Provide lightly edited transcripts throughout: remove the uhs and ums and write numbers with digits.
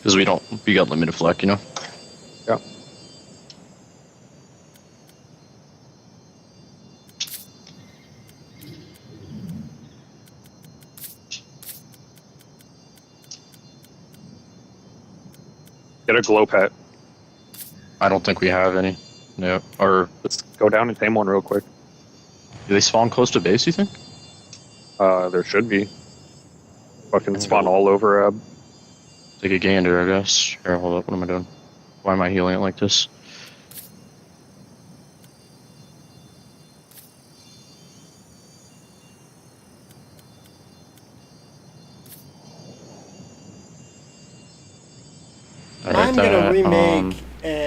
Because we got limited flak, you know? Yeah. Get a glow pet. I don't think we have any. No. Or Let's go down and tame one real quick. do they spawn close to base, you think? There should be. Fucking spawn all over Ab. Take a gander, I guess. Here, hold up. What am I doing? Why am I healing it like this? I'm gonna remake.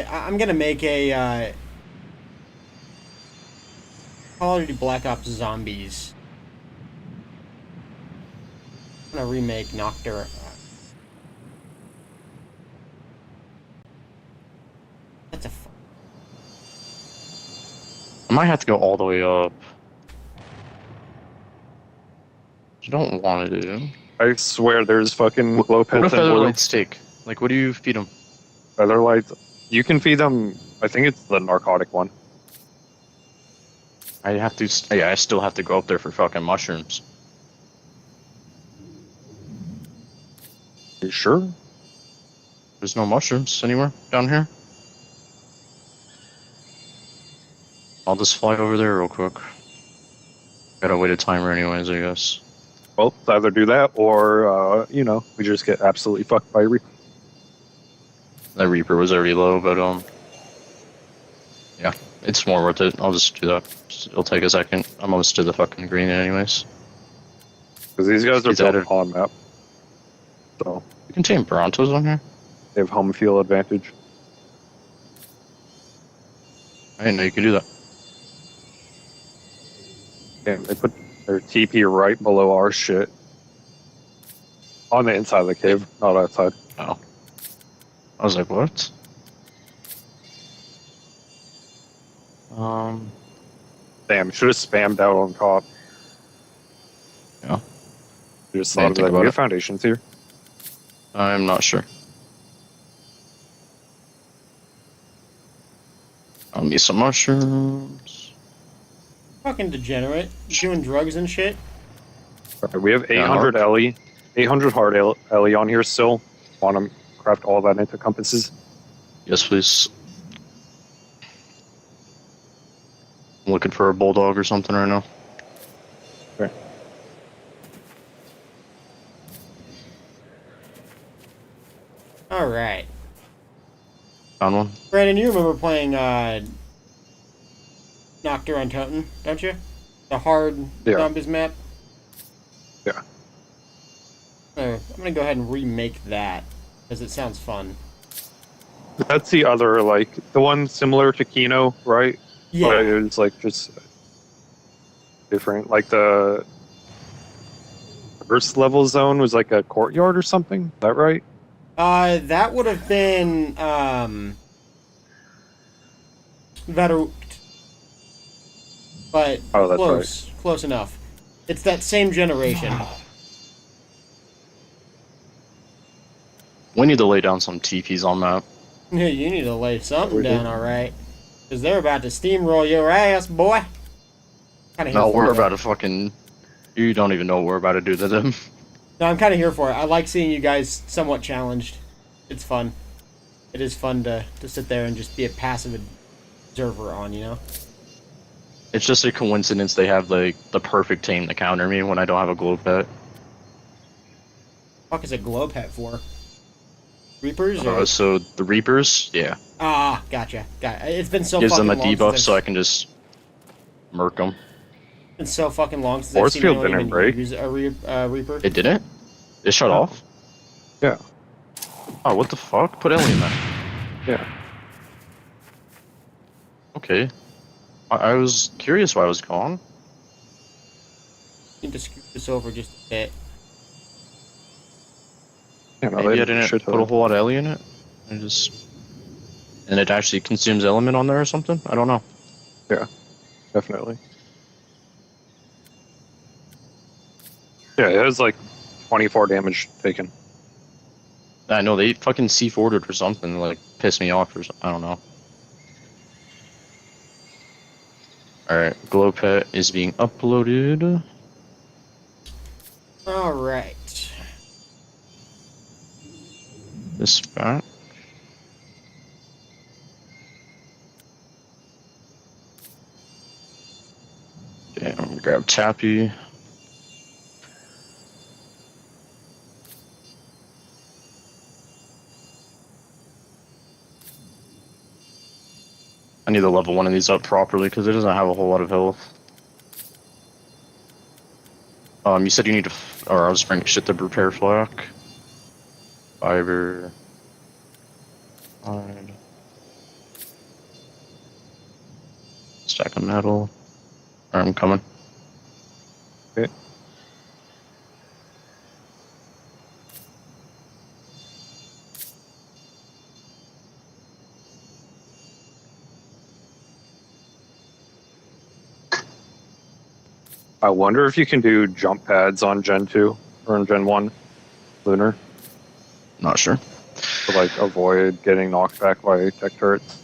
I'm gonna make a Call of Duty Black Ops Zombies. I'm gonna remake Nocturne. That's a. I might have to go all the way up. You don't want to do. I swear there's fucking glow What pets if and blue. Featherlight steak? Like, what do you feed them? Featherlight. You can feed them. I think it's the narcotic one. I have to. Yeah, I still have to go up there for fucking mushrooms. You sure? There's no mushrooms anywhere down here. I'll just fly over there real quick. Gotta wait a timer anyways, I guess. Well, either do that or, you know, we just get absolutely fucked by Reaper. That Reaper was already low, but yeah, it's more worth it. I'll just do that. It'll take a second. I'm almost to the fucking green anyways. Because these guys are He's built added. on map. So, You can tame Brontos on here. they have home field advantage. I didn't know you could do that. Damn, they put their TP right below our shit. On the inside of the cave, not outside. Oh. I was like, what? Damn, should have spammed out on top. Yeah. You just I thought didn't of think that. about We it. have foundations here. I'm not sure. I'll need some mushrooms. Fucking degenerate. Doing drugs and shit. Alright, we have Yeah, 800 LE. 800 hard LE on here still. Want to craft all that into compasses. Yes, please. I'm looking for a bulldog or something right now. Okay. Alright. Found one. Brandon, you remember playing Nocturne on Toten, don't you? The hard zombies map? Yeah. I'm gonna go ahead and remake that, because it sounds fun. That's the other, like, the one similar to Kino, right? Yeah. But it's, like, just different. Like, the first level zone was, like, a courtyard or something? Is that right? That would have been, Verupt. But Oh, that's close. right. Close enough. It's that same generation. We need to lay down some TPs on that. Yeah, you need to lay something We do. down, alright? Because they're about to steamroll your ass, boy. No, we're about to fucking... You don't even know what we're about to do to them. No, I'm kind of here for it. I like seeing you guys somewhat challenged. It's fun. It is fun to sit there and just be a passive observer on, you know? It's just a coincidence they have like the perfect team to counter me when I don't have a glow pet. What the fuck is a glow pet for? Reapers? Or? So the Reapers, yeah. Ah, gotcha. It's been so Gives fucking them a long debuff since so I can just murk them. It's been so fucking long since Force I've seen field anyone didn't even break. use a Reaper. It didn't? It shut off? Yeah. Oh, what the fuck? Put Ellie in that. Yeah. Okay. I was curious why I was gone. Need to scoot this over just a bit. Yeah, no, Maybe they I didn't should put a have. whole lot of Ellie in it. And it actually consumes element on there or something? I don't know. Yeah, definitely. Yeah, it has like 24 damage taken. I know they fucking C4'd or something, like pissed me off or something. I don't know. Alright, glow pet is being uploaded. All right. This back. Okay, I'm gonna grab Tappy. I need to level one of these up properly because it doesn't have a whole lot of health. You said you need to, or I was bringing shit to repair flak. Fiber. Fine. Stack of metal. Alright, I'm coming. Okay. I wonder if you can do jump pads on Gen 2 or on Gen 1 Lunar Not sure. to like avoid getting knocked back by tech turrets.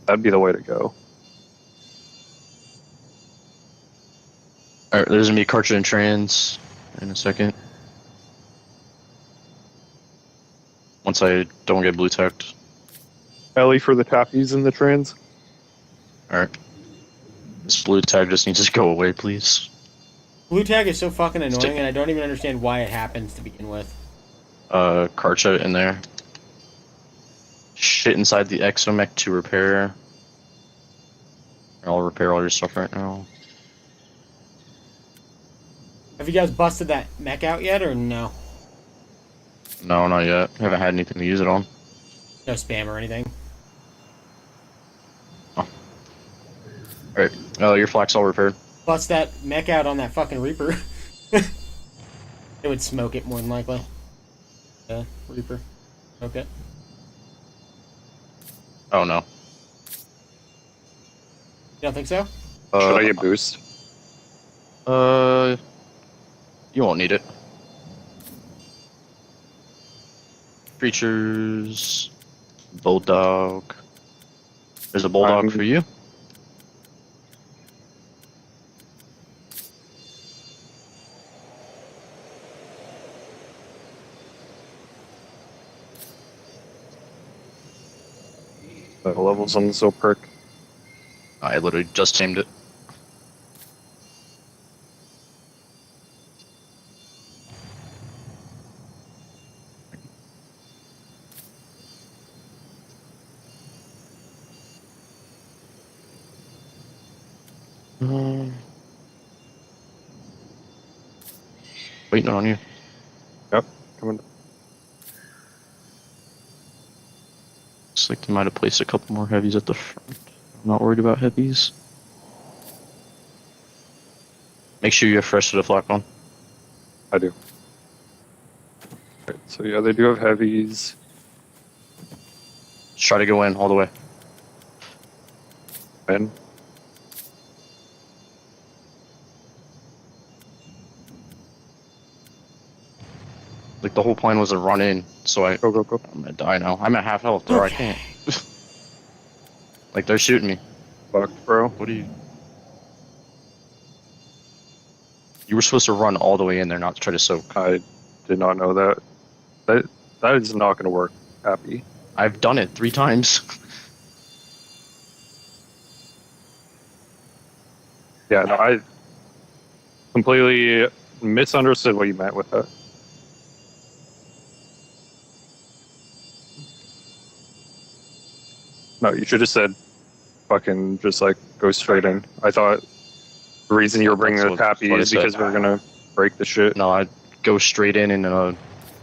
That'd be the way to go. Alright, there's gonna be cartridge and trans in a second. Once I don't get blue teched. Ellie for the tappies and the trans. Alright. This blue tag just needs to go away, please. Blue tag is so fucking annoying, and I don't even understand why it happens to begin with. Cartridge in there. Shit inside the exomech to repair. I'll repair all your stuff right now. Have you guys busted that mech out yet, or no? No, not yet. Haven't had anything to use it on. No spam or anything? Alright, your flak's all repaired. Bust that mech out on that fucking Reaper. It would smoke it more than likely. Yeah, Reaper. Okay. Oh no. You don't think so? Should I get boost? You won't need it. Creatures. Bulldog. There's a bulldog for you. The levels on the Soul perk. I literally just tamed it. Waiting on you. Yep, coming. Looks like they might have placed a couple more heavies at the front. I'm not worried about heavies. Make sure you have fresh to the flak on. I do. Right, so yeah, they do have heavies. Just try to go in all the way. Ben. Like the whole plan was to run in, so I'm Go, go, go. gonna die now. I'm at half health, or I can't. Like they're shooting me. Fuck, bro. What are you? You were supposed to run all the way in there, not to try to soak. I did not know that. That is not going to work. Happy. I've done it 3 times. Yeah, no, I completely misunderstood what you meant with that. No, you should have said fucking just like go straight in. I thought the reason you were bringing the tappy is because we're going to break the shit. No, I'd go straight in and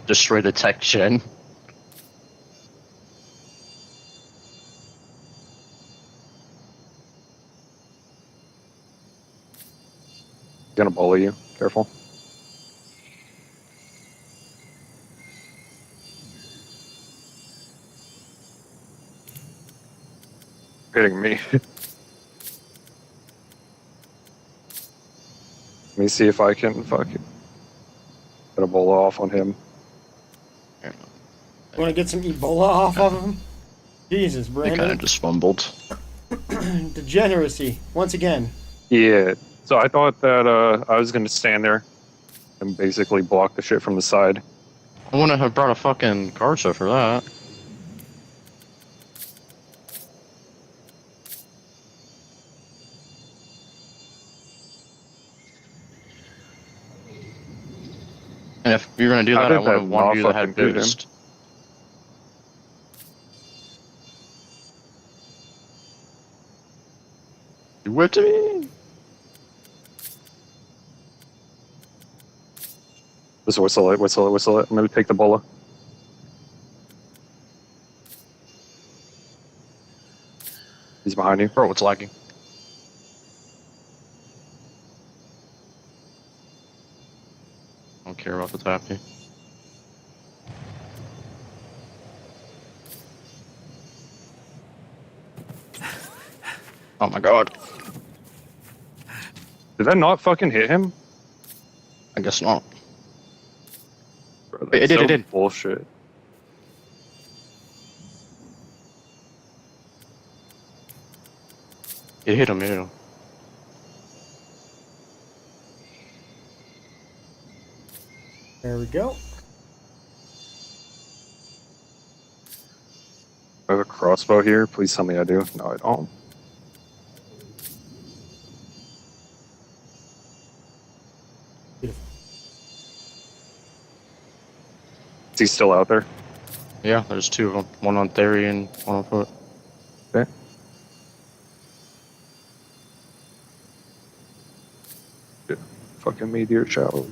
destroy the tech gen. Gonna bully you. Careful. Hitting me. Let me see if I can fucking get a bola off on him. Want to get some Ebola off of him? Jesus, I Brandon. kind of just fumbled. Degeneracy, once again. Yeah. So I thought that I was going to stand there and basically block the shit from the side. I wouldn't have brought a fucking Karcha for that. And if you're gonna do How that, I did would that have wanted not you to fucking have hit him? boost. You whipped me! Just whistle it, whistle it, whistle it. I'm going to take the bola. He's behind you. Bro, it's lagging. I don't care about the tappy. Oh my god. Did that not fucking hit him? I guess not. Bro, Wait, it that's did, it did. Bullshit. It hit him, it hit him. There we go. I have a crossbow here. Please tell me I do. No, I don't. Beautiful. Is he still out there? Yeah, there's two of them. One on theory and one on foot. Okay. Good. Fucking meteor shower.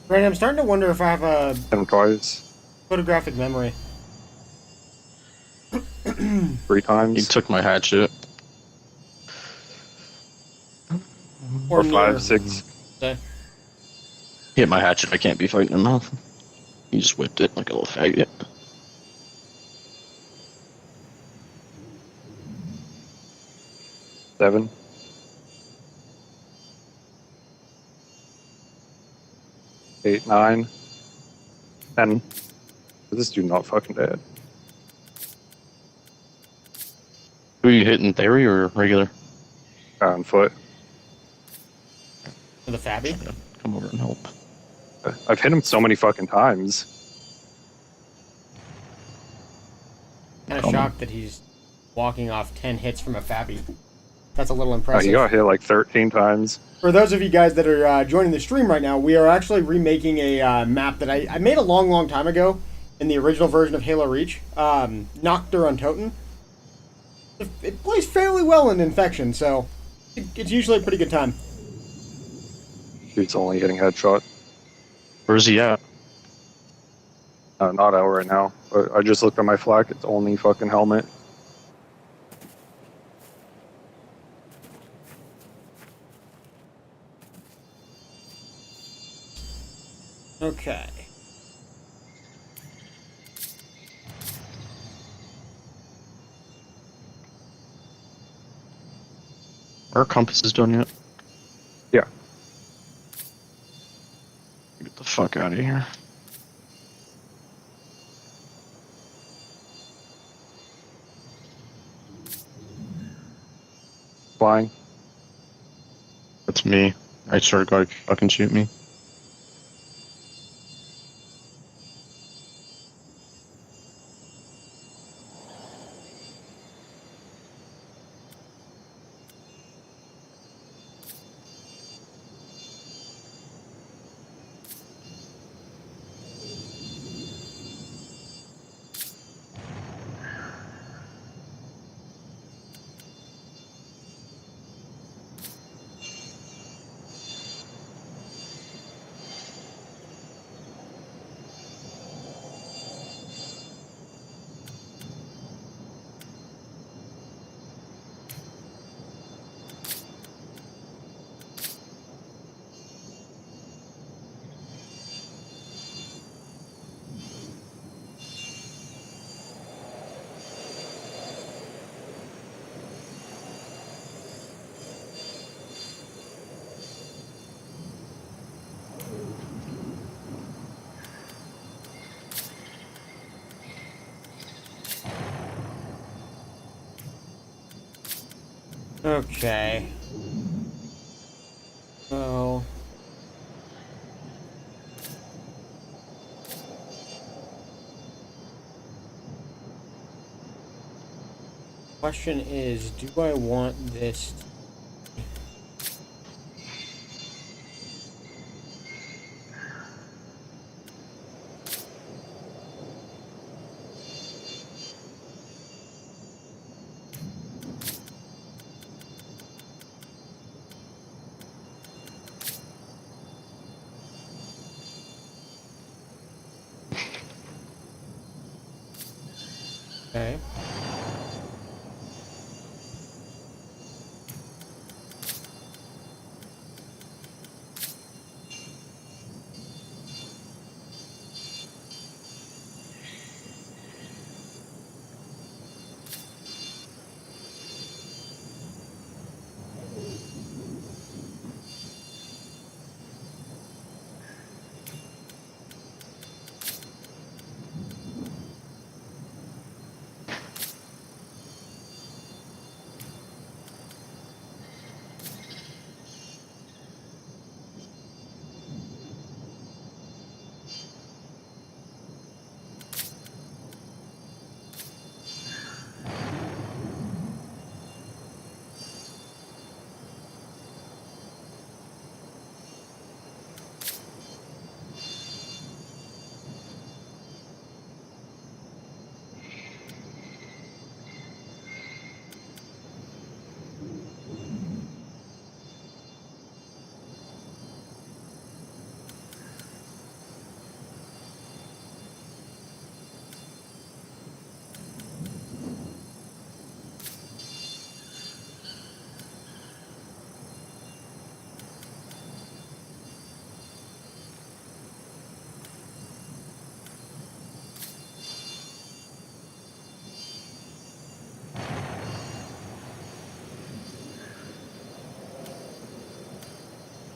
Brandon, I'm starting to wonder if I have a Hit him twice. photographic memory. 3 times. He took my hatchet. Or near. 5, 6. Say. Hit my hatchet, I can't be fighting him now. He just whipped it like a little faggot. Seven. 8, 9. 10. Is this dude not fucking dead? Who are you hitting, theory or regular? On foot. For the Fabby? Come over and help. I've hit him so many fucking times. Kind of Come on. shocked that he's walking off 10 hits from a Fabby. That's a little Oh, impressive. he got hit like 13 times. For those of you guys that are joining the stream right now, we are actually remaking a map that I made a long, long time ago in the original version of Halo Reach. Noctur on Toten. It plays fairly well in Infection, so it's usually a pretty good time. Dude's only hitting headshot. Where's he at? Not out right now. But I just looked at my flak. It's only fucking helmet. Okay. Our compass is done yet? Yeah. Get the fuck out of here. Flying. That's me. I swear to God, if you fucking shoot me. Okay. So... question is, do I want this... Okay.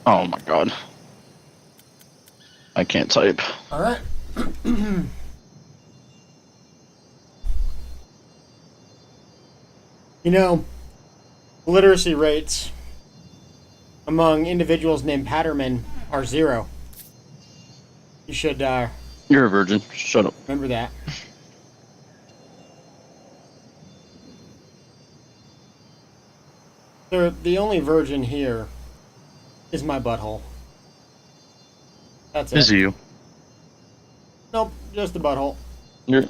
Oh my god. I can't type. Alright. You know, literacy rates among individuals named Patterman are 0. You should, You're a virgin. Shut up. remember that. The only virgin here is my butthole. That's it. Is you. Nope, just the butthole. You're...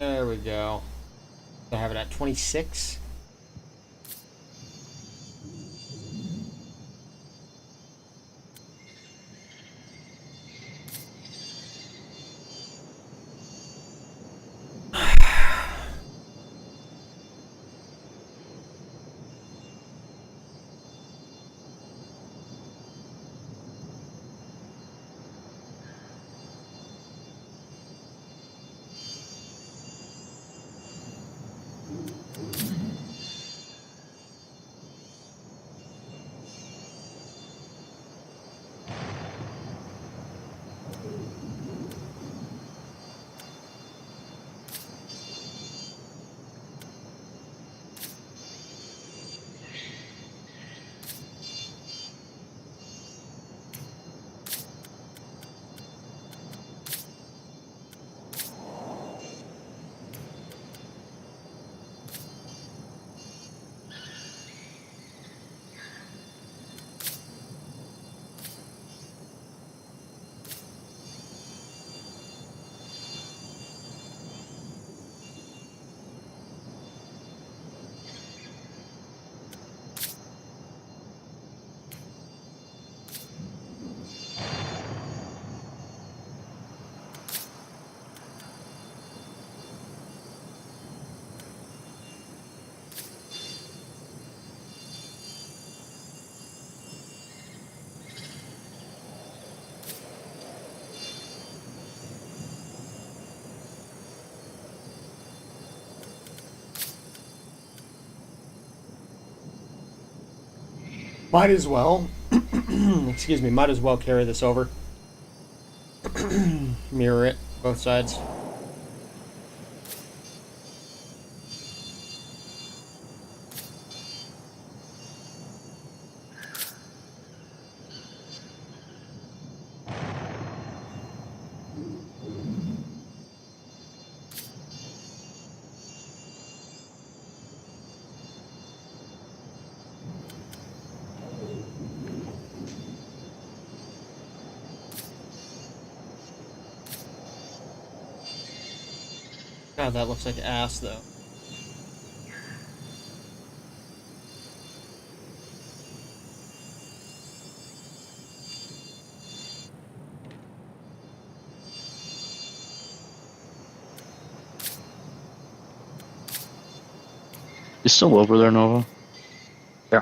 There we go. I have it at 26. Might as well. Excuse me, might as well carry this over. mirror it, both sides. God, that looks like ass, though. You still over there, Nova? Yeah.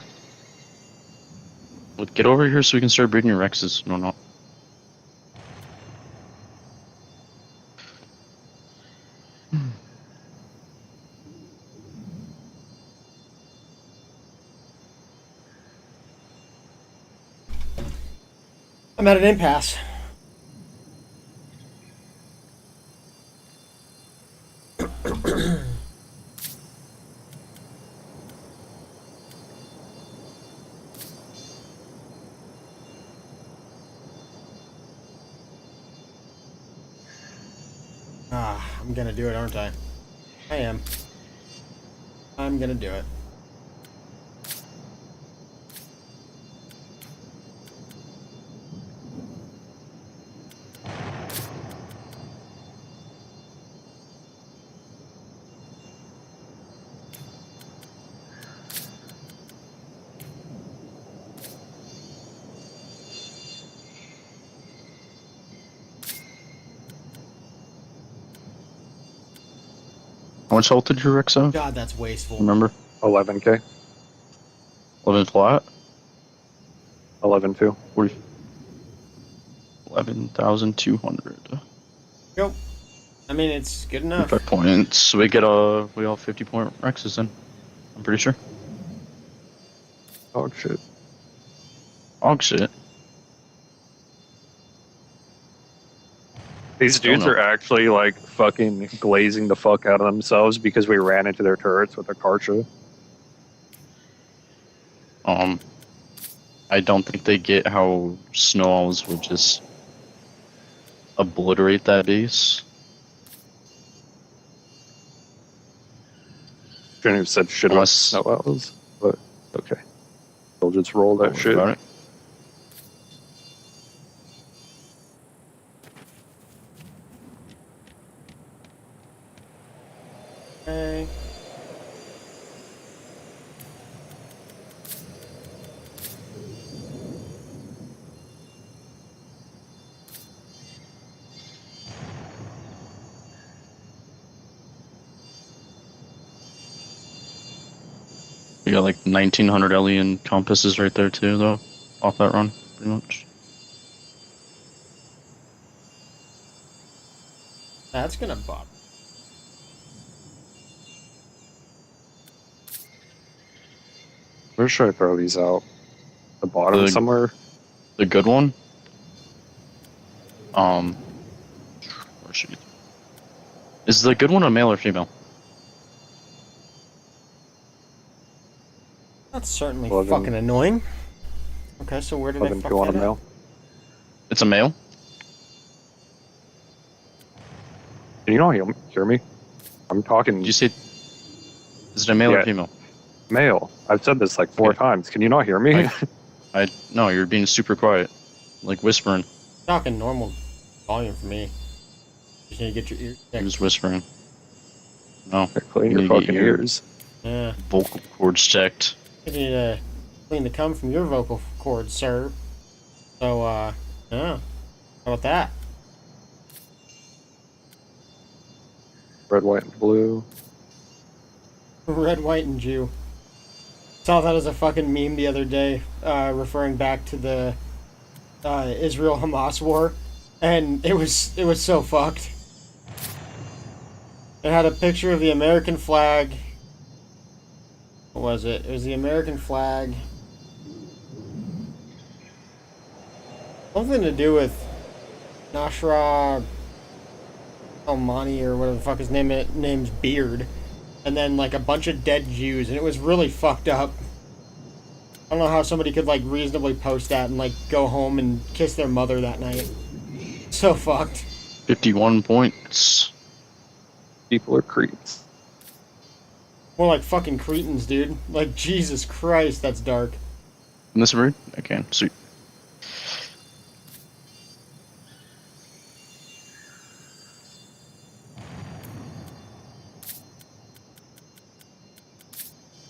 Well, get over here so we can start breeding your Rexes. No, no. I'm at an impasse. I'm gonna do it, aren't I? I am. I'm gonna do it. How much health did your Rex have? God, that's wasteful. Remember? 11k. 11 flat? 11.2. 11,200. Yep. I mean, it's good enough. 5 points. We get we all 50-point Rexes in. I'm pretty sure. Oh shit. Oh shit. These dudes are actually like fucking glazing the fuck out of themselves because we ran into their turrets with a Karcha. I don't think they get how snow owls would just obliterate that base. Shouldn't have said shit about snow owls, but okay. They'll just roll that shit. About it. Okay. You got like 1,900 alien compasses right there too, though, off that run, pretty much. That's gonna bother. Where should I throw these out? The bottom somewhere? The good one? Where should you? Is the good one a male or female? That's certainly fucking annoying. Okay, so where did I fuck that up? Male. It's a male? Can you not hear me? I'm talking. Did you say? Is it a male or female? Male. I've said this like 4 times. Can you not hear me? No, you're being super quiet, like whispering. Talking normal volume for me. Just need to get your ears checked. He was whispering. No, clean your fucking ears. Yeah. Vocal cords checked. You need to clean the cum from your vocal cords, sir. So, yeah. How about that? Red, white, and blue. Red, white, and Jew. Saw that as a fucking meme the other day, referring back to the Israel-Hamas war, and it was so fucked. It had a picture of the American flag. What was it? It was the American flag. Something to do with Nasra Almani or whatever the fuck his name's Beard, and then like a bunch of dead Jews, and it was really fucked up. I don't know how somebody could like reasonably post that and like go home and kiss their mother that night. So fucked. 51 points. People are creeps. More like fucking cretins, dude. Like, Jesus Christ, that's dark. In this bird? I can. Sweet.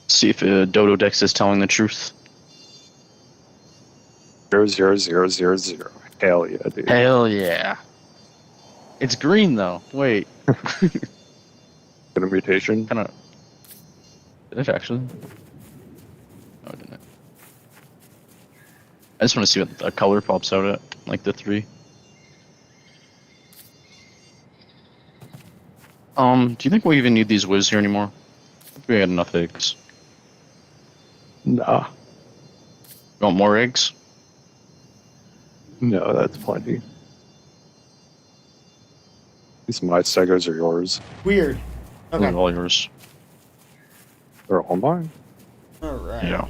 See if Dodo Dex is telling the truth. 00000. Hell yeah, dude. Hell yeah. It's green though. Wait. Get a mutation. Kind of. Did it actually? No, it didn't. I just want to see what the color pops out at, like the 3. Do you think we even need these whiz here anymore? I think we had enough eggs. Nah. You want more eggs? No, that's plenty. These my Segos are yours. Weird. They're Okay. all yours. They're all mine. Alright. Yeah.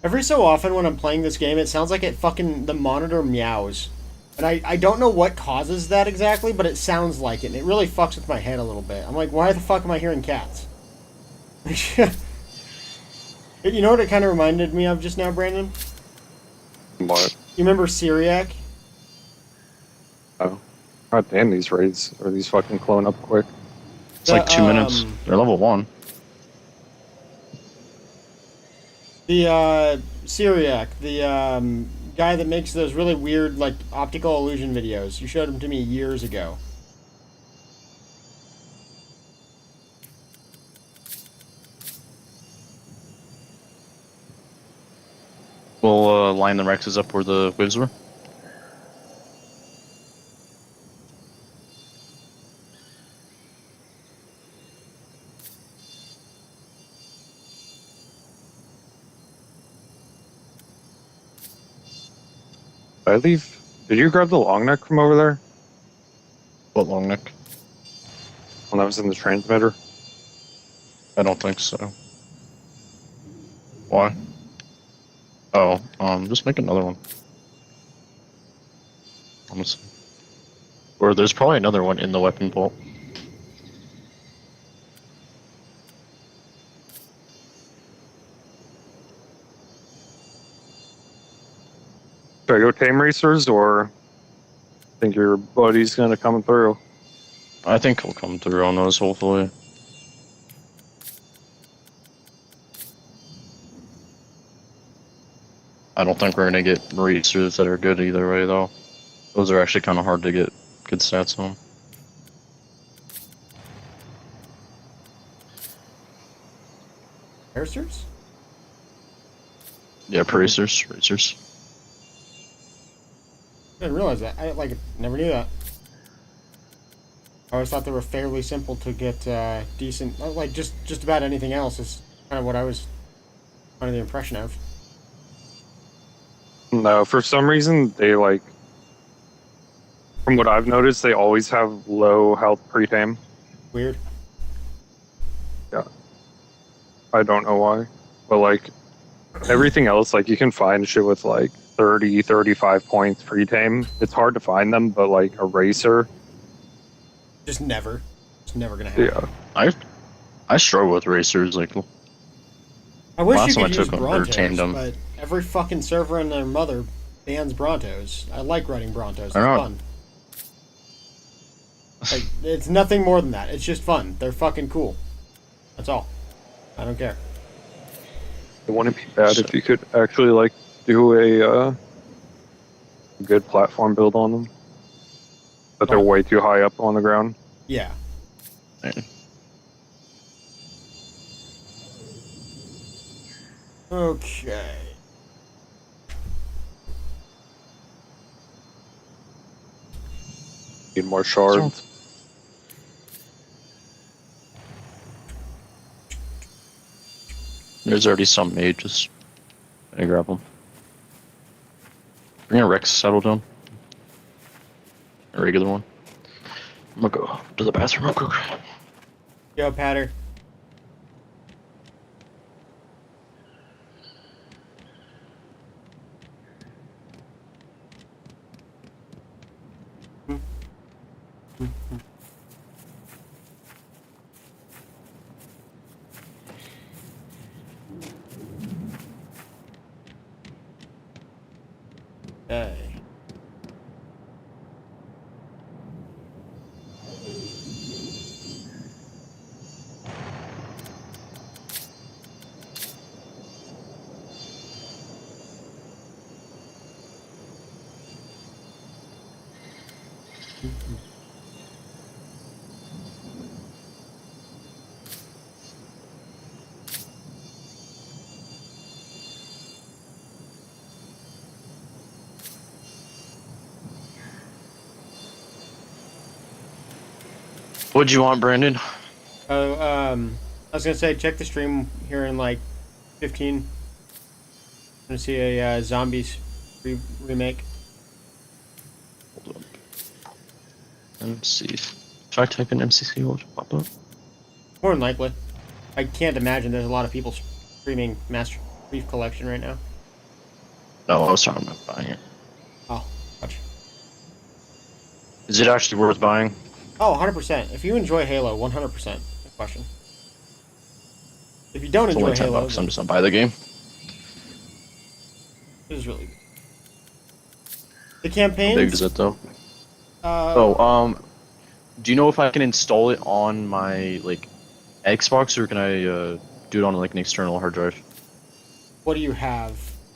Every so often when I'm playing this game, it sounds like the monitor meows. And I don't know what causes that exactly, but it sounds like it. And it really fucks with my head a little bit. I'm like, why the fuck am I hearing cats? You know what it kind of reminded me of just now, Brandon? What? You remember Syriac? Oh. God damn, these raids. Are these fucking clone up quick? It's like 2 minutes. They're level 1. The Syriac, the guy that makes those really weird like optical illusion videos. You showed him to me years ago. We'll line the Rexes up where the whivs were. Did I leave? Did you grab the long neck from over there? What long neck? When I was in the transmitter? I don't think so. Why? Oh, just make another one. Honestly. Or there's probably another one in the weapon vault. Should I go tame racers or think your buddy's gonna come through? I think he'll come through on those, hopefully. I don't think we're gonna get racers that are good either way, though. Those are actually kind of hard to get good stats on. Racers? Yeah, racers. I didn't realize that. I never knew that. I always thought they were fairly simple to get decent. Like just about anything else is kind of what I was under the impression of. No, for some reason they like. From what I've noticed, they always have low health pre-tame. Weird. Yeah. I don't know why, but like everything else, like you can find shit with like 30, 35 points pre-tame. It's hard to find them, but like a racer. Just never. It's never gonna happen. Yeah. I struggle with racers. Like, I wish last you time could I use took them, or tamed Brontos, them. but every fucking server and their mother bans Brontos. I like riding Brontos. It's I know. fun. Like, it's nothing more than that. It's just fun. They're fucking cool. That's all. I don't care. It wouldn't be bad if you could actually like do a good platform build on them. But they're way too high up on the ground. Yeah. Okay. Need more shards. There's already some made, just gonna grab them. Bring a Rex saddle down. A regular one. I'm gonna go to the bathroom real quick. Yo, Patter. Okay. What'd you want, Brandon? Oh, I was gonna say, check the stream here in like 15. I'm gonna see a zombies remake. Hold up. MC. Should I type in MCC Halo to pop up? More than likely. I can't imagine there's a lot of people streaming Master Chief Collection right now. No, I was talking about buying it. Oh, gotcha. Is it actually worth buying? Oh, 100%. If you enjoy Halo, 100%. No question. If you don't It's enjoy only $10. Halo, I'm just gonna buy the game. it is really good. The How campaigns. big is it though? Do you know if I can install it on my like Xbox or can I do it on like an external hard drive? What do you have?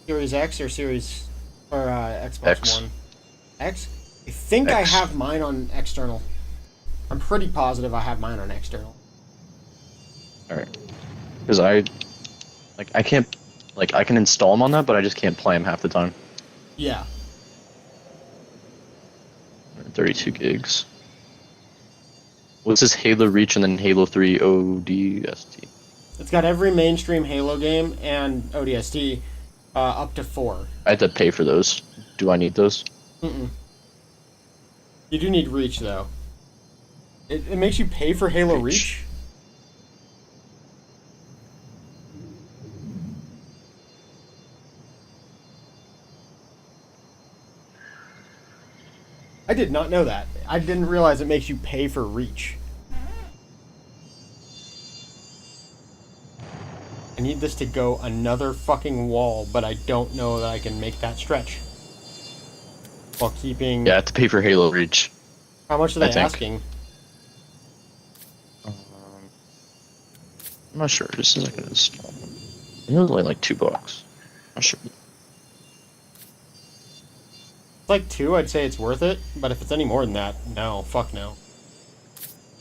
Series X or Series or Xbox X. One? X. I think I X. have mine on external. I'm pretty positive I have mine on external. All right. Because I can't I can install them on that, but I just can't play them half the time. Yeah. 32 gigs. What's this Halo Reach and then Halo 3 ODST? It's got every mainstream Halo game and ODST up to 4. I have to pay for those. Do I need those? Mm-mm. You do need Reach, though. It makes you pay for Halo Reach? I did not know that. I didn't realize it makes you pay for Reach. I need this to go another fucking wall, but I don't know that I can make that stretch. While keeping... Yeah, I have to pay for Halo Reach. How much are I they think. asking? I'm not sure. This is like an installment. I think it was only like $2. Not sure. It's like 2, I'd say it's worth it, but if it's any more than that, no, fuck no.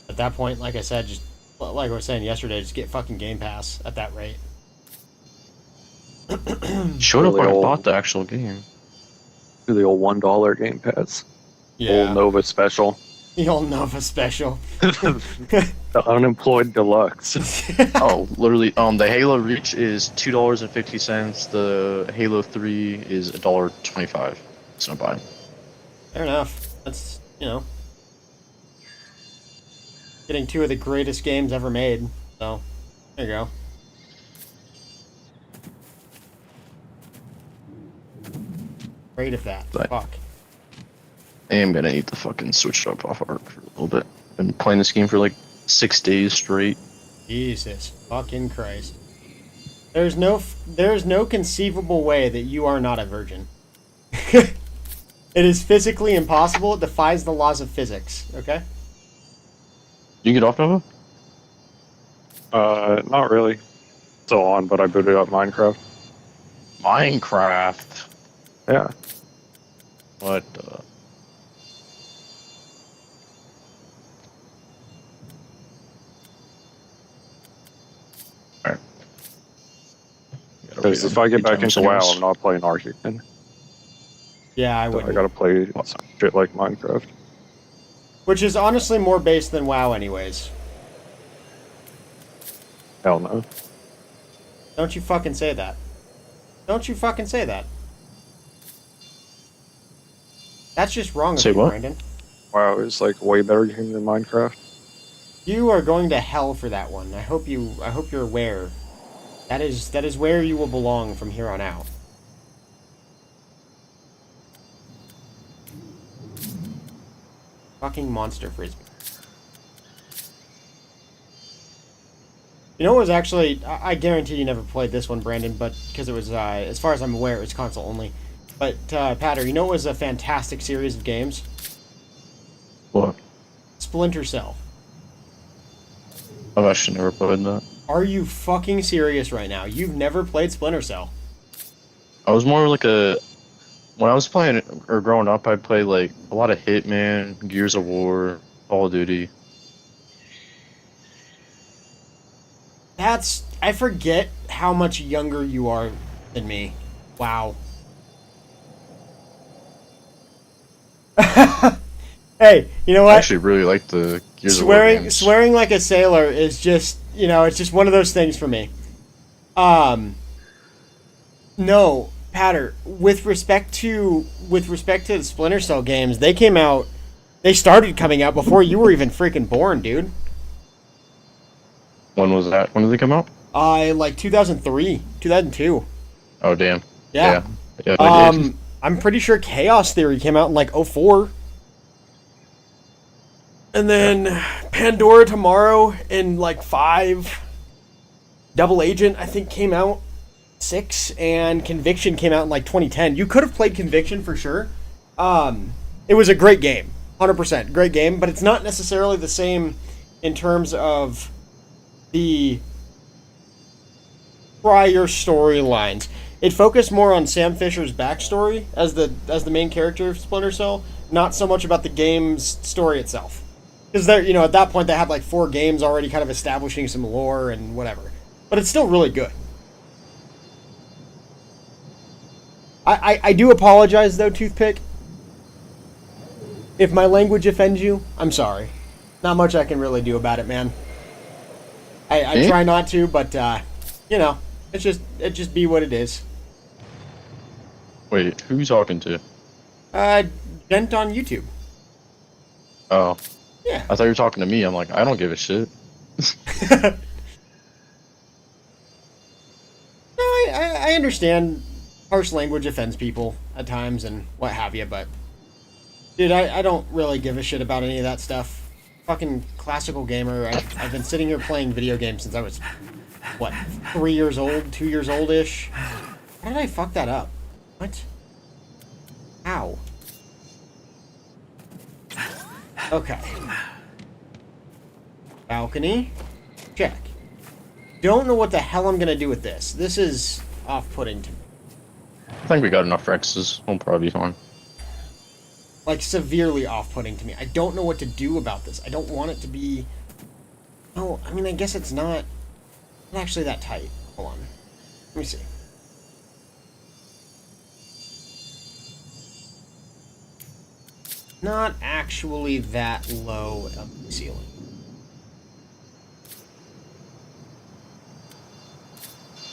At that point, like I said, just like I was saying yesterday, just get fucking Game Pass at that rate. Showed up Really when I old. bought the actual game. Do the old $1 Game Pass. Yeah, Old Nova Special. the old Nova special. The unemployed deluxe. Oh, literally, the Halo Reach is $2.50. The Halo 3 is $1.25. It's no buy. Fair enough. That's, you know, getting 2 of the greatest games ever made. So, there you go. Great at that. But- Fuck. I am gonna need to fucking switch it up off Arc for a little bit. Been playing this game for like 6 days straight. Jesus fucking Christ. There's no conceivable way that you are not a virgin. It is physically impossible. It defies the laws of physics. Okay. You get off Nova? Not really. Still on, but I booted up Minecraft. Minecraft. Yeah. What the? Alright. Because if I get back into WoW, I'm not playing Ark again. Yeah, I So would. I gotta play some shit like Minecraft. Which is honestly more base than WoW anyways. Hell no. Don't you fucking say that. Don't you fucking say that. That's just wrong of Say you, what? Brandon. WoW is like a way better game than Minecraft. You are going to hell for that one. I hope you're aware. That is where you will belong from here on out. Fucking monster frisbee. You know what was actually... I guarantee you never played this one, Brandon, but because it was, as far as I'm aware, it was console only. But, Patter, you know what was a fantastic series of games? What? Splinter Cell. I've actually never played that. Are you fucking serious right now? You've never played Splinter Cell? I was more like a... When I was playing, or growing up, I'd play like a lot of Hitman, Gears of War, Call of Duty. That's... I forget how much younger you are than me. Wow. Hey, you know I what? actually really like the Gears of War Swearing, games. swearing like a sailor is just, you know, it's just one of those things for me. No, Patter. With respect to the Splinter Cell games, they started coming out before you were even freaking born, dude. When was that? When did they come out? Like 2003, 2002. Oh, damn. Yeah. Yeah, I did. I'm pretty sure Chaos Theory came out in like 04. And then Pandora Tomorrow in like 5. Double Agent, I think, came out 6. And Conviction came out in like 2010. You could have played Conviction for sure. It was a great game. 100%. Great game. But it's not necessarily the same in terms of the prior storylines. It focused more on Sam Fisher's backstory as the main character of Splinter Cell, not so much about the game's story itself. Because at that point they had like 4 games already kind of establishing some lore and whatever. But it's still really good. I do apologize though, Toothpick. If my language offends you, I'm sorry. Not much I can really do about it, man. I try not to, but it just be what it is. Wait, who are you talking to? Gent on YouTube. Oh. Yeah. I thought you were talking to me. I'm like, I don't give a shit. No, I understand harsh language offends people at times and what have you, but dude, I don't really give a shit about any of that stuff. Fucking classical gamer. I've been sitting here playing video games since I was, 3 years old, 2 years old-ish? How did I fuck that up? What? Ow. Okay. Balcony. Check. Don't know what the hell I'm gonna do with this. This is off-putting to me. I think we got enough Rexes. We'll probably be fine. Like, severely off-putting to me. I don't know what to do about this. I don't want it to be... Oh, I mean, I guess it's not actually that tight. Hold on. Let me see. Not actually that low of the ceiling.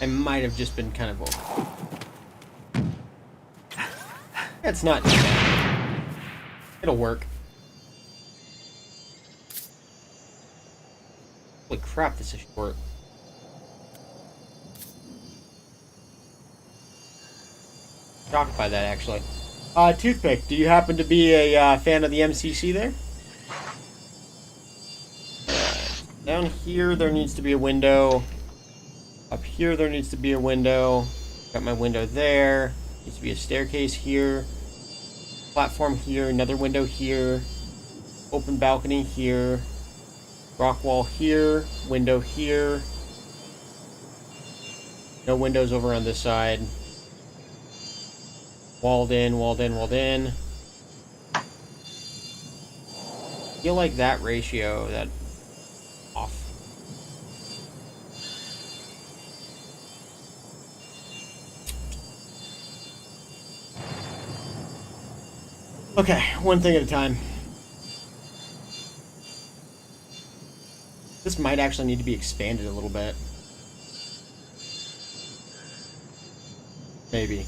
I might have just been kind of over. It's not too bad. It'll work. Holy crap, this is short. Shocked by that, actually. Toothpick, do you happen to be a fan of the MCC there? Down here, there needs to be a window. Up here, there needs to be a window. Got my window there. Needs to be a staircase here. Platform here. Another window here. Open balcony here. Rock wall here. Window here. No windows over on this side. Walled in, walled in, walled in. Feel like that ratio, that off. Okay, one thing at a time. This might actually need to be expanded a little bit. Maybe.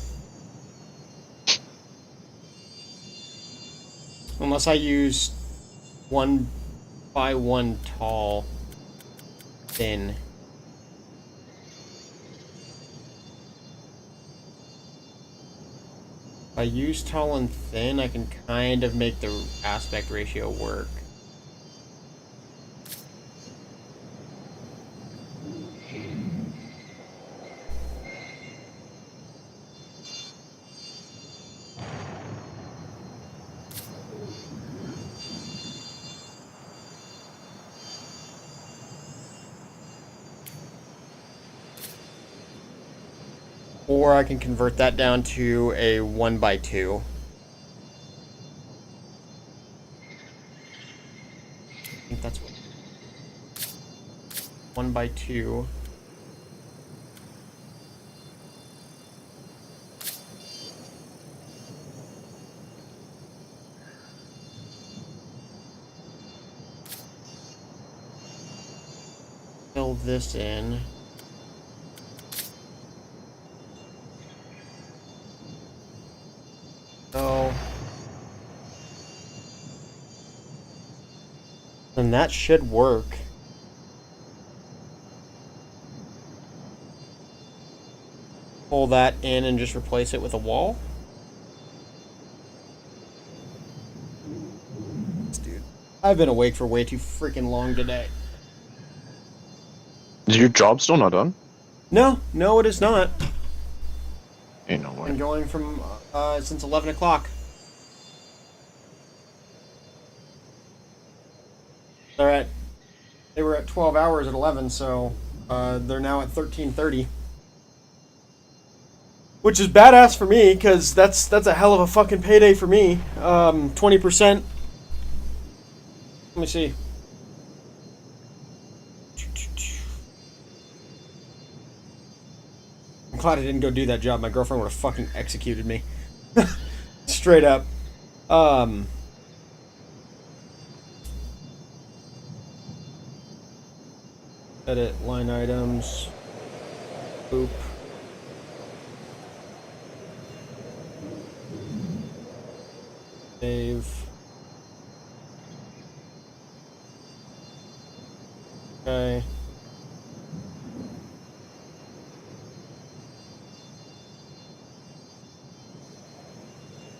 Unless I use 1x1 tall, thin. If I use tall and thin, I can kind of make the aspect ratio work. Or I can convert that down to a 1x2. I think that's what. 1x2. Fill this in. So, and that should work. Pull that in and just replace it with a wall. Dude, I've been awake for way too freaking long today. Is your job still not done? No, it is not. Ain't no way. Been going from since 11 o'clock. They were at 12 hours at 11, so they're now at 13:30. Which is badass for me, because that's a hell of a fucking payday for me. 20%. Let me see. I'm glad I didn't go do that job. My girlfriend would have fucking executed me. Straight up. Edit line items. Boop. Save. Okay.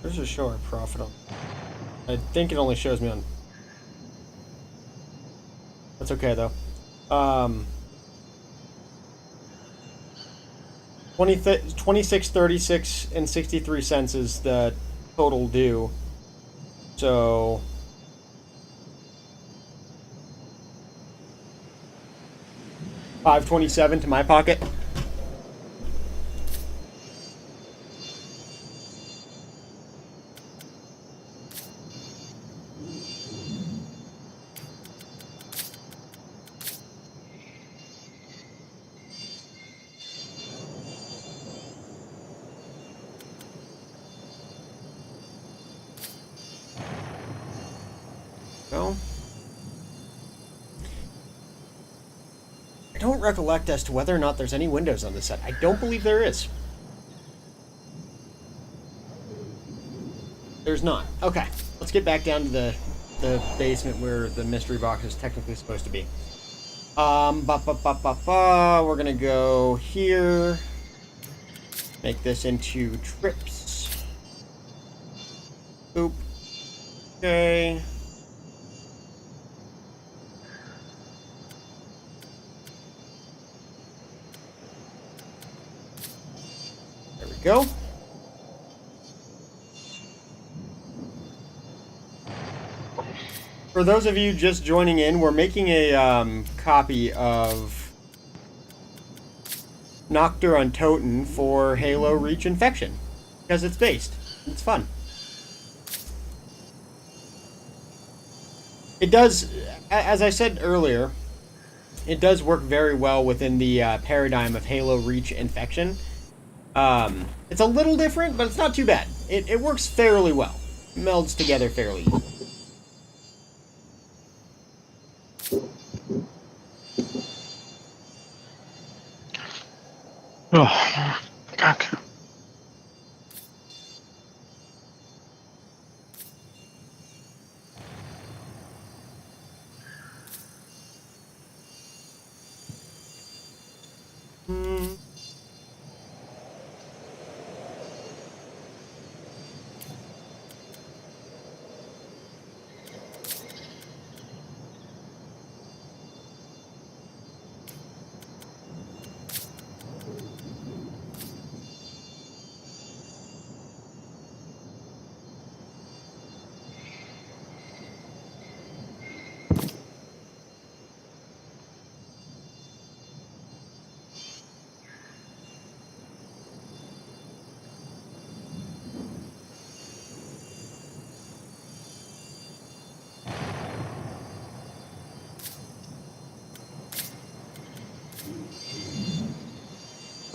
Where's it show our profit on? I think it only shows me on. That's okay though. 26.36 and 63 cents is the total due. So $5.27 to my pocket. Well, I don't recollect as to whether or not there's any windows on this set. I don't believe there is. There's not. Okay, let's get back down to the basement where the mystery box is technically supposed to be. We're gonna go here. Make this into trips. Boop. Okay. There we go. For those of you just joining in, we're making a copy of Noctur on Toten for Halo Reach Infection. Because it's based. It's fun. It does, as I said earlier, it does work very well within the paradigm of Halo Reach Infection. It's a little different, but it's not too bad. It works fairly well. It melds together fairly easily. Oh, fuck. Hmm.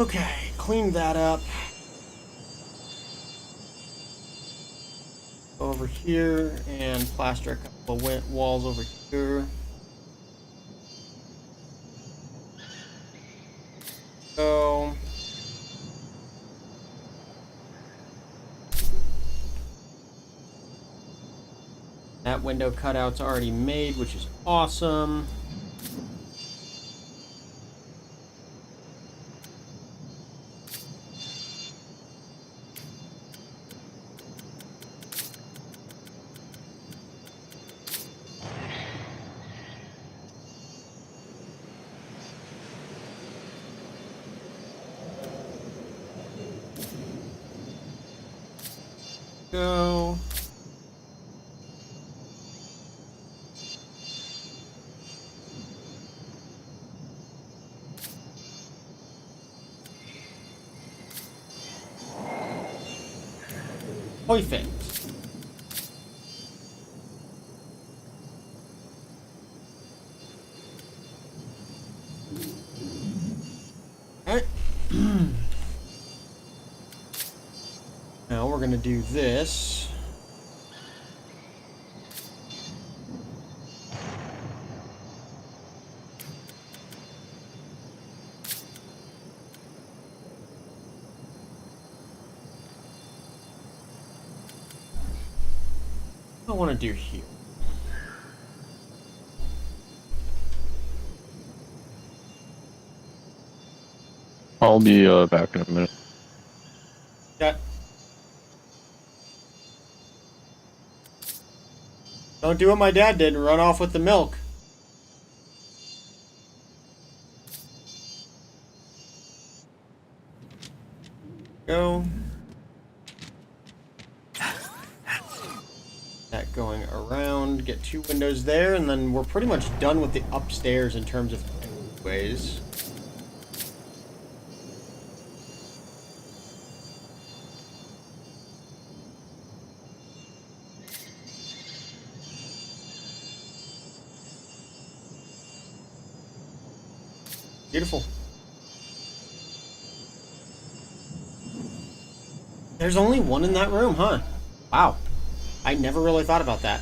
Okay, clean that up. Over here and plaster a couple of walls over here. So that window cutout's already made, which is awesome. Go. Perfect. Alright. Now we're gonna do this. What do I want to do here? I'll be back in a minute. Yeah. Don't do what my dad did and run off with the milk. Go. That going around, get 2 windows there, and then we're pretty much done with the upstairs in terms of ways. Beautiful. There's only one in that room, huh? Wow. I never really thought about that.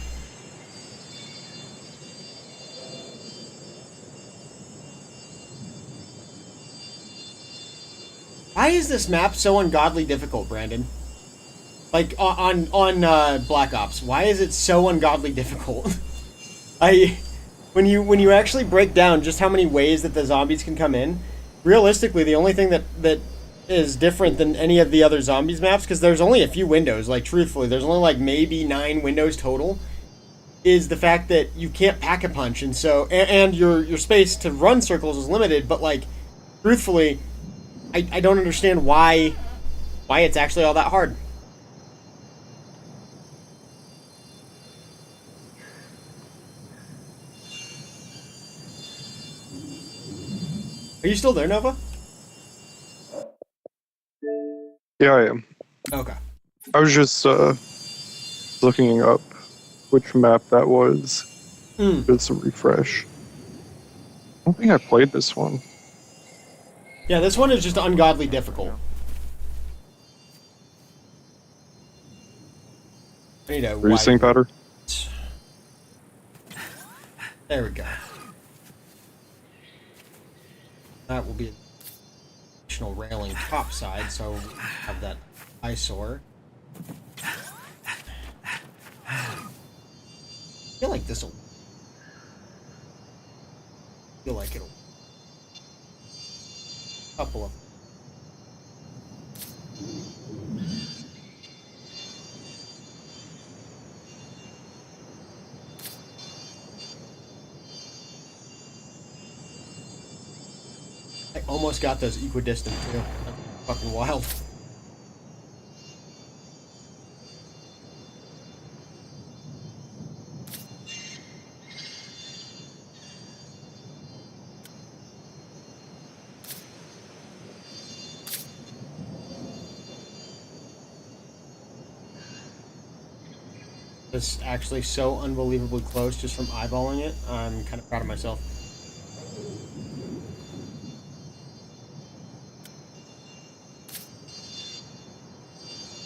Why is this map so ungodly difficult, Brandon? Like on Black Ops, why is it so ungodly difficult? When you actually break down just how many ways that the zombies can come in, realistically, the only thing that is different than any of the other zombies maps, because there's only a few windows, like truthfully, there's only like maybe 9 windows total, is the fact that you can't pack a punch, and so and your space to run circles is limited. But like, truthfully, I don't understand why it's actually all that hard. Are you still there, Nova? Yeah, I am. Okay. I was just looking up which map that was. Just a refresh. I don't think I played this one. Yeah, this one is just ungodly difficult. I need a Reducing powder. There we go. That will be. directional railing top side, so we have that eyesore. I feel like this'll. Feel like it'll. Couple of. I almost got those equidistant too. That's fucking wild. It's actually so unbelievably close just from eyeballing it. I'm kind of proud of myself.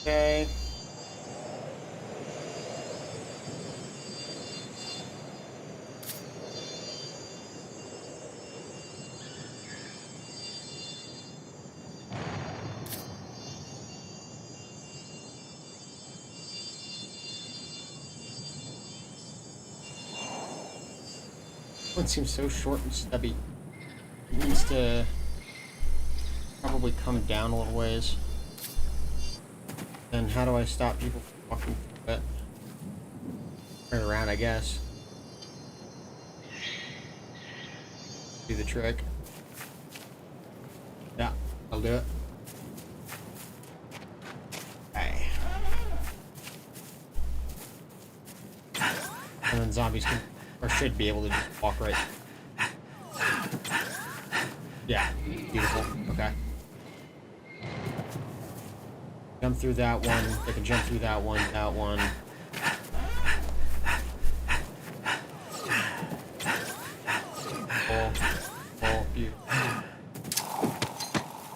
Okay. One seems so short and stubby. It needs to probably come down a little ways. Then how do I stop people from walking through it? Turn around, I guess. Do the trick. Yeah, I'll do it. Okay. And then zombies can, or should be able to just walk right. Yeah, beautiful. Okay. Jump through that one. They can jump through that one, that one. Pull, beautiful.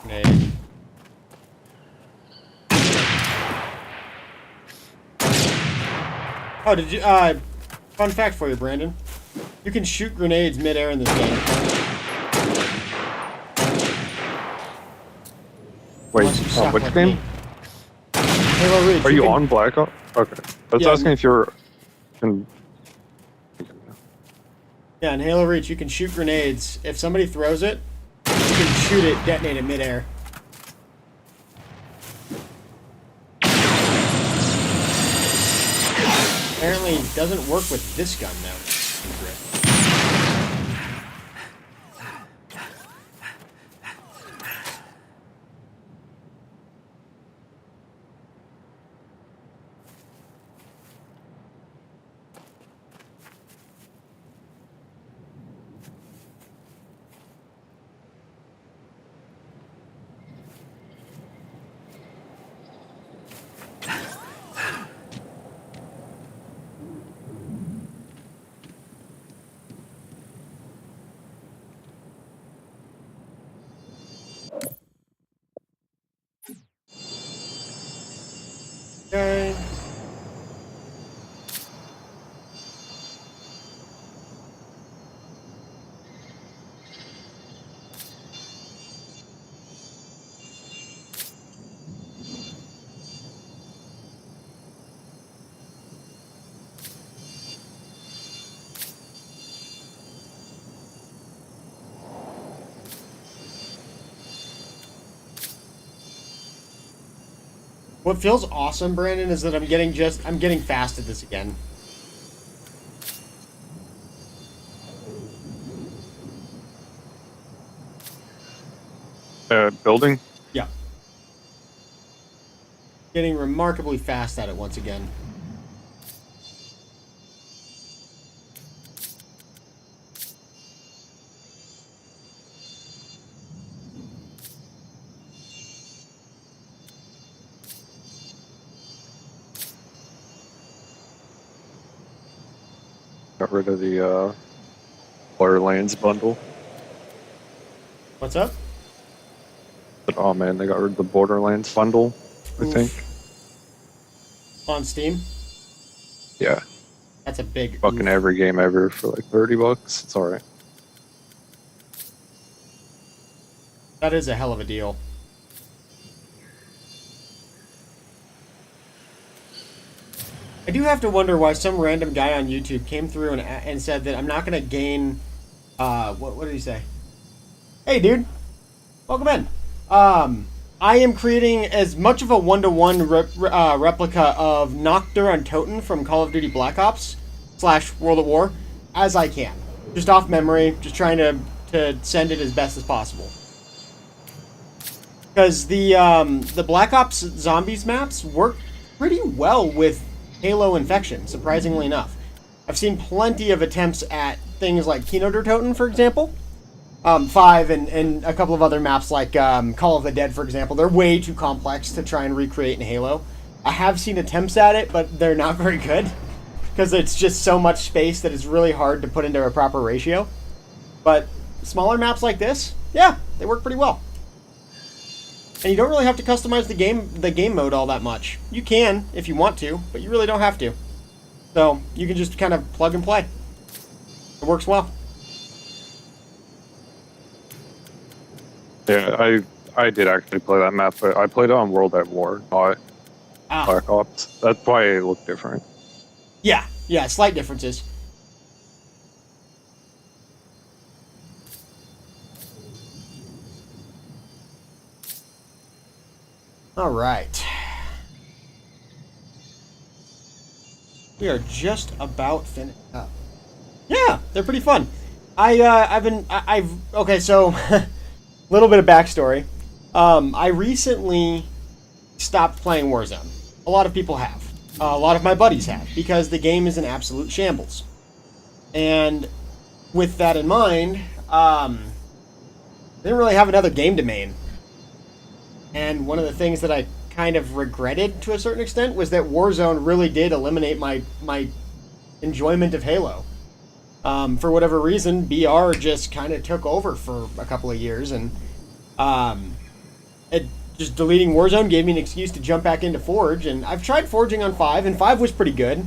Grenade. Oh, did you, fun fact for you, Brandon. You can shoot grenades mid-air in this game. Wait, Unless you suck which like game? me. Halo Reach, Are you can- on Black Ops? Okay. I was Yeah, asking if you're in. Yeah, in Halo Reach, you can shoot grenades. If somebody throws it, you can shoot it, detonate it mid-air. Apparently, it doesn't work with this gun, though. Secret. Okay. What feels awesome, Brandon, is that I'm getting fast at this again. Building? Yeah. Getting remarkably fast at it once again. Got rid of the Borderlands bundle. What's up? But oh man, they got rid of the Borderlands bundle, I think. On Steam? Yeah. That's a big Fucking oof. every game ever for like $30. It's alright. That is a hell of a deal. I do have to wonder why some random guy on YouTube came through and said that I'm not going to gain... what did he say? Hey, dude. Welcome in. I am creating as much of a one-to-one replica of Noctur and Toten from Call of Duty Black Ops / World at War as I can. Just off memory, just trying to send it as best as possible. Because the Black Ops Zombies maps work pretty well with Halo Infection, surprisingly enough. I've seen plenty of attempts at things like Kino der Toten, for example. 5 and a couple of other maps like Call of the Dead, for example. They're way too complex to try and recreate in Halo. I have seen attempts at it, but they're not very good. Because it's just so much space that it's really hard to put into a proper ratio. But smaller maps like this, yeah, they work pretty well. And you don't really have to customize the game mode all that much. You can if you want to, but you really don't have to. So you can just kind of plug and play. It works well. Yeah, I did actually play that map, but I played it on World at War, not Black Ops. That's why it looked different. Yeah, slight differences. All right. We are just about finished up. Yeah, they're pretty fun. Okay, so a little bit of backstory. I recently stopped playing Warzone. A lot of people have. A lot of my buddies have, because the game is an absolute shambles. And with that in mind, I didn't really have another game to main. And one of the things that I kind of regretted to a certain extent was that Warzone really did eliminate my enjoyment of Halo. For whatever reason, BR just kind of took over for a couple of years, and just deleting Warzone gave me an excuse to jump back into Forge, and I've tried forging on 5, and 5 was pretty good.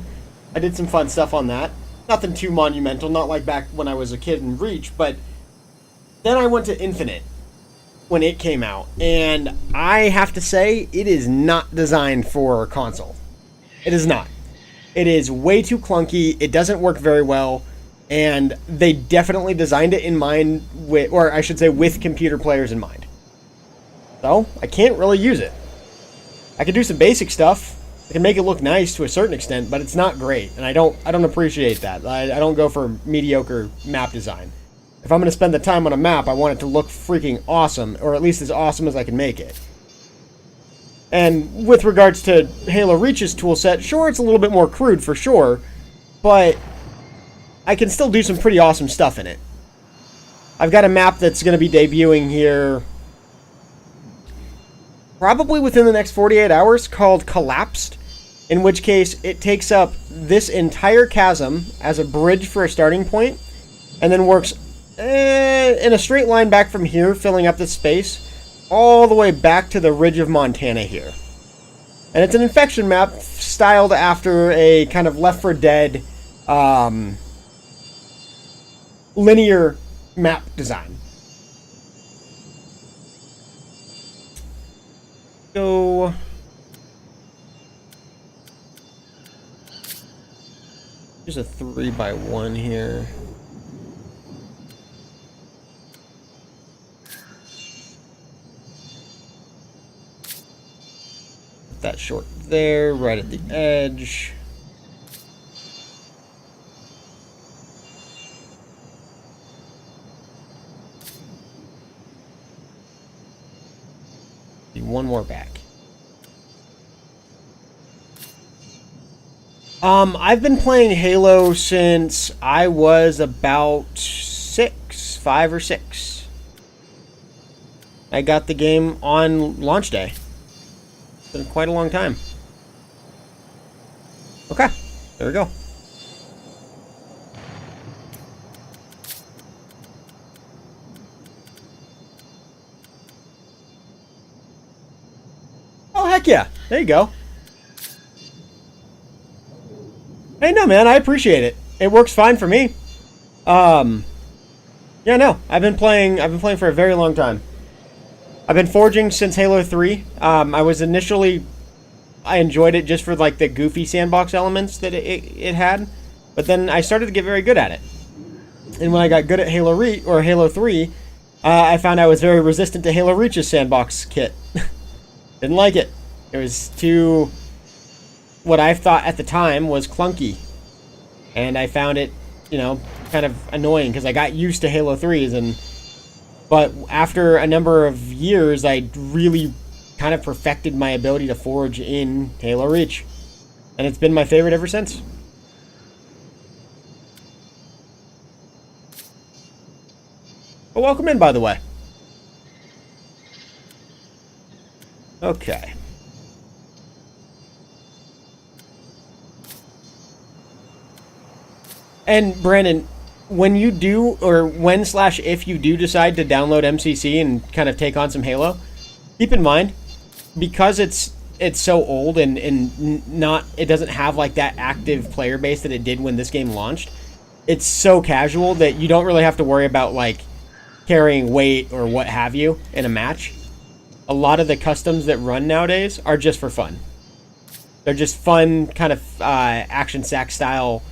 I did some fun stuff on that. Nothing too monumental, not like back when I was a kid in Reach, but then I went to Infinite when it came out, and I have to say, it is not designed for console. It is not. It is way too clunky, it doesn't work very well, and they definitely designed it in mind with, or I should say with computer players in mind. So, I can't really use it. I can do some basic stuff. I can make it look nice to a certain extent, but it's not great, and I don't appreciate that. I don't go for mediocre map design. If I'm going to spend the time on a map, I want it to look freaking awesome, or at least as awesome as I can make it. And with regards to Halo Reach's toolset, sure, it's a little bit more crude for sure, but I can still do some pretty awesome stuff in it. I've got a map that's going to be debuting here probably within the next 48 hours called Collapsed, in which case it takes up this entire chasm as a bridge for a starting point, and then works in a straight line back from here, filling up this space, all the way back to the ridge of Montana here. And it's an infection map styled after a kind of Left 4 Dead linear map design. So here's a 3x1 here. Put that short there, right at the edge. One more back. I've been playing Halo since I was about 5 or 6. I got the game on launch day. It's been quite a long time. Okay, there we go. Oh, heck yeah. There you go. Hey, no, man, I appreciate it. It works fine for me. Yeah, no, I've been playing for a very long time. I've been forging since Halo 3. I enjoyed it just for like the goofy sandbox elements that it had, but then I started to get very good at it. And when I got good at Halo 3, I found I was very resistant to Halo Reach's sandbox kit. Didn't like it. It was too, what I thought at the time was clunky. And I found it, kind of annoying because I got used to Halo 3s. But after a number of years, I really kind of perfected my ability to forge in Halo Reach. And it's been my favorite ever since. Well, welcome in, by the way. Okay. And Brandon, when you do, or when/if you do decide to download MCC and kind of take on some Halo, keep in mind, because it's so old and not, it doesn't have like that active player base that it did when this game launched. It's so casual that you don't really have to worry about like carrying weight or what have you in a match. A lot of the customs that run nowadays are just for fun. They're just fun kind of action sack style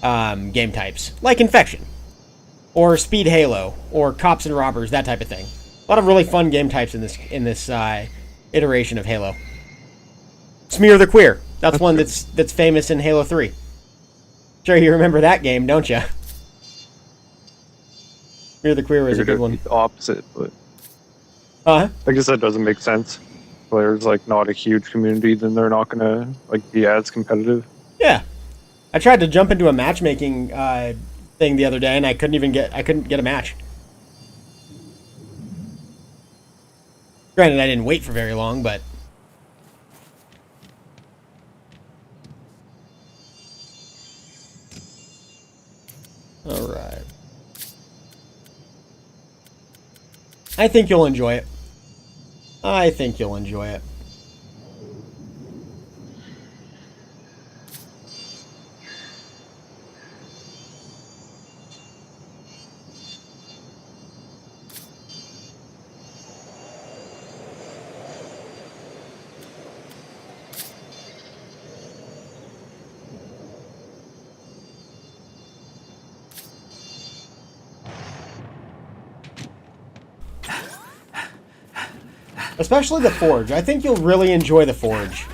game types, like Infection, or Speed Halo, or Cops and Robbers, that type of thing. A lot of really fun game types in this iteration of Halo. Smear the Queer. That's one that's famous in Halo 3. Sure, you remember that game, don't you? Smear the Queer was a good one. The opposite, but I guess that doesn't make sense. If there's like not a huge community, then they're not gonna like be as competitive. Yeah. I tried to jump into a matchmaking thing the other day, and I couldn't get a match. Granted, I didn't wait for very long, but all right. I think you'll enjoy it. I think you'll enjoy it. Especially the Forge. I think you'll really enjoy the Forge,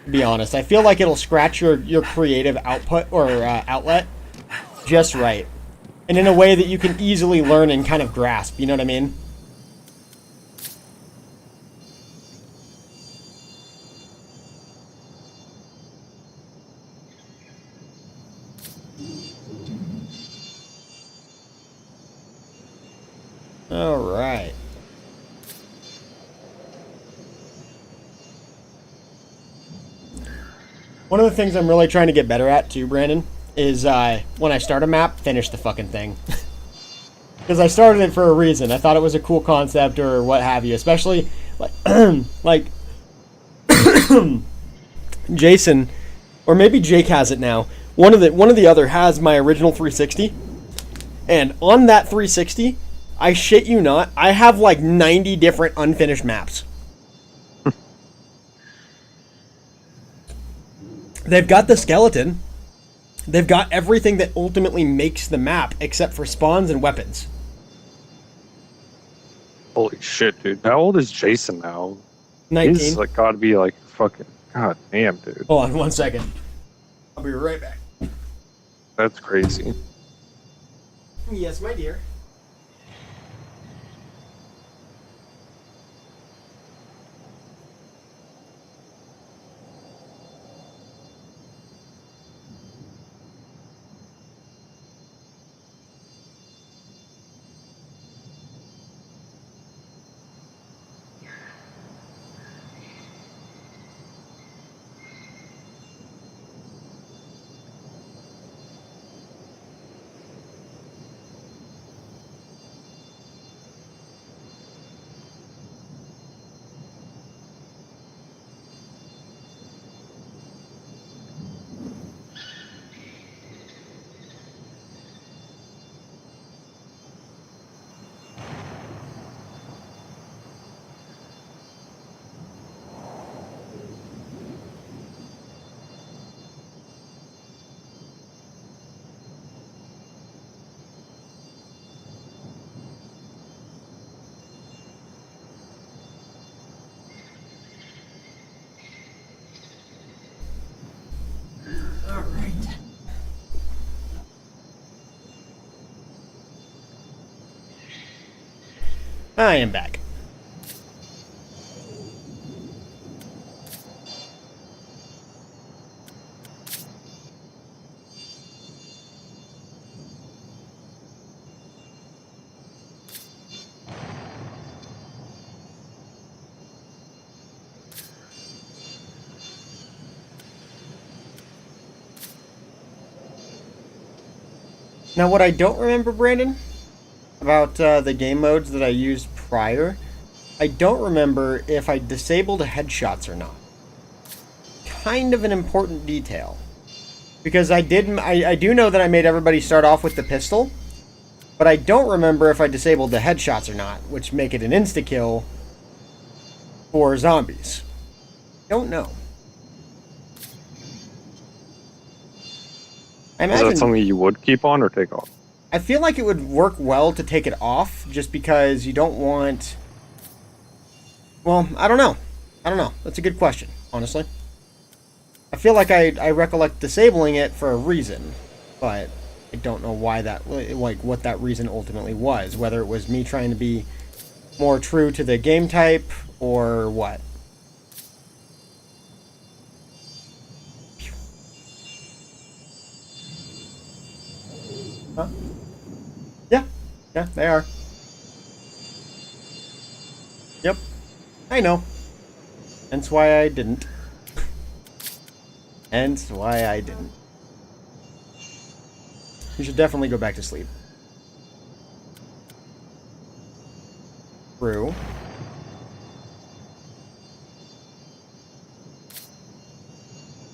to be honest. I feel like it'll scratch your creative output or outlet just right. And in a way that you can easily learn and kind of grasp, you know what I mean? All right. One of the things I'm really trying to get better at, too, Brandon, is when I start a map, finish the fucking thing. Because I started it for a reason. I thought it was a cool concept or what have you. Especially, like Jason, or maybe Jake has it now. One of the other has my original 360. And on that 360, I shit you not, I have like 90 different unfinished maps. They've got the skeleton. They've got everything that ultimately makes the map, except for spawns and weapons. Holy shit, dude! How old is Jason now? 19. He's like got to be like fucking. God damn, dude. Hold on 1 second. I'll be right back. That's crazy. Yes, my dear. I am back. Now, what I don't remember, Brandon, about the game modes that I used prior, I don't remember if I disabled headshots or not. Kind of an important detail. Because I do know that I made everybody start off with the pistol, but I don't remember if I disabled the headshots or not, which make it an insta-kill for zombies. Don't know. I Is imagine that something you would keep on or take off? I feel like it would work well to take it off, just because you don't want... Well, I don't know. That's a good question, honestly. I feel like I recollect disabling it for a reason, but I don't know why that, like, what that reason ultimately was. Whether it was me trying to be more true to the game type, or what. Huh? Yeah, they are. Yep, I know. Hence why I didn't. Hence why I didn't. You should definitely go back to sleep. True.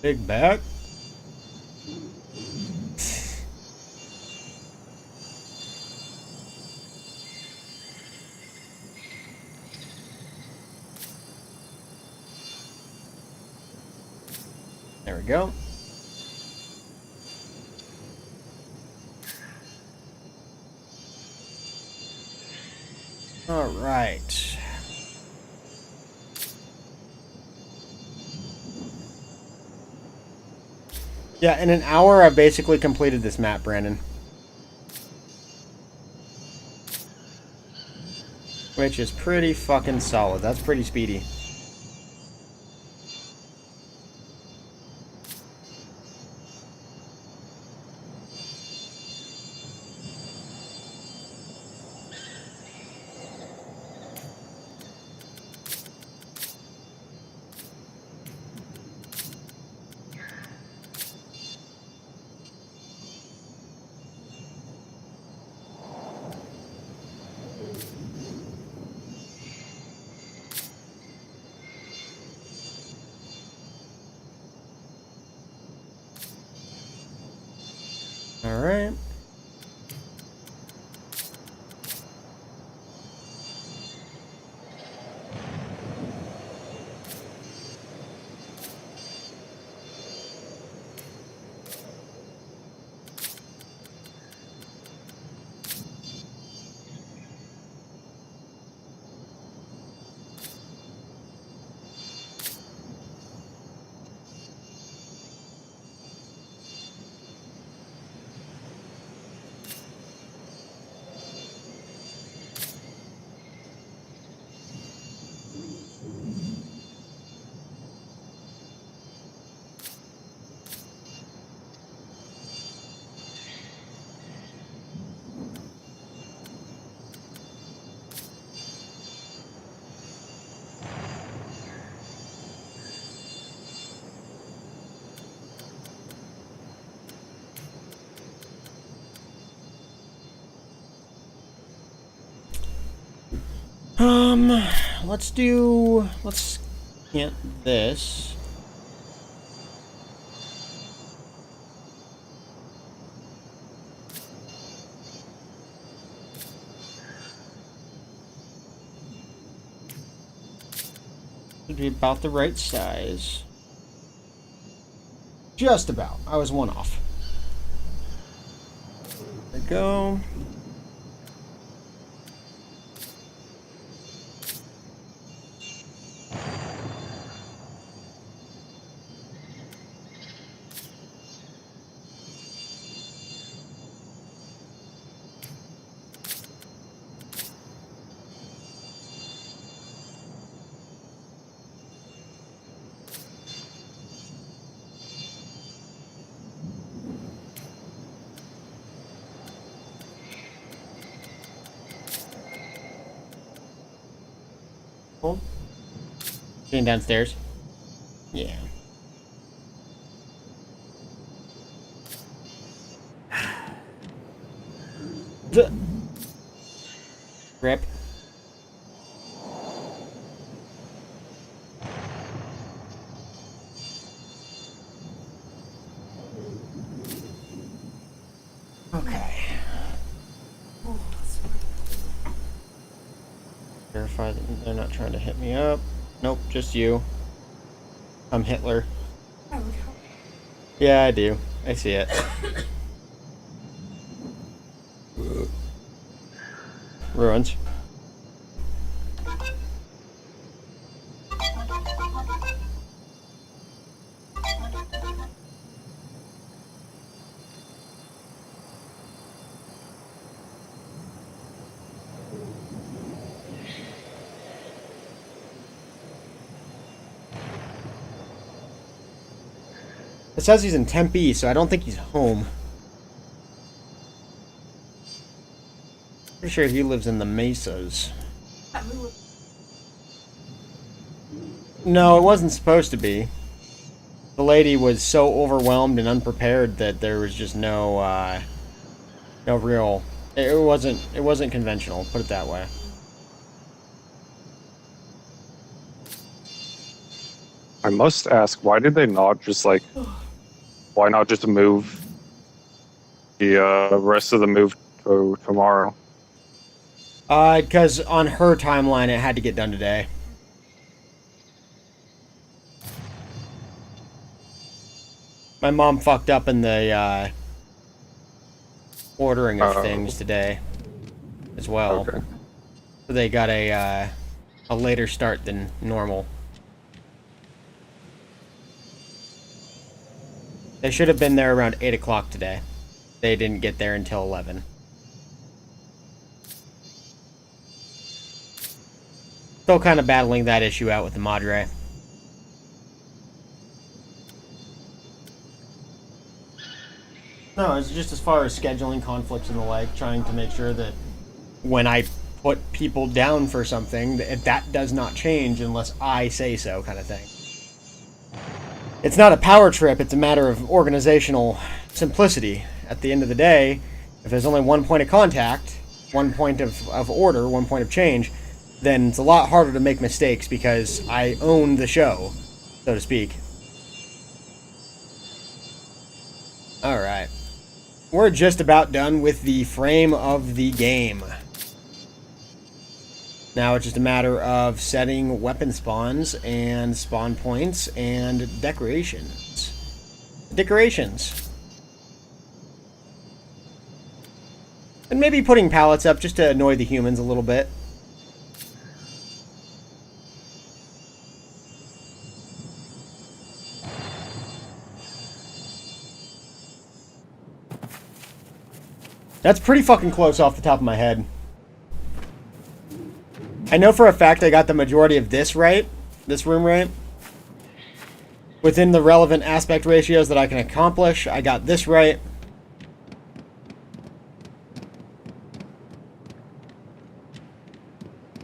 Big back. There we go. All right. Yeah, in an hour, I basically completed this map, Brandon. Which is pretty fucking solid. That's pretty speedy. All right. Let's hit this. Should be about the right size. Just about. I was one off. There we go. Getting downstairs? Yeah. Rip. Okay. Verify that they're not trying to hit me up. Nope, just you. I'm Hitler. Yeah, I do. I see it. Ruins. It says he's in Tempe, so I don't think he's home. Pretty sure he lives in the Mesas. No, it wasn't supposed to be. The lady was so overwhelmed and unprepared that there was just no real. It wasn't conventional. Put it that way. I must ask, why did they not just like? Why not just move the rest of the move to tomorrow? Because on her timeline, it had to get done today. My mom fucked up in the ordering of things today as well. Okay. So they got a later start than normal. They should have been there around 8 o'clock today. They didn't get there until 11. Still kind of battling that issue out with the Madre. No, it's just as far as scheduling conflicts and the like, trying to make sure that when I put people down for something, that does not change unless I say so, kind of thing. It's not a power trip, it's a matter of organizational simplicity. At the end of the day, if there's only one point of contact, one point of order, one point of change, then it's a lot harder to make mistakes because I own the show, so to speak. Alright. We're just about done with the frame of the game. Now it's just a matter of setting weapon spawns and spawn points and decorations. Decorations. And maybe putting pallets up just to annoy the humans a little bit. That's pretty fucking close off the top of my head. I know for a fact I got the majority of this right, this room right. Within the relevant aspect ratios that I can accomplish, I got this right.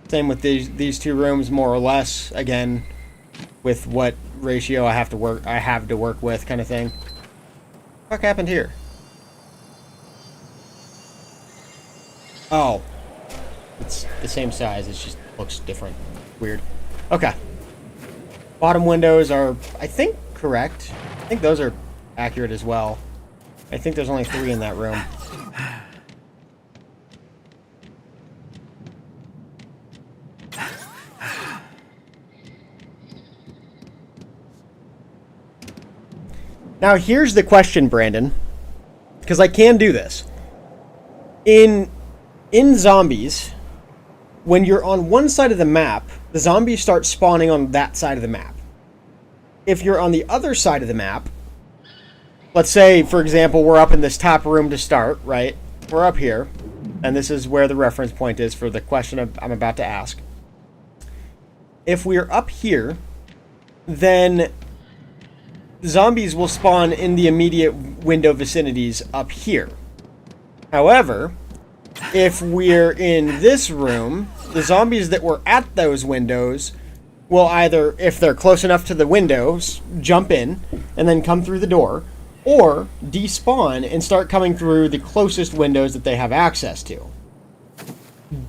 Same with these two rooms, more or less. Again, with what ratio I have to work with, kind of thing. What happened here? Oh. It's the same size, it just looks different. Weird. Okay. Bottom windows are, I think, correct. I think those are accurate as well. I think there's only 3 in that room. Now here's the question, Brandon. Because I can do this. In zombies, when you're on one side of the map, the zombies start spawning on that side of the map. If you're on the other side of the map, let's say, for example, we're up in this top room to start, right? We're up here, and this is where the reference point is for the question I'm about to ask. If we're up here, then zombies will spawn in the immediate window vicinities up here. However, if we're in this room, the zombies that were at those windows will either, if they're close enough to the windows, jump in and then come through the door, or despawn and start coming through the closest windows that they have access to.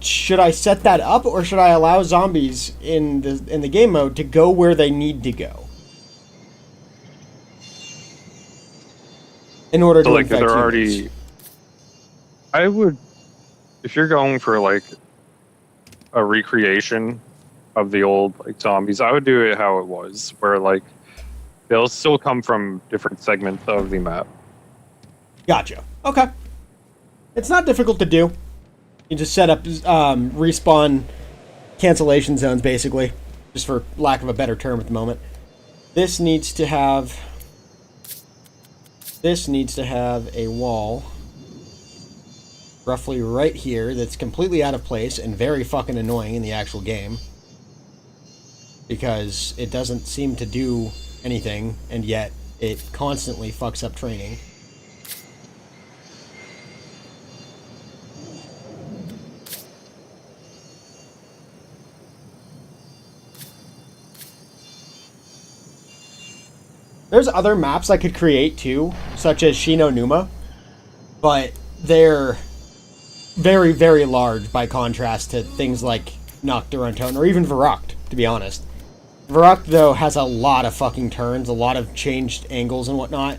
Should I set that up, or should I allow zombies in the game mode to go where they need to go in order So to like if infect they're humans? already, I would, if you're going for like a recreation of the old like zombies, I would do it how it was, where like they'll still come from different segments of the map. Gotcha. Okay. It's not difficult to do. You just set up respawn cancellation zones, basically, just for lack of a better term at the moment. This needs to have a wall roughly right here that's completely out of place and very fucking annoying in the actual game, because it doesn't seem to do anything, and yet it constantly fucks up training. There's other maps I could create too, such as Shino Numa, but they're very, very large by contrast to things like Nocturne or even Verrucht, to be honest. Verrucht, though, has a lot of fucking turns, a lot of changed angles and whatnot.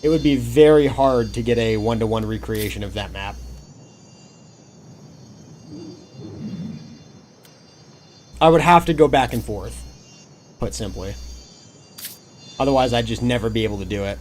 It would be very hard to get a one-to-one recreation of that map. I would have to go back and forth, put simply. Otherwise, I'd just never be able to do it.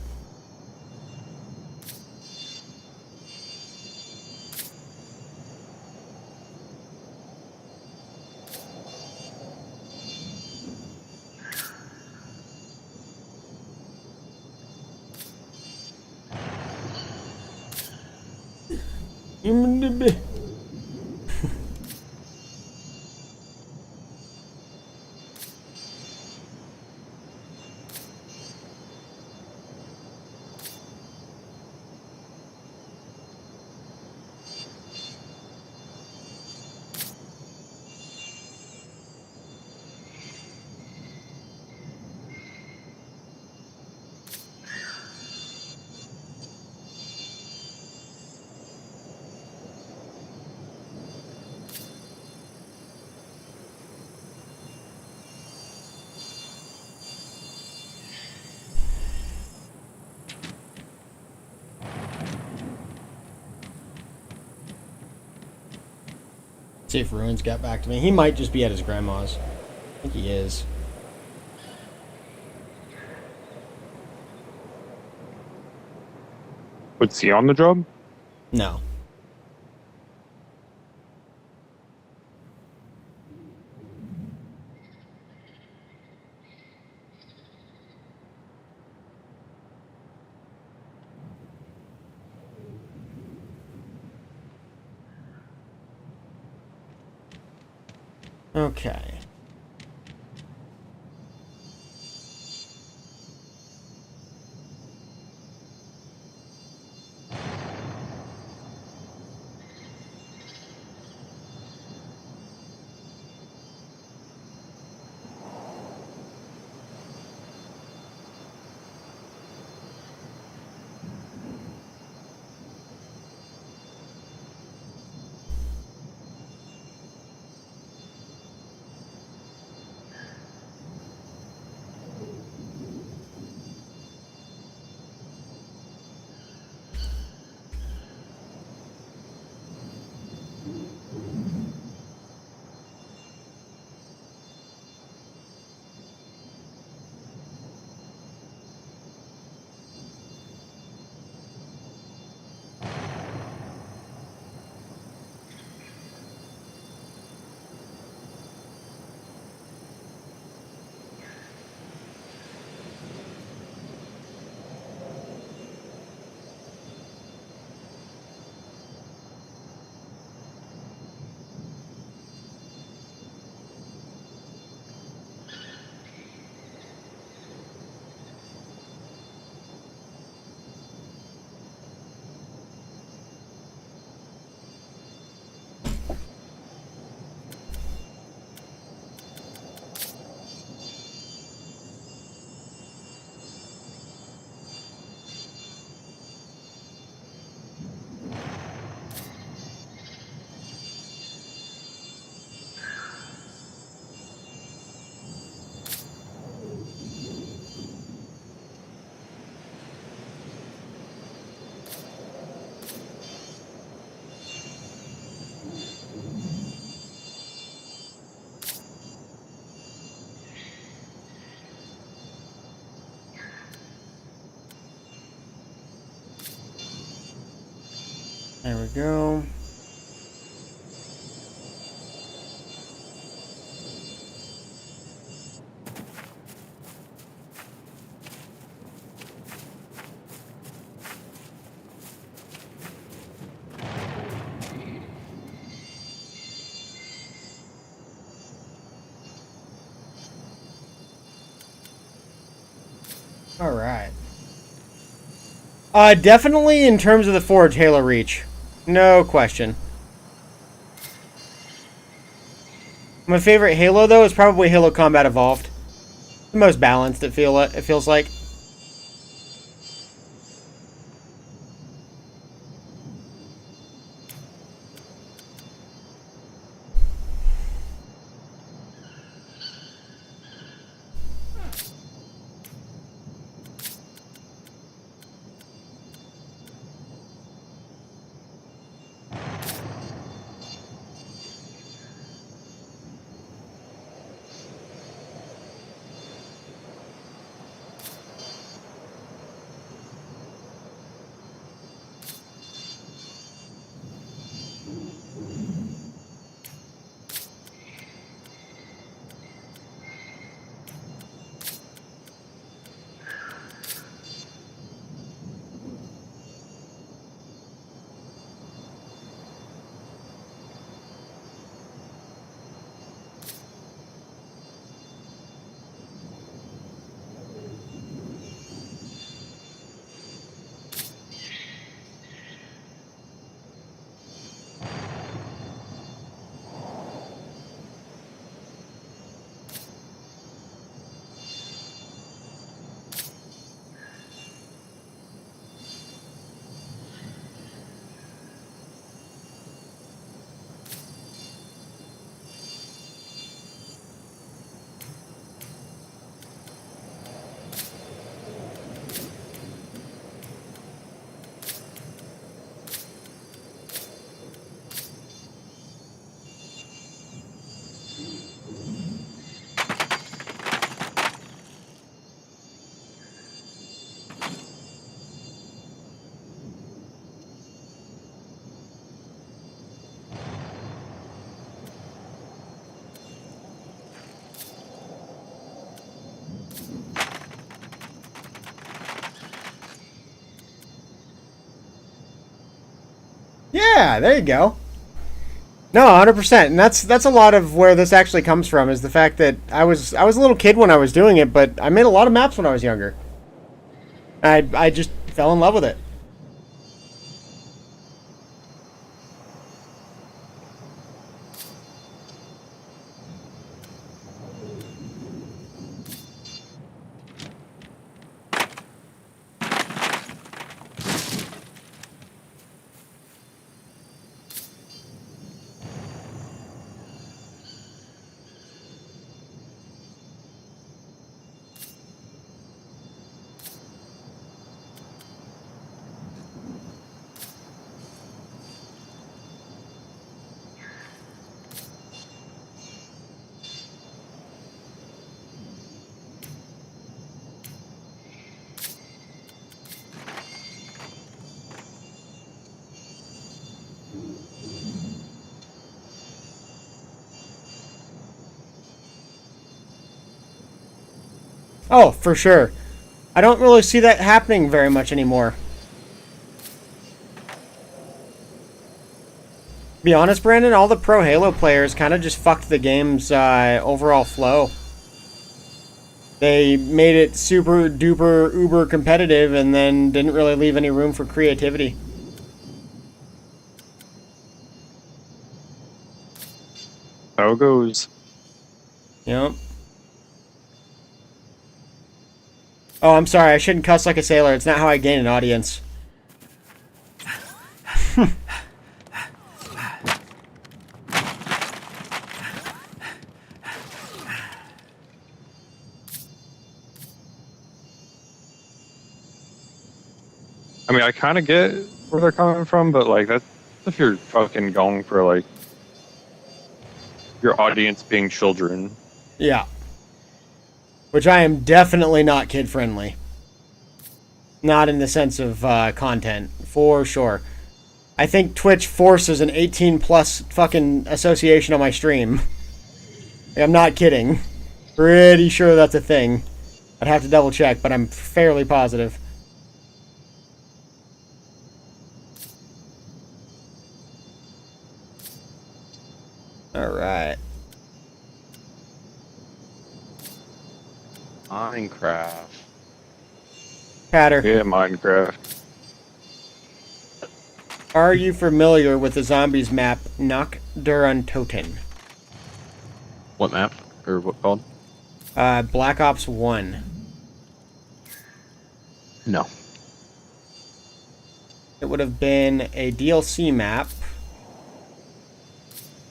See if Ruins got back to me. He might just be at his grandma's. I think he is. Was he on the job? No. Okay. There we go. All right. Definitely in terms of the Forge Halo Reach. No question. My favorite Halo, though, is probably Halo Combat Evolved. The most balanced, it feels like. Yeah, there you go. No, 100%. And that's a lot of where this actually comes from is the fact that I was a little kid when I was doing it, but I made a lot of maps when I was younger. I just fell in love with it. Oh, for sure. I don't really see that happening very much anymore. To be honest, Brandon, all the pro Halo players kind of just fucked the game's overall flow. They made it super duper uber competitive and then didn't really leave any room for creativity. How it goes. Yep. Oh, I'm sorry. I shouldn't cuss like a sailor. It's not how I gain an audience. I mean, I kind of get where they're coming from, but like that's if you're fucking going for like your audience being children. Yeah. Which I am definitely not kid friendly. Not in the sense of content, for sure. I think Twitch forces an 18 plus fucking association on my stream. Like, I'm not kidding. Pretty sure that's a thing. I'd have to double check, but I'm fairly positive. Alright. Minecraft. Patter, Yeah, Minecraft. are you familiar with the zombies map Nacht der Untoten? What map? Or what called? Black Ops 1. No. It would have been a DLC map,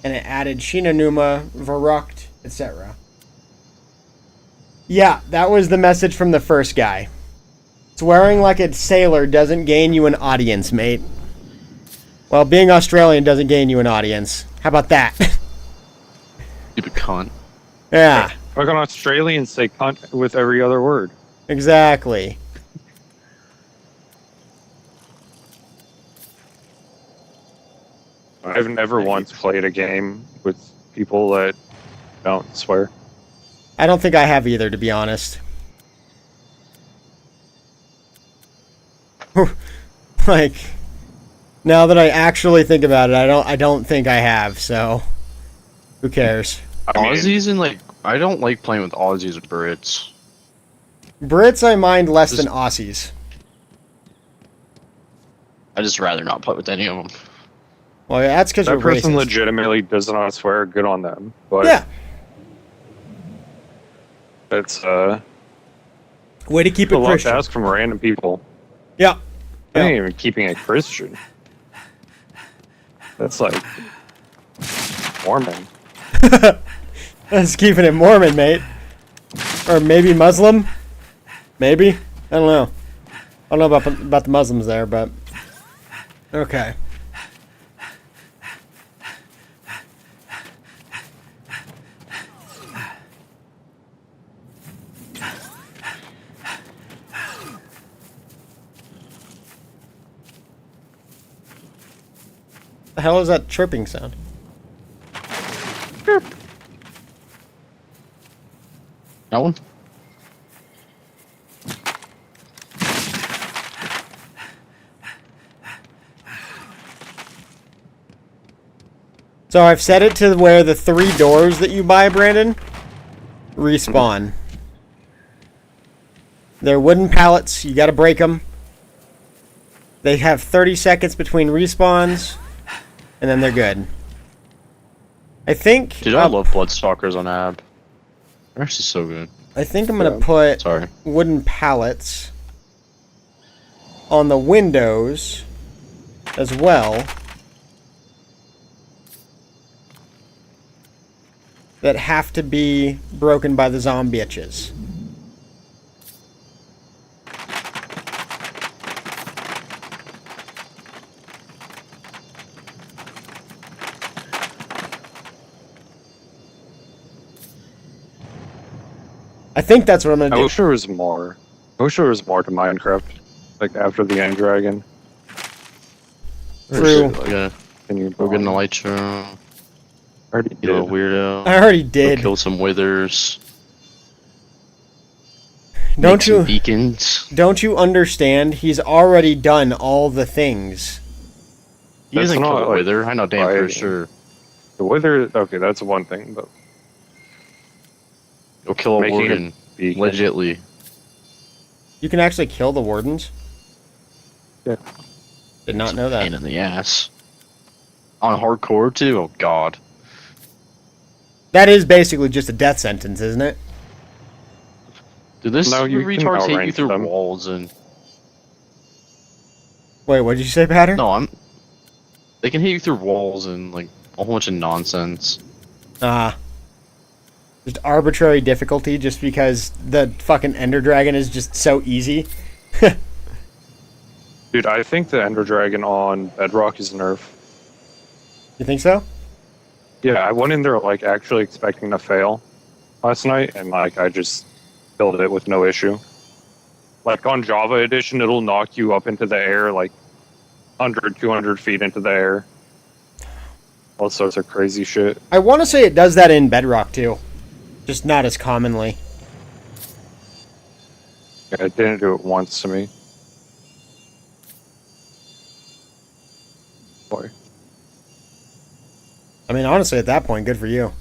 and it added Shinonuma, Verrucht, etc. Yeah, that was the message from the first guy. Swearing like a sailor doesn't gain you an audience, mate. Well, being Australian doesn't gain you an audience. How about that? Stupid cunt. Yeah, Like an Australians say cunt with every other word. exactly. I've never once played a game with people that don't swear. I don't think I have either, to be honest. Like, now that I actually think about it, I don't think I have, so who cares? I mean, Aussies and like, I don't like playing with Aussies or Brits. Brits I mind less Just- than Aussies. I just rather not play with any of them. Well, yeah, that's because that you're person racist. legitimately does not swear. Good on them. But Yeah, it's way to keep a it lot to Christian. ask from random people. Yeah. I ain't even keeping it Christian. That's like Mormon. That's keeping it Mormon, mate. Or maybe Muslim? Maybe? I don't know. I don't know about the Muslims there, but... Okay. The hell is that chirping sound? That one? So I've set it to where the 3 doors that you buy, Brandon, respawn. They're wooden pallets. You gotta break them. They have 30 seconds between respawns, and then they're good. I think... Dude, I love Bloodstalkers on AB. They're actually so good. I think I'm gonna Yeah. put Sorry. wooden pallets on the windows as well. That have to be broken by the zombie bitches. I think that's what I'm gonna I do. wish there was more. I wish there was more to Minecraft. Like after the End Dragon. True. Yeah. Can you Go get in the light show. Already You little did. weirdo. I already Go did. kill some withers. Don't Make some you? beacons. Don't you understand? He's already done all the things. He That's doesn't not, kill a like, wither. I know damn for right. sure. The Wither. Okay, that's one thing, but Go kill a making warden. it beacon. Legitly. You can actually kill the wardens. Yeah. Did not know Pain that. in the ass. On hardcore too? Oh god. That is basically just a death sentence, isn't it? Dude, this No, you can retards hate you outrank through them. walls and... Wait, what did you say, Patter? No, They can hit you through walls and, like, a whole bunch of nonsense. Just arbitrary difficulty just because the fucking Ender Dragon is just so easy. Dude, I think the Ender Dragon on Bedrock is nerf. You think so? Yeah, I went in there like actually expecting to fail last night, and like I just killed it with no issue. Like on Java Edition, it'll knock you up into the air like 100, 200 feet into the air. All sorts of crazy shit. I want to say it does that in Bedrock too, just not as commonly. Yeah, it didn't do it once to me. Boy. I mean, honestly, at that point, good for you.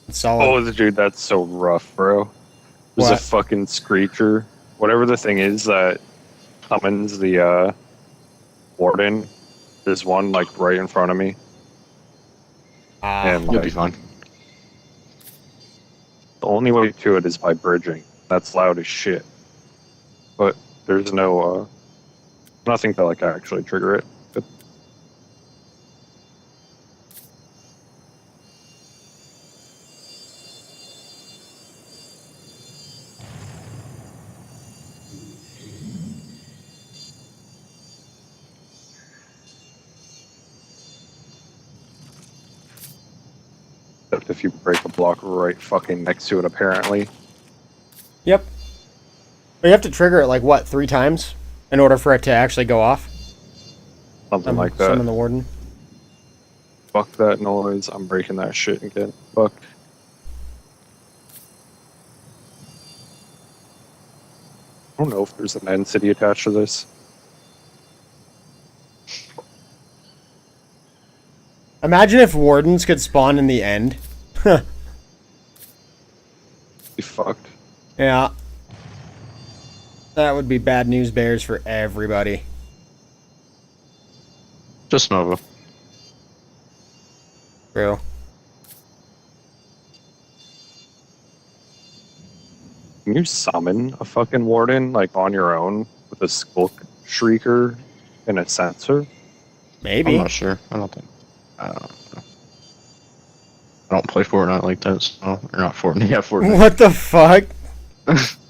It's solid. Oh, dude, that's so rough, bro. There's a What? fucking screecher. Whatever the thing is that summons the warden. There's one, like, right in front of me. And You'll be like, fine. the only way to it is by bridging. That's loud as shit. But there's no, nothing to, like, actually trigger it. But except if you break a block right fucking next to it, apparently. Yep. But you have to trigger it like what, 3 times in order for it to actually go off? Something like that. Summon the warden. Fuck that noise. I'm breaking that shit again. Fuck. I don't know if there's an end city attached to this. Imagine if wardens could spawn in the end. Be fucked. Yeah. That would be bad news bears for everybody. Just Nova. True. Can you summon a fucking warden, like, on your own with a skull shrieker and a sensor? Maybe. I'm not sure. I don't think. I don't know. I don't play Fortnite like that, so. Or not Fortnite. Yeah, Fortnite. What the fuck?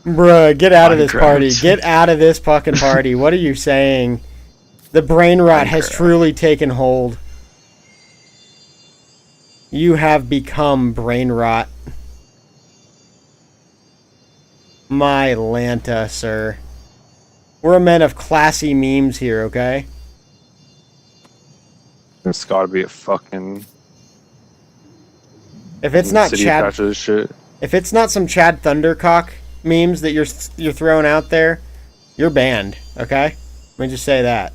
Bruh, get out of this Minecraft. party. Get out of this fucking party. What are you saying? The brain rot has Minecraft. truly taken hold. You have become brain rot. My Lanta, sir. We're men of classy memes here, okay? There's gotta be a fucking If it's not city Chad, attached to this shit. if it's not some Chad Thundercock memes that you're throwing out there, you're banned, okay? Let me just say that.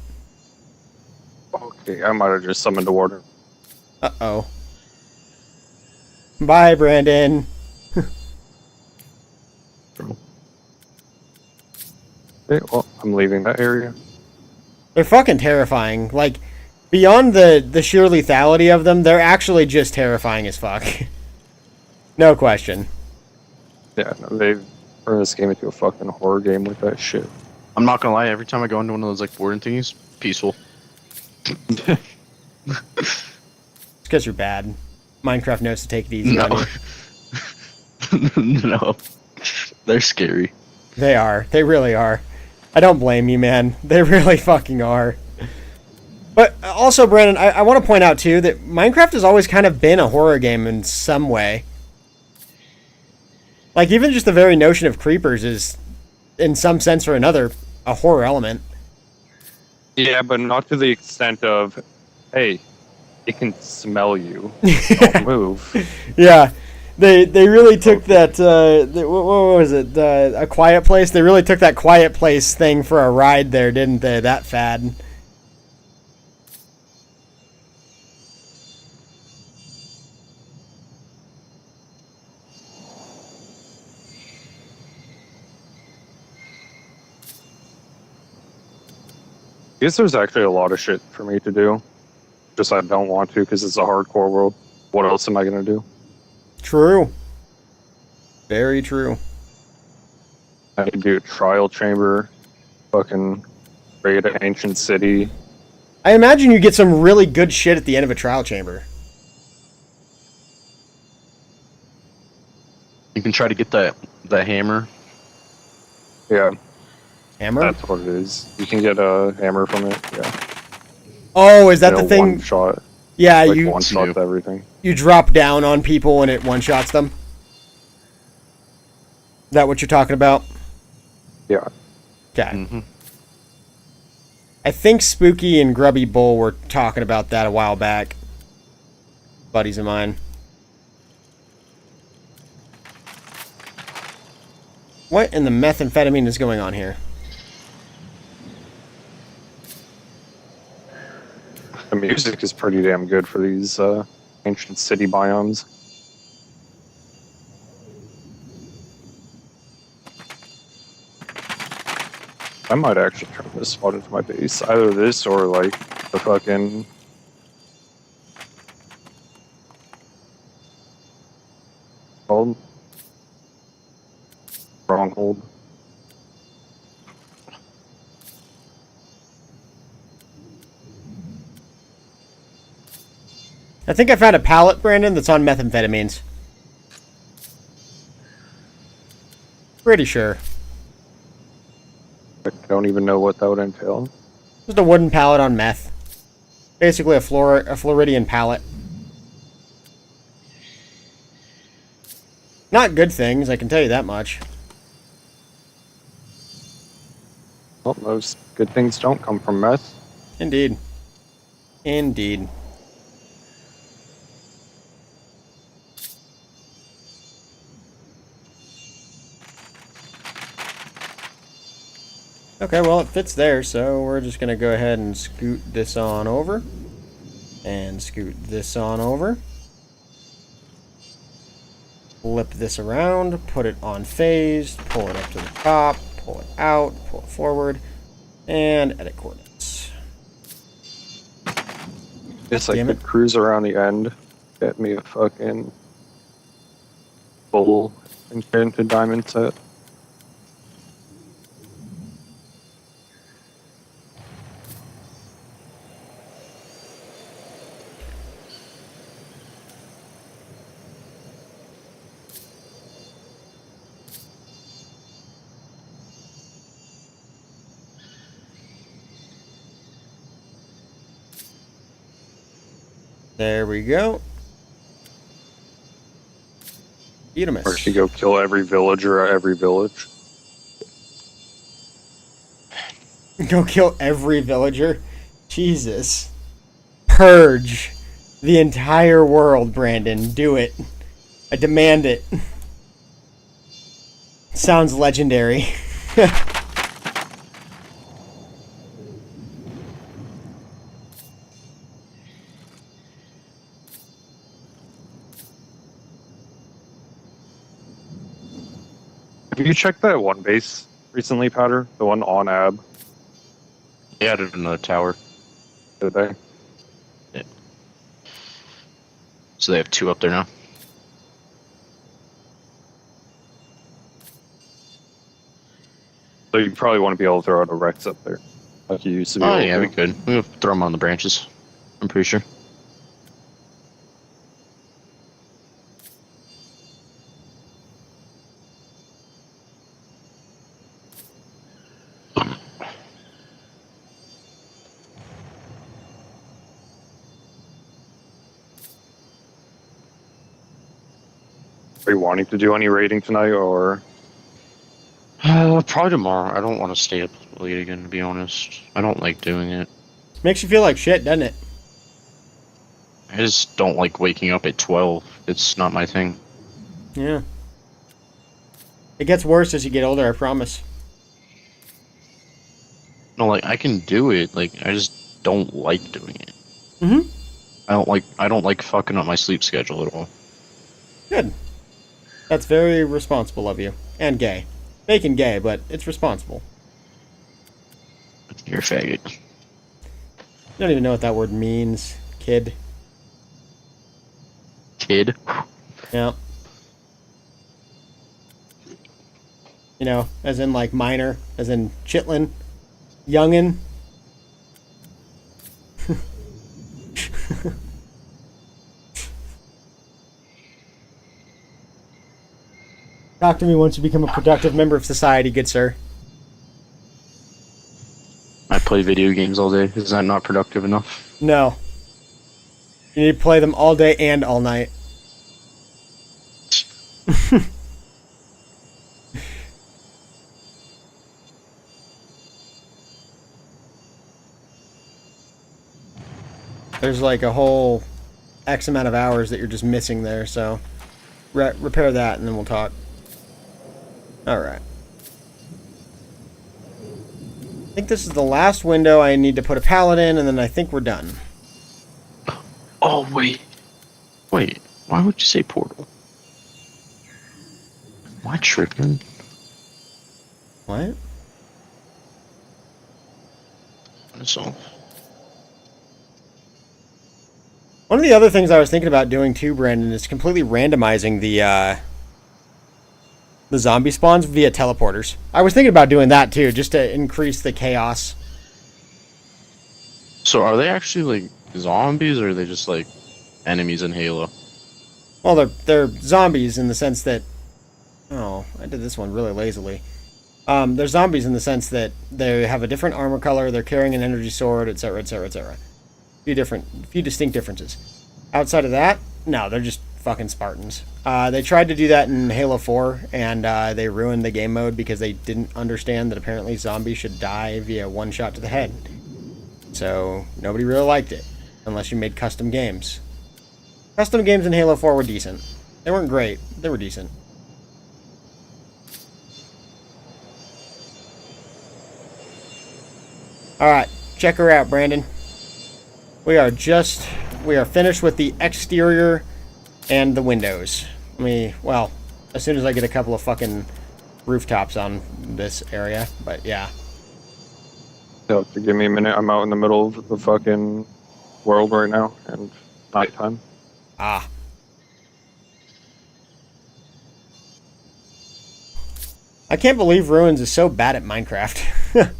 Okay, I might have just summoned a warden. Uh-oh. Bye, Brandon. Okay, well, I'm leaving that area. They're fucking terrifying. Like, beyond the sheer lethality of them, they're actually just terrifying as fuck. No question. Yeah, no, they've turned this game into a fucking horror game with that shit. I'm not gonna lie, every time I go into one of those like warden thingies, peaceful. It's because you're bad. Minecraft knows to take it easy on you. No. They're scary. They are. They really are. I don't blame you, man. They really fucking are. But also, Brandon, I want to point out, too, that Minecraft has always kind of been a horror game in some way. Like, even just the very notion of creepers is, in some sense or another, a horror element. Yeah, but not to the extent of, hey, it can smell you. Don't move. Yeah. They really took that, what was it, A Quiet Place? They really took that Quiet Place thing for a ride there, didn't they? That fad. I guess there's actually a lot of shit for me to do. Just I don't want to because it's a hardcore world. What else am I gonna do? True. Very true. I could do a trial chamber, fucking raid an ancient city. I imagine you get some really good shit at the end of a trial chamber. You can try to get that hammer. Yeah, Hammer? that's what it is. You can get a hammer from it. Yeah. Oh, is that You know, the thing? One shot. Yeah, Like you one shot to everything. you drop down on people and it one-shots them? Is that what you're talking about? Yeah. Okay. Mm-hmm. I think Spooky and Grubby Bull were talking about that a while back. Buddies of mine. What in the methamphetamine is going on here? The music is pretty damn good for these ancient city biomes. I might actually turn this spot into my base. Either this or like the fucking stronghold. I think I found a pallet, Brandon, that's on methamphetamines. Pretty sure. I don't even know what that would entail. Just a wooden pallet on meth. Basically a Floridian pallet. Not good things, I can tell you that much. Well, most good things don't come from meth. Indeed. Indeed. Okay, well, it fits there, so we're just going to go ahead and scoot this on over. And scoot this on over. Flip this around, put it on phase, pull it up to the top, pull it out, pull it forward, and edit coordinates. Guess I could cruise around the end, get me a fucking full enchanted diamond set. There we go. Eatimus. Or should go kill every villager at every village. Go kill every villager? Jesus. Purge the entire world, Brandon. Do it. I demand it. Sounds legendary. Have you checked that one base recently, Powder? The one on Ab? They added another tower. Did they? Yeah. So they have 2 up there now. So you probably want to be able to throw out a Rex up there, like you used to be Oh able yeah, to. we could. We could throw them on the branches. I'm pretty sure. Are you wanting to do any raiding tonight, or? Probably tomorrow. I don't want to stay up late again, to be honest. I don't like doing it. Makes you feel like shit, doesn't it? I just don't like waking up at 12. It's not my thing. Yeah. It gets worse as you get older, I promise. No, like, I can do it. Like, I just don't like doing it. Mm-hmm. I don't like fucking up my sleep schedule at all. Good. That's very responsible of you. And gay. Bacon gay, but it's responsible. You're a faggot. You don't even know what that word means, kid. Kid. Yeah. You know, as in like minor, as in chitlin, youngin. Talk to me once you become a productive member of society, good sir. I play video games all day. Is that not productive enough? No. You need to play them all day and all night. There's like a whole X amount of hours that you're just missing there, so repair that and then we'll talk. Alright. I think this is the last window I need to put a pallet in, and then I think we're done. Oh, wait. Wait, why would you say portal? Am I tripping? What? So. One of the other things I was thinking about doing too, Brandon, is completely randomizing the zombie spawns via teleporters. I was thinking about doing that too, just to increase the chaos. So are they actually like zombies, or are they just like enemies in Halo? Well, they're zombies in the sense that... Oh, I did this one really lazily. They're zombies in the sense that they have a different armor color, they're carrying an energy sword, etc., etc., etc. A few distinct differences. Outside of that, no, they're just fucking Spartans. They tried to do that in Halo 4, and they ruined the game mode because they didn't understand that apparently zombies should die via one shot to the head. So, nobody really liked it, unless you made custom games. Custom games in Halo 4 were decent. They weren't great, they were decent. Alright, check her out, Brandon. We are finished with the exterior and the windows. Well, as soon as I get a couple of fucking rooftops on this area, but yeah. You'll have to give me a minute. I'm out in the middle of the fucking world right now, and nighttime. Ah. I can't believe Ruins is so bad at Minecraft.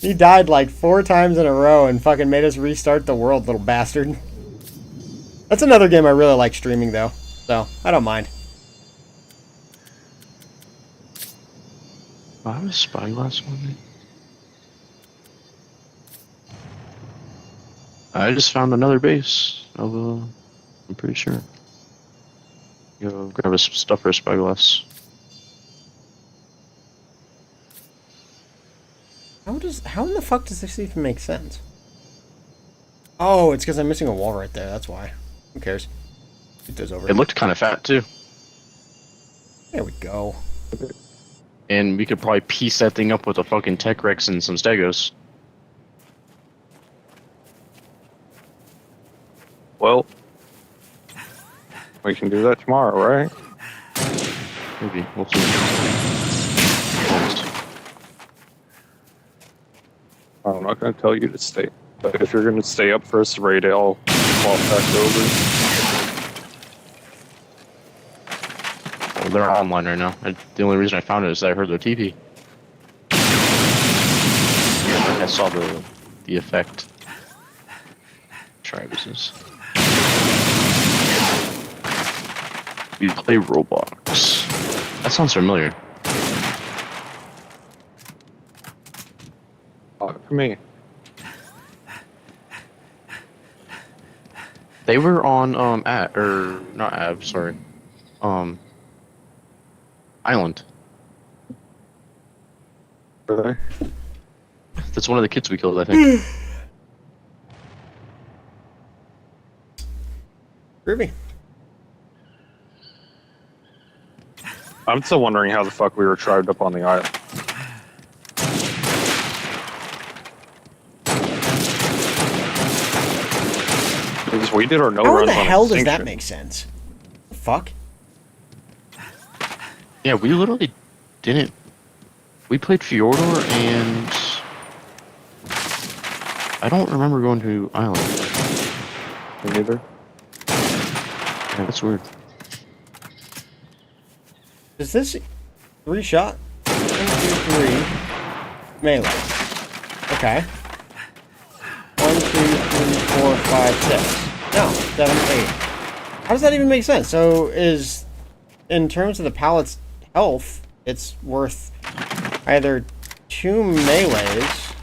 He died like 4 times in a row and fucking made us restart the world, little bastard. That's another game I really like streaming, though. So, I don't mind. I have a spyglass on me. I just found another base of I'm pretty sure. Go grab some stuff for a spyglass. How in the fuck does this even make sense? Oh, it's because I'm missing a wall right there. That's why. Who cares? Get those over. It looked kind of fat too. There we go. And we could probably piece that thing up with a fucking Tech Rex and some Stegos. Well, we can do that tomorrow, right? Maybe. We'll see. Almost. I'm not going to tell you to stay. But if you're going to stay up for us to raid, I'll walk back over. Well, they're online right now. The only reason I found it is that I heard their TP. I saw the effect. Try business. We play Roblox. That sounds familiar. Talk to me. They were on Island. Really? That's one of the kids we killed, I think. Groovy. I'm still wondering how the fuck we were tribed up on the island. Because we did our no How runs in the on hell does Extinction. that make sense? The fuck? Yeah, we literally didn't. We played Fjordor and I don't remember going to Island. Me neither. Yeah, that's weird. Is this 3 shot? 1, 2, 3. Melee. Okay. 1, 2, 3, 4, 5, 6. No, 7, 8. How does that even make sense? So is, in terms of the pallet's health, it's worth either 2 melees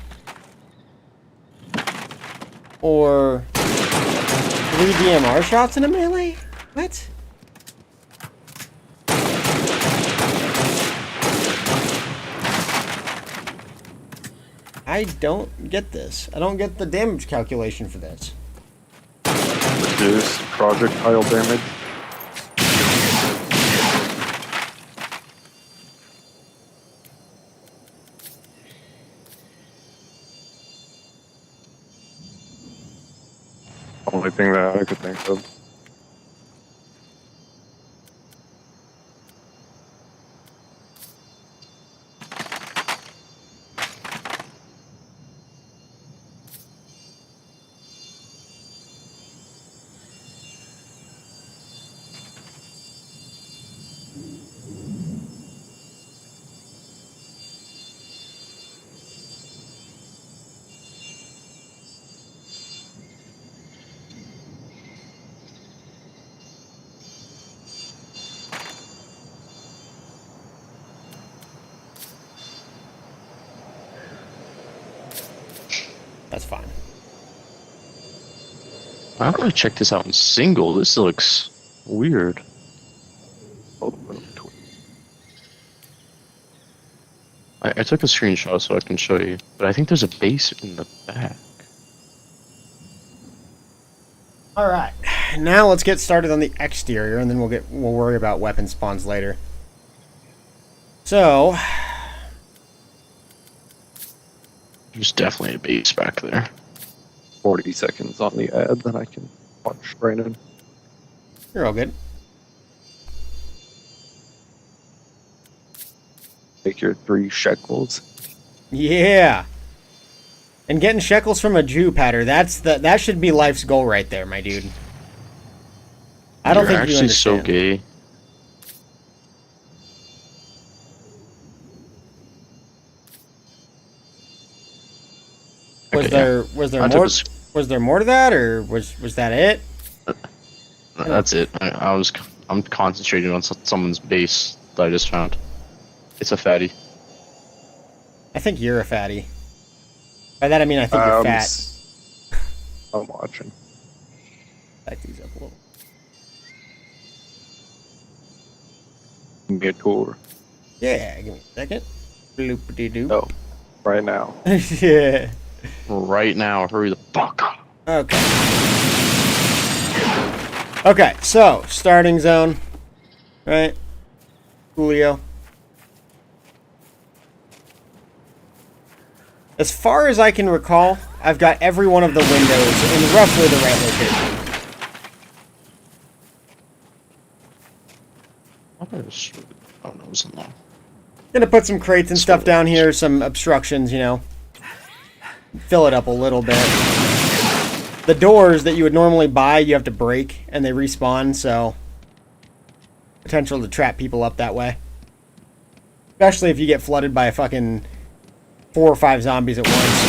or 3 DMR shots in a melee? What? I don't get this. I don't get the damage calculation for this. Reduce projectile damage. Only thing that I could think of. That's fine. I'm gonna check this out in single. This looks weird. I took a screenshot so I can show you, but I think there's a base in the back. All right, now let's get started on the exterior, and then we'll worry about weapon spawns later. So, There's definitely a base back there. 40 seconds on the ad, then I can watch Brandon. you're all good. Take your 3 shekels. Yeah. And getting shekels from a Jew patter, that should be life's goal right there, my dude. I don't You're think you actually so understand. gay. Was Okay, yeah. was there more to that, or was that it? That's it. I'm concentrating on someone's base that I just found. It's a fatty. I think you're a fatty. By that I mean I think you're fat. I'm watching. Back these up a little. Give me a tour. Yeah, give me a second. Bloopity-doop. No, right now. Yeah. Right now, hurry the fuck up. Okay. Okay, so starting zone, right? Julio. As far as I can recall, I've got every one of the windows in roughly the right location. Oh no, it wasn't long. Gonna put some crates and stuff down here, some obstructions, you know. Fill it up a little bit. The doors that you would normally buy, you have to break, and they respawn, so potential to trap people up that way. Especially if you get flooded by fucking 4 or 5 zombies at once.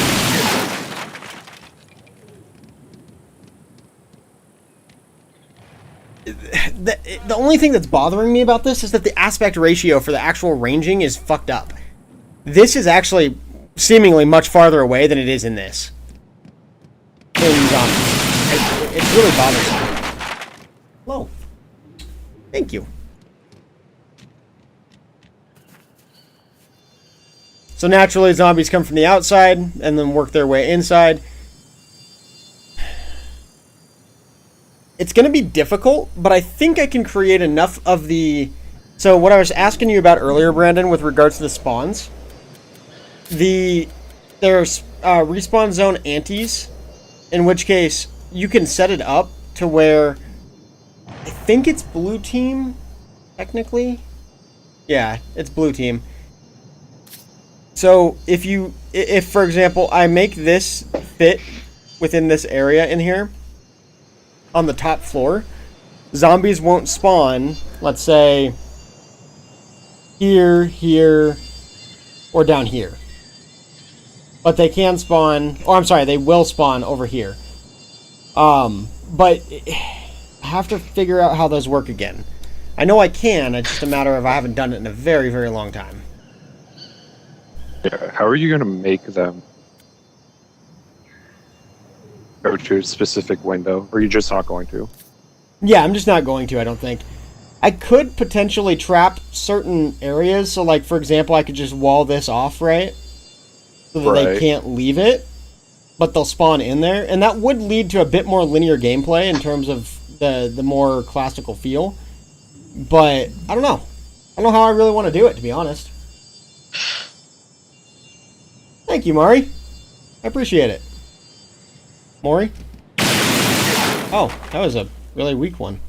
The only thing that's bothering me about this is that the aspect ratio for the actual ranging is fucked up. This is actually seemingly much farther away than it is in this. In zombies. It's really bothersome. Hello. Thank you. So naturally, zombies come from the outside and then work their way inside. It's going to be difficult, but I think I can create enough of the... So what I was asking you about earlier, Brandon, with regards to the spawns, there's respawn zone antes, in which case you can set it up to where I think it's blue team, technically. Yeah, it's blue team. So if for example I make this fit within this area in here on the top floor, zombies won't spawn, let's say here, or down here. But they can spawn, they will spawn over here. But I have to figure out how those work again. I know I can, it's just a matter of I haven't done it in a very, very long time. Yeah, how are you going to make them go to a specific window? Or are you just not going to? Yeah, I'm just not going to, I don't think. I could potentially trap certain areas. So, like, for example, I could just wall this off, right? so that they can't leave it, but they'll spawn in there, and that would lead to a bit more linear gameplay in terms of the more classical feel. But I don't know. I don't know how I really want to do it, to be honest. Thank you, Mari. I appreciate it. Maury? Oh, that was a really weak one.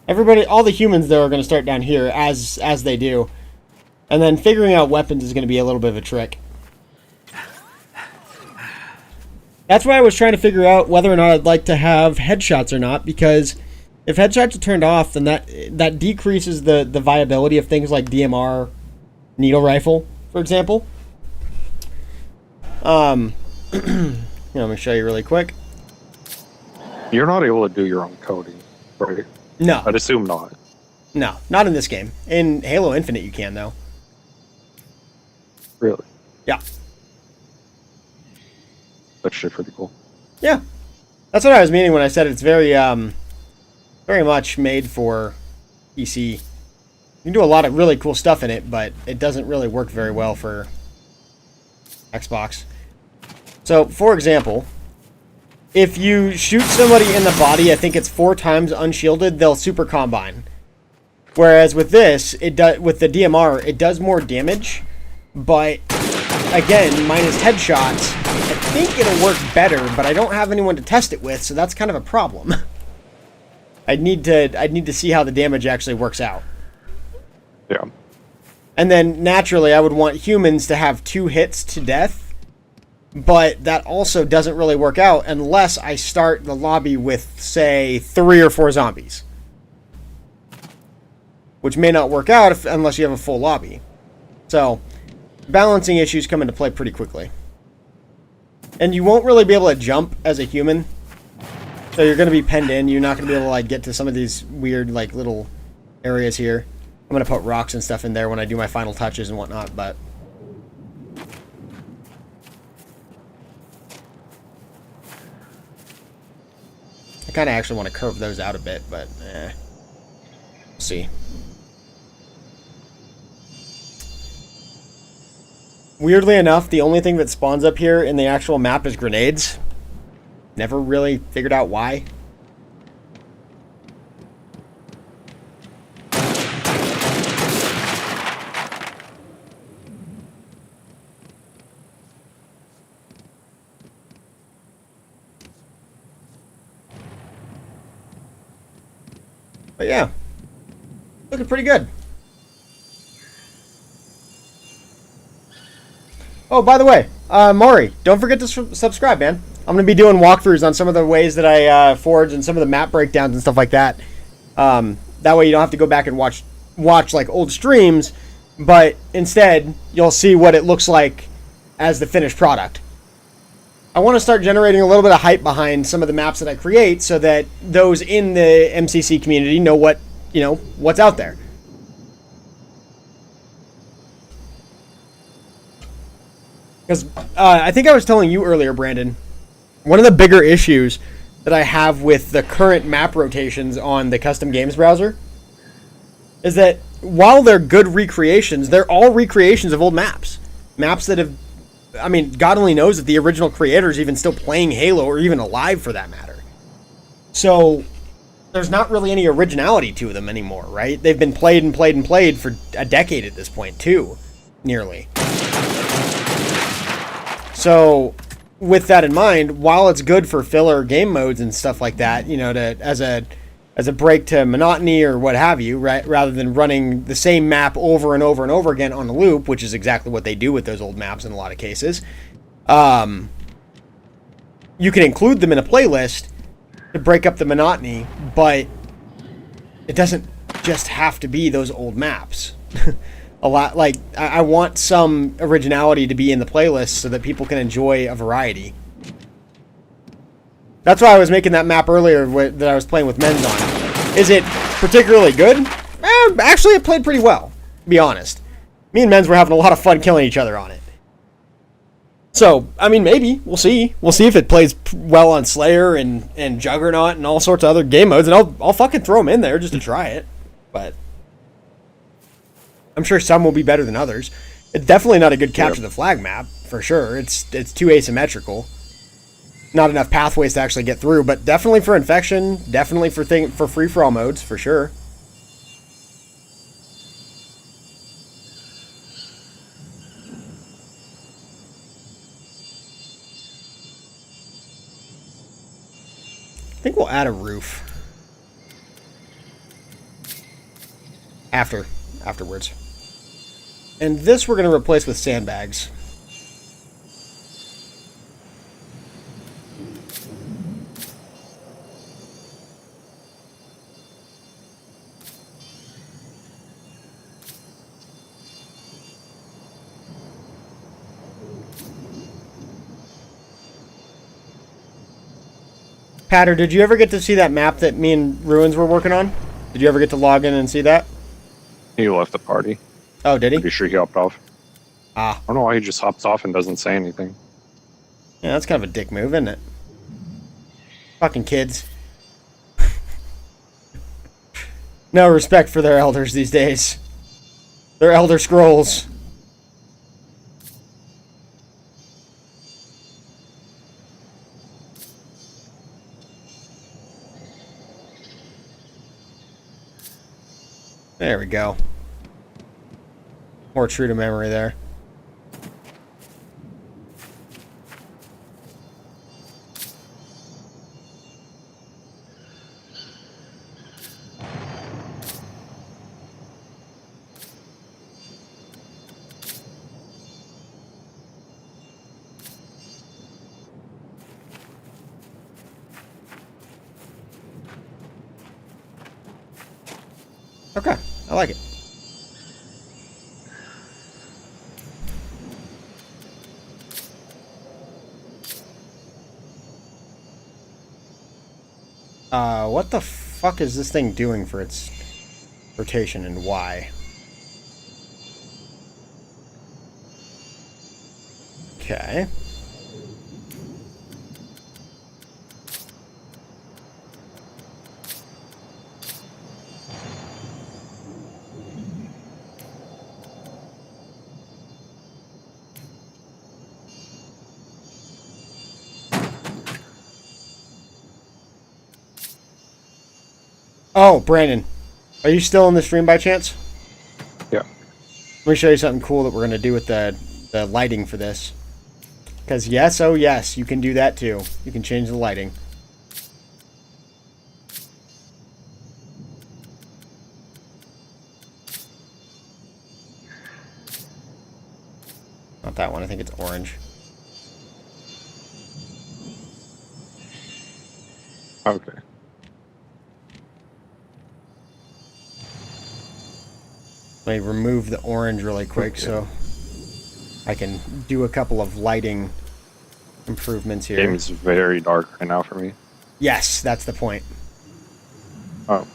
Everybody, all the humans, though, are going to start down here, as they do. And then figuring out weapons is going to be a little bit of a trick. That's why I was trying to figure out whether or not I'd like to have headshots or not, because if headshots are turned off, then that decreases the viability of things like DMR, needle rifle, for example. Let me show you really quick. You're not able to do your own coding, right? No. I'd assume not. No, not in this game. In Halo Infinite you can, though. Really? Yeah. That's shit pretty cool. Yeah. That's what I was meaning when I said it's very, very much made for PC. You can do a lot of really cool stuff in it, but it doesn't really work very well for Xbox. So, for example, if you shoot somebody in the body, I think it's 4 times unshielded, they'll super combine. Whereas with this, with the DMR, it does more damage, but again, minus headshots, I think it'll work better, but I don't have anyone to test it with, so that's kind of a problem. I'd need to see how the damage actually works out. Yeah. And then naturally, I would want humans to have 2 hits to death, but that also doesn't really work out unless I start the lobby with, say, 3 or 4 zombies, which may not work out unless you have a full lobby. So, balancing issues come into play pretty quickly. And you won't really be able to jump as a human, so you're going to be penned in. You're not going to be able to like get to some of these weird like little areas here. I'm going to put rocks and stuff in there when I do my final touches and whatnot, but I kind of actually want to curve those out a bit, but we'll see. Weirdly enough, the only thing that spawns up here in the actual map is grenades. Never really figured out why. But yeah, looking pretty good. Oh, by the way, Maury, don't forget to subscribe, man. I'm going to be doing walkthroughs on some of the ways that I forge and some of the map breakdowns and stuff like that. That way you don't have to go back and watch like old streams, but instead you'll see what it looks like as the finished product. I want to start generating a little bit of hype behind some of the maps that I create so that those in the MCC community know what's out there. Because I think I was telling you earlier, Brandon, one of the bigger issues that I have with the current map rotations on the custom games browser is that while they're good recreations, they're all recreations of old maps. Maps that have, I mean, God only knows if the original creator is even still playing Halo or even alive for that matter. So there's not really any originality to them anymore, right? They've been played and played and played for a decade at this point, too, nearly. So, with that in mind, while it's good for filler game modes and stuff like that, as a break to monotony or what have you, right, rather than running the same map over and over and over again on a loop, which is exactly what they do with those old maps in a lot of cases, you can include them in a playlist to break up the monotony, but it doesn't just have to be those old maps. A lot, like, I want some originality to be in the playlist so that people can enjoy a variety. That's why I was making that map earlier that I was playing with Men's on. Is it particularly good? Actually, it played pretty well, to be honest. Me and Men's were having a lot of fun killing each other on it. So, I mean, maybe. We'll see. We'll see if it plays well on Slayer and Juggernaut and all sorts of other game modes, and I'll fucking throw them in there just to try it. But I'm sure some will be better than others. It's definitely not a good capture the flag map, for sure. It's too asymmetrical. Not enough pathways to actually get through, but definitely for infection, definitely for free-for-all modes, for sure. I think we'll add a roof. Afterwards. And this we're going to replace with sandbags. Patter, did you ever get to see that map that me and Ruins were working on? Did you ever get to log in and see that? He left the party. Oh, did he? Pretty sure he hopped off. Ah. I don't know why he just hops off and doesn't say anything. Yeah, that's kind of a dick move, isn't it? Fucking kids. No respect for their elders these days. Their elder scrolls. There we go. More true to memory there. Okay, I like it. What the fuck is this thing doing for its rotation and why? Okay. Oh, Brandon, are you still in the stream by chance? Yeah. Let me show you something cool that we're going to do with the lighting for this. Because yes, oh yes, you can do that too. You can change the lighting. Not that one, I think it's orange. Okay. Let me remove the orange really quick so I can do a couple of lighting improvements here. The game is very dark right now for me. Yes, that's the point. Oh.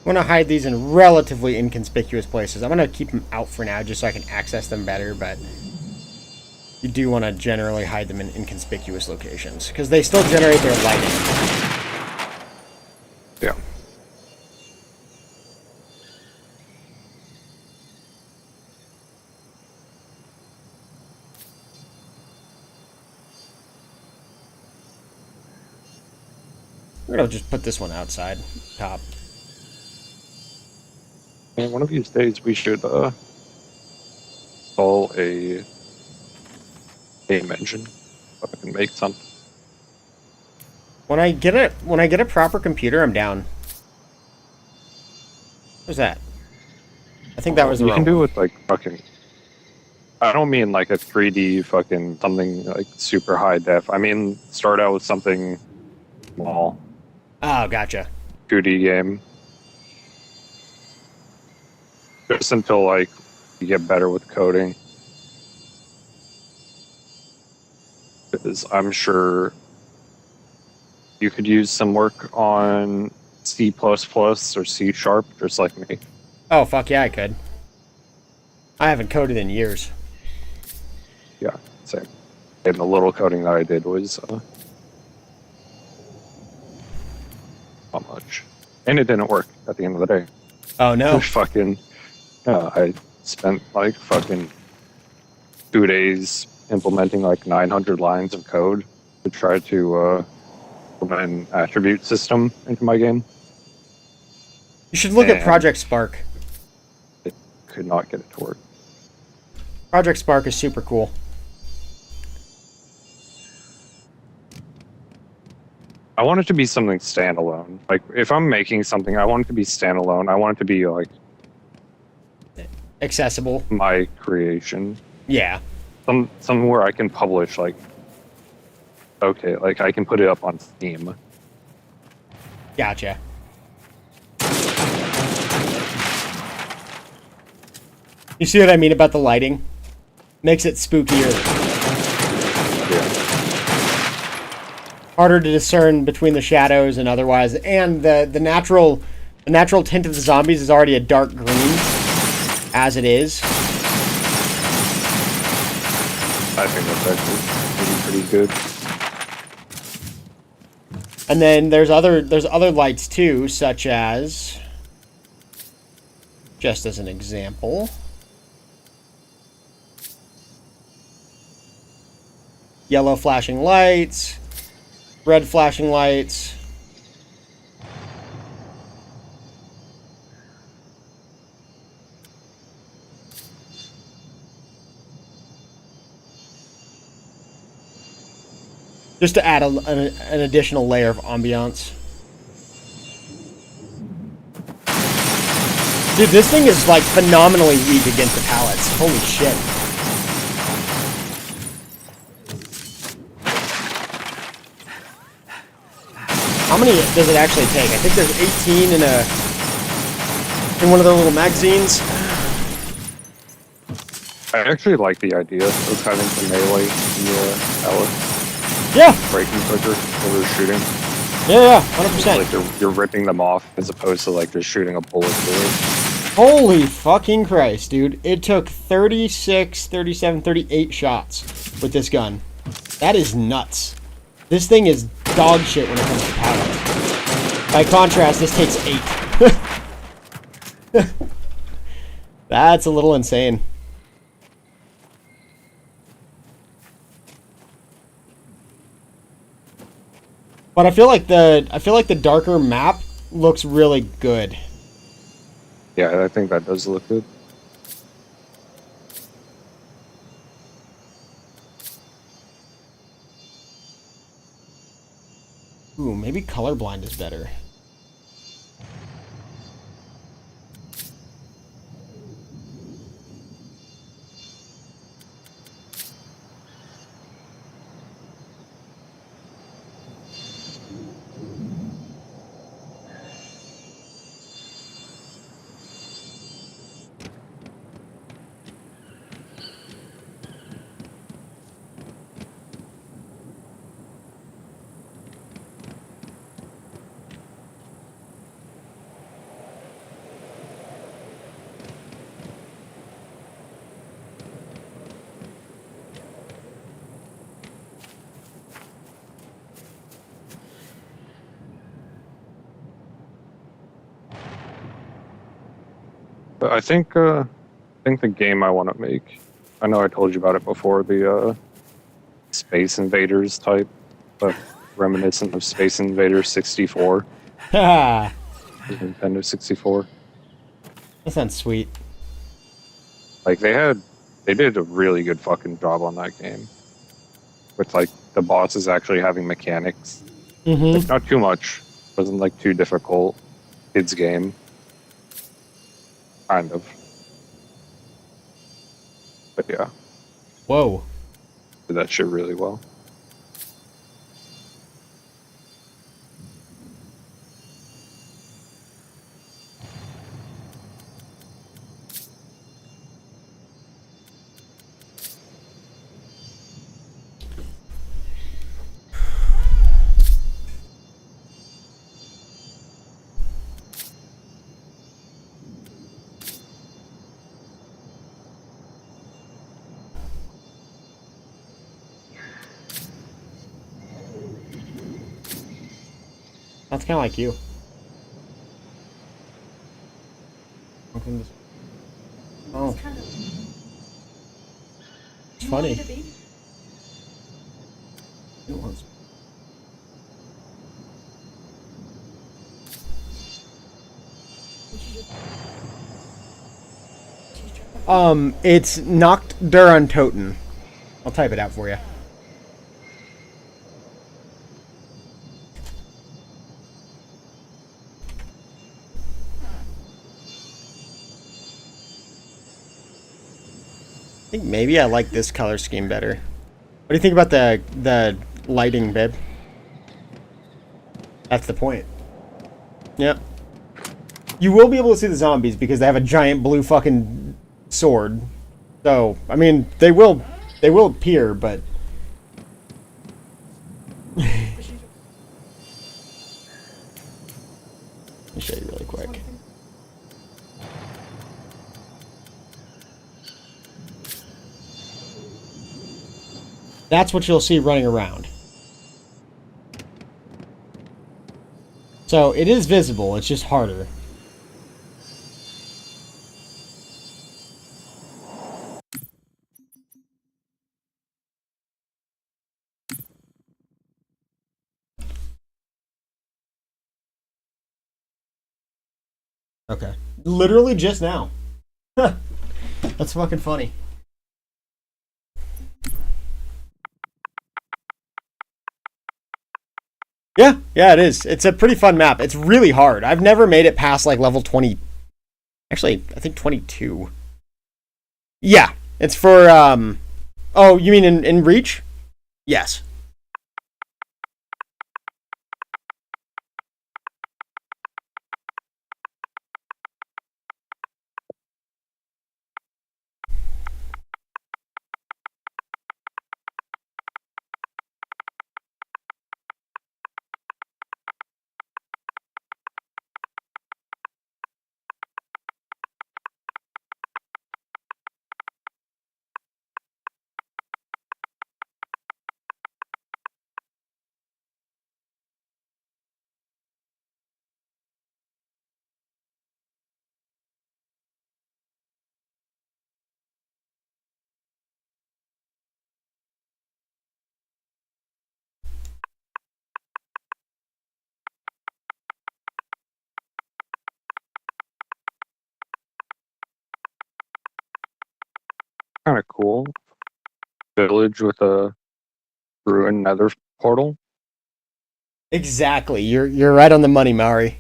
I'm going to hide these in relatively inconspicuous places. I'm going to keep them out for now just so I can access them better, but you do want to generally hide them in inconspicuous locations because they still generate their lighting. Yeah. We're going to just put this one outside, top. And one of these days we should install a game engine so I can make something. When I get a proper computer, I'm down. What's that? I think that was the You wrong can do one. it like fucking. I don't mean like a 3D fucking something like super high def. I mean start out with something small. Oh, gotcha. 2D game. Just until like you get better with coding. Because I'm sure you could use some work on C++ or C Sharp, just like me. Oh, fuck yeah, I could. I haven't coded in years. Yeah, same. And the little coding that I did was not much. And it didn't work at the end of the day. Oh, no. Fucking, I spent like fucking 2 days implementing like 900 lines of code to try to implement an attribute system into my game. You should look at And Project Spark. it could not get it to work. Project Spark is super cool. I want it to be something standalone. Like, if I'm making something, I want it to be standalone. I want it to be like Accessible. my creation. Yeah. Somewhere I can publish, like, okay, like I can put it up on Steam. Gotcha. You see what I mean about the lighting? Makes it spookier. Yeah. Harder to discern between the shadows and otherwise. And the natural tint of the zombies is already a dark green, as it is. I think that's actually pretty good. And then there's other lights too, such as, just as an example, yellow flashing lights, red flashing lights. Just to add an additional layer of ambiance. Dude, this thing is like phenomenally weak against the pallets. Holy shit. How many does it actually take? I think there's 18 in one of their little magazines. I actually like the idea of having the melee in the pallets. Yeah. Breaking quicker when we're shooting. Yeah, 100%. Like you're ripping them off as opposed to like just shooting a bullet through it. Holy fucking Christ, dude. It took 36, 37, 38 shots with this gun. That is nuts. This thing is dog shit when it comes to pallets. By contrast, this takes 8. That's a little insane. But I feel like the darker map looks really good. Yeah, I think that does look good. Ooh, maybe colorblind is better. But I think the game I want to make. I know I told you about it before. The Space Invaders type, but reminiscent of Space Invaders 64. Haha. Nintendo 64. That sounds sweet. Like they did a really good fucking job on that game. With like the bosses actually having mechanics. Mm-hmm. Like, not too much. Wasn't like too difficult. Kids game. Kind of. But yeah, Whoa. did that shit really well. That's kind of like you. Oh, It's kind of it's funny. to be. It's Nacht der Untoten. I'll type it out for you. I think maybe I like this color scheme better. What do you think about the lighting, babe? That's the point. Yep. You will be able to see the zombies because they have a giant blue fucking sword. So, I mean, they will appear, but let me show you really quick. That's what you'll see running around. So, it is visible, it's just harder. Okay. Literally just now. That's fucking funny. Yeah, it is. It's a pretty fun map. It's really hard. I've never made it past like level 20. Actually, I think 22. Yeah, it's for oh, you mean in Reach? Yes. Kind of cool. Village with a ruined nether portal. Exactly. You're right on the money, Mari.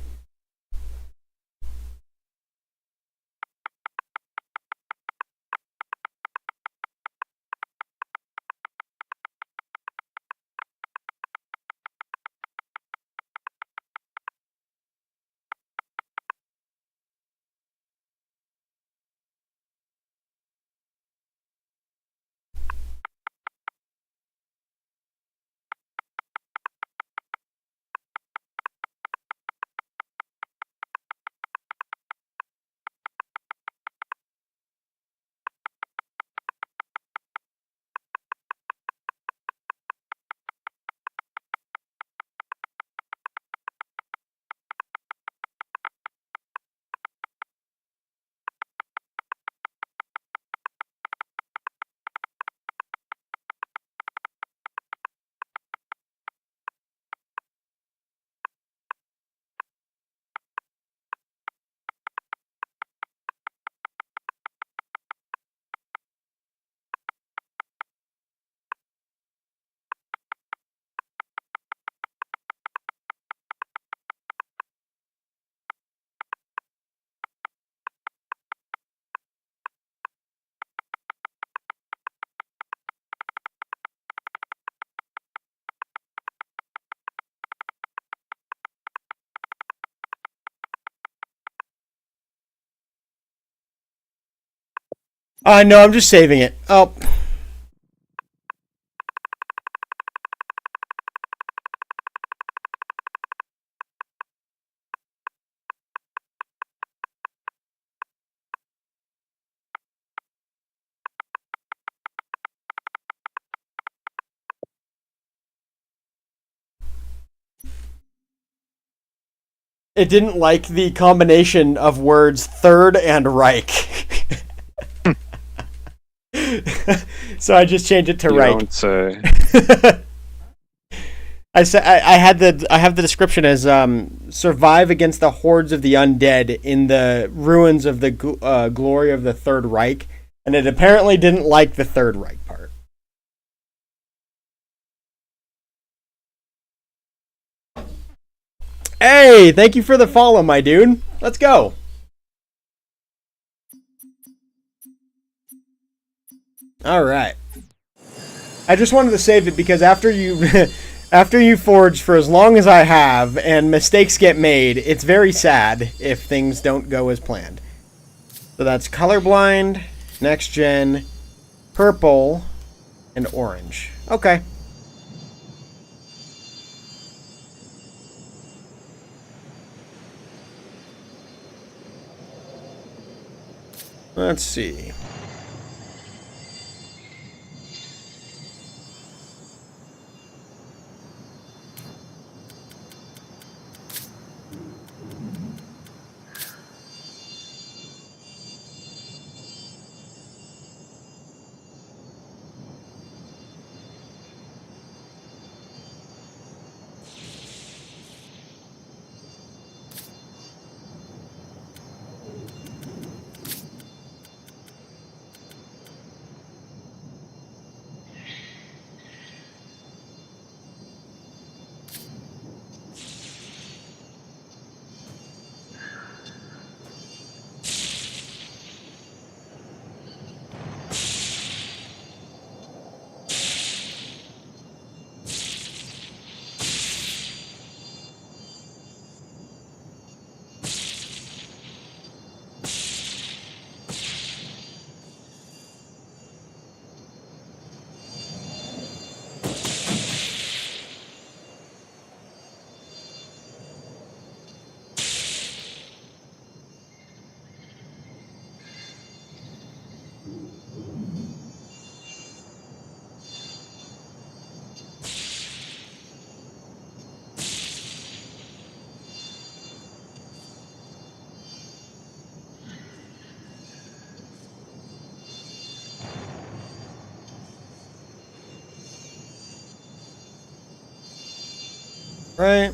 No, I'm just saving it. Oh. It didn't like the combination of words third and Reich. So I just changed it to You Reich. don't say. I have the description as survive against the hordes of the undead in the ruins of the glory of the Third Reich, and it apparently didn't like the Third Reich part. Hey, thank you for the follow, my dude. Let's go. All right. I just wanted to save it because after you after you forge for as long as I have and mistakes get made, it's very sad if things don't go as planned. So that's colorblind, next gen, purple, and orange. Okay. Let's see. Right.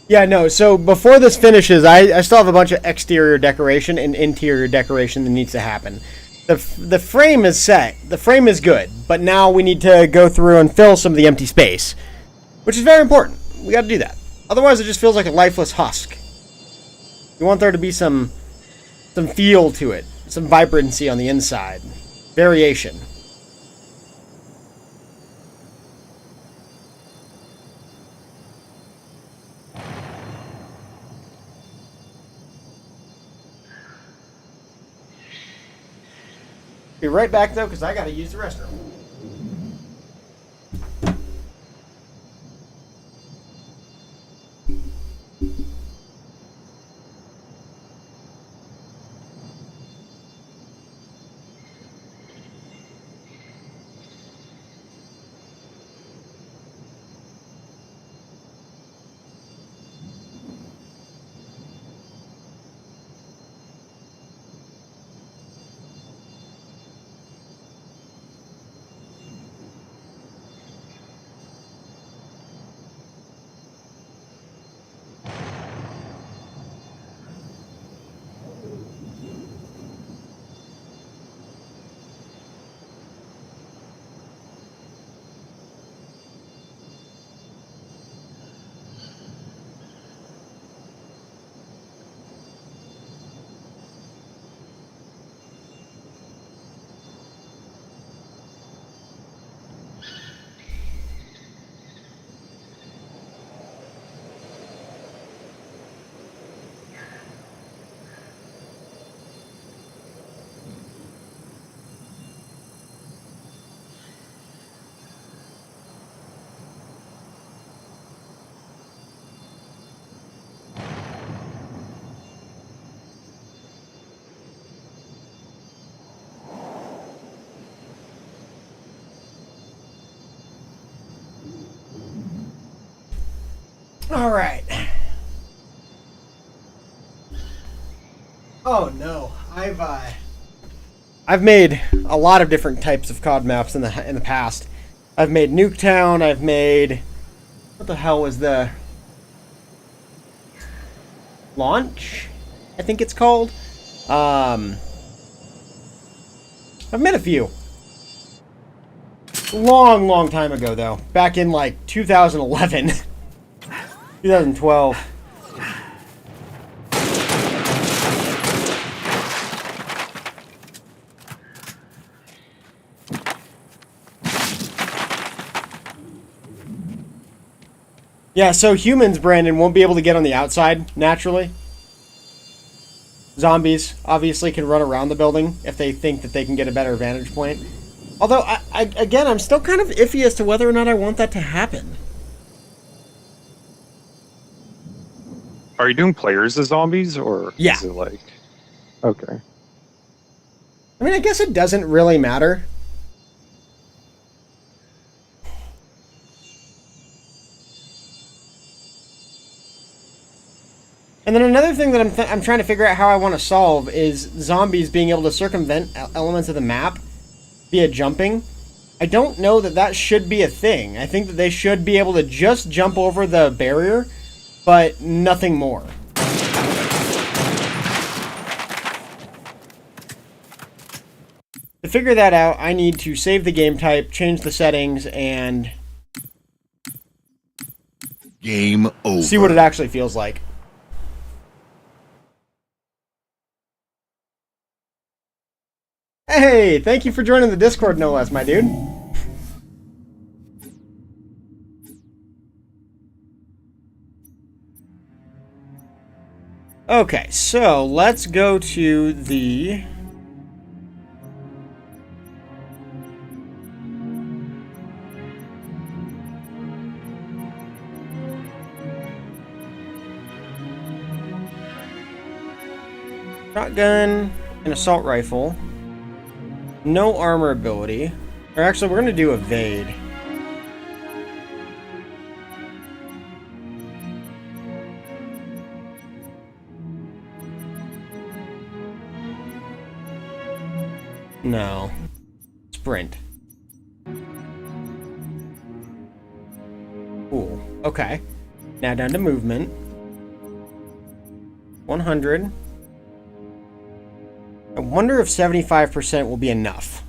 Yeah, no, so before this finishes, I still have a bunch of exterior decoration and interior decoration that needs to happen. The frame is set. The frame is good, but now we need to go through and fill some of the empty space, which is very important. We got to do that. Otherwise, it just feels like a lifeless husk. We want there to be some feel to it, some vibrancy on the inside, variation. Be right back though, because I got to use the restroom. All right. Oh no, I've made a lot of different types of COD maps in the past. I've made Nuketown. I've made, what the hell was the launch? I think it's called. I've made a few. Long time ago though, back in like 2011, 2012. Yeah, so humans, Brandon, won't be able to get on the outside, naturally. Zombies, obviously, can run around the building if they think that they can get a better vantage point. Although, again, I'm still kind of iffy as to whether or not I want that to happen. Are you doing players as zombies, or Yeah. is it like... Okay. I mean, I guess it doesn't really matter. And then another thing that I'm trying to figure out how I want to solve is zombies being able to circumvent elements of the map via jumping. I don't know that that should be a thing. I think that they should be able to just jump over the barrier, but nothing more. To figure that out, I need to save the game type, change the settings, and Game over. see what it actually feels like. Hey, thank you for joining the Discord, no less, my dude. Okay, so let's go to the... shotgun and assault rifle. No armor ability. Or actually, we're going to do evade. No. Sprint. Cool. Okay. Now down to movement. 100. I wonder if 75% will be enough.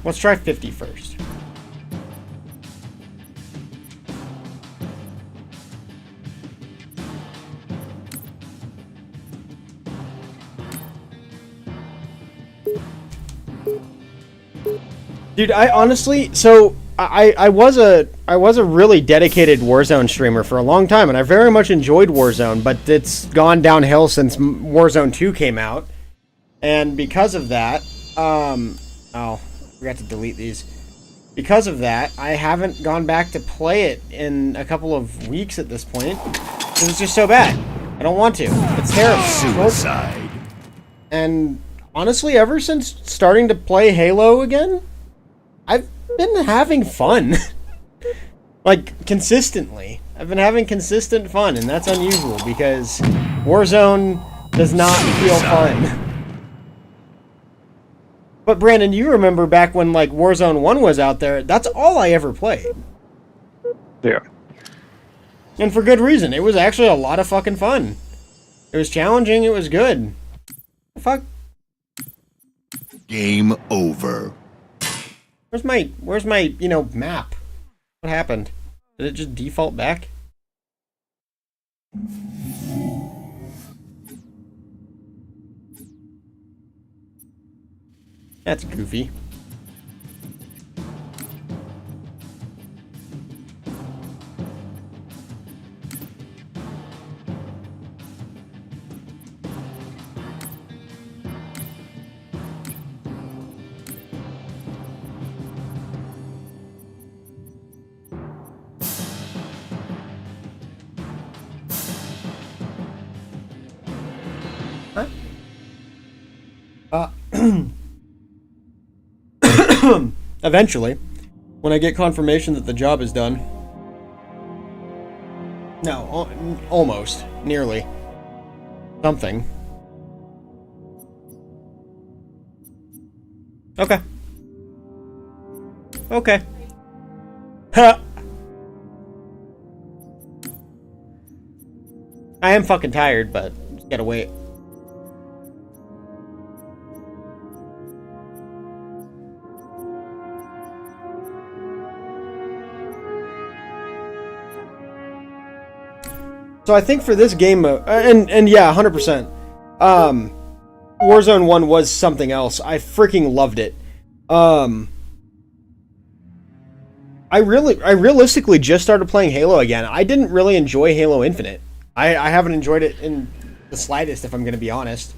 Let's try 50 first. Dude, I honestly, so I was a really dedicated Warzone streamer for a long time, and I very much enjoyed Warzone, but it's gone downhill since Warzone 2 came out. And because of that, oh, I forgot to delete these. Because of that, I haven't gone back to play it in a couple of weeks at this point. It's just so bad. I don't want to. It's terrible. Suicide. And honestly, ever since starting to play Halo again, I've been having fun. Like, consistently. I've been having consistent fun, and that's unusual because Warzone does not feel fun. But Brandon, you remember back when, like, Warzone 1 was out there, that's all I ever played. Yeah. And for good reason. It was actually a lot of fucking fun. It was challenging, it was good. Fuck. Game over. Where's my, you know, map? What happened? Did it just default back? That's goofy. Huh? Eventually, when I get confirmation that the job is done. No, almost. Nearly. Something. Okay. Okay. Ha! I am fucking tired, but just gotta wait. So I think for this game, and yeah, 100%. Warzone 1 was something else. I freaking loved it. I realistically just started playing Halo again. I didn't really enjoy Halo Infinite. I haven't enjoyed it in the slightest, if I'm going to be honest.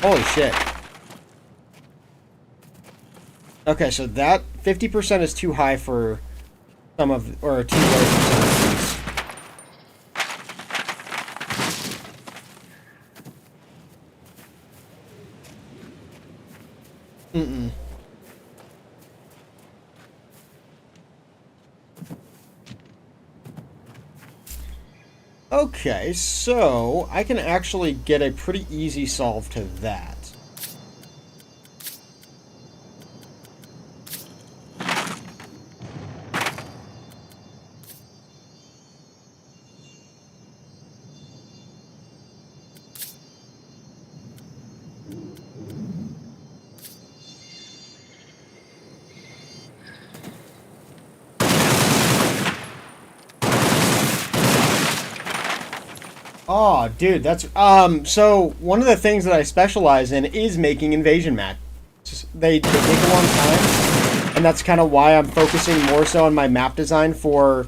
Holy shit. Okay, so that 50% is too high for some of, or too low for some of these. Mm-mm. Okay, so I can actually get a pretty easy solve to that. Oh, dude, that's so one of the things that I specialize in is making invasion maps. They take a long time, and that's kind of why I'm focusing more so on my map design for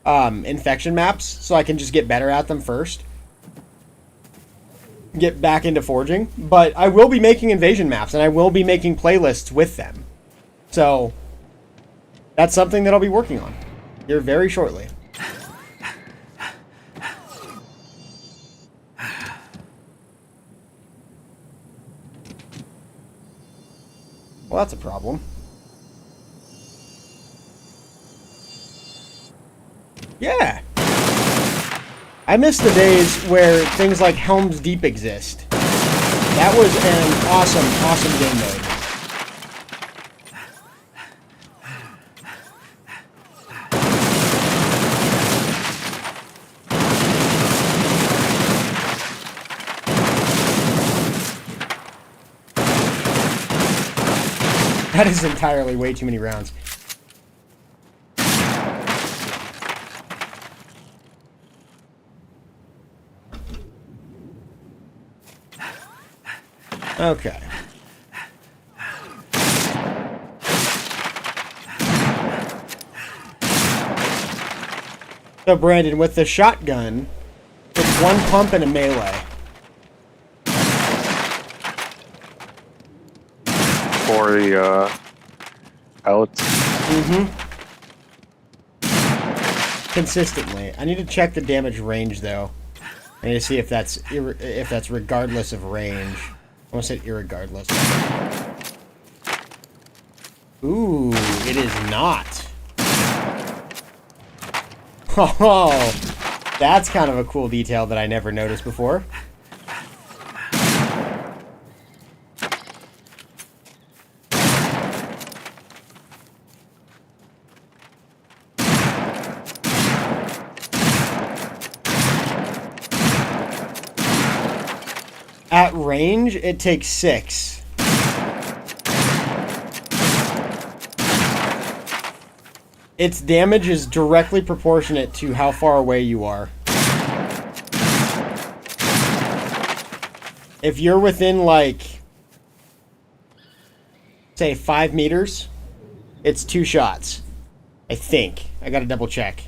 infection maps, so I can just get better at them first. Get back into forging, but I will be making invasion maps, and I will be making playlists with them. So that's something that I'll be working on here very shortly. Well, that's a problem. Yeah. I miss the days where things like Helm's Deep exist. That was an awesome, awesome game mode. That is entirely way too many rounds. Okay. So, Brandon, with the shotgun, it's one pump and a melee. For the pellets. Mm-hmm. Consistently. I need to check the damage range, though. I need to see if that's regardless of range. I almost said irregardless. Ooh, it is not. Oh, that's kind of a cool detail that I never noticed before. At range, it takes 6. Its damage is directly proportionate to how far away you are. If you're within, like, say 5 meters, it's 2 shots. I think. I gotta double check.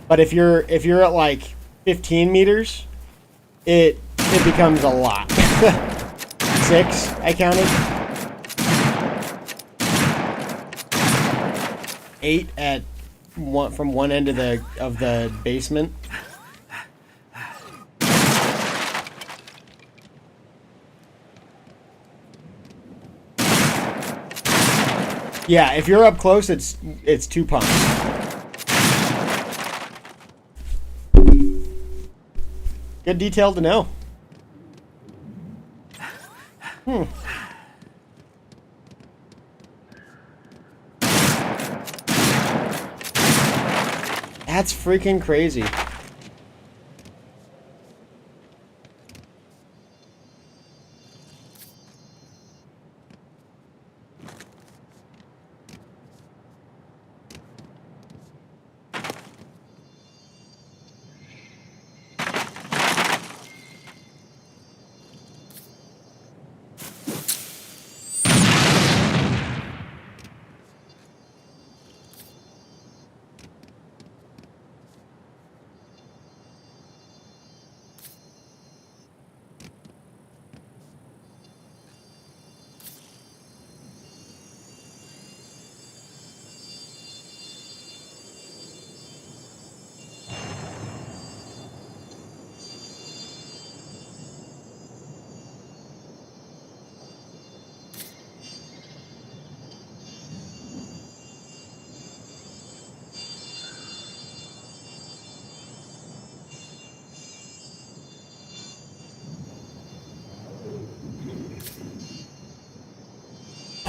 But if you're at like 15 meters, it becomes a lot. 6, I counted. 8 at one from one end of the basement. Yeah, if you're up close, it's 2 pumps. Good detail to know. That's freaking crazy.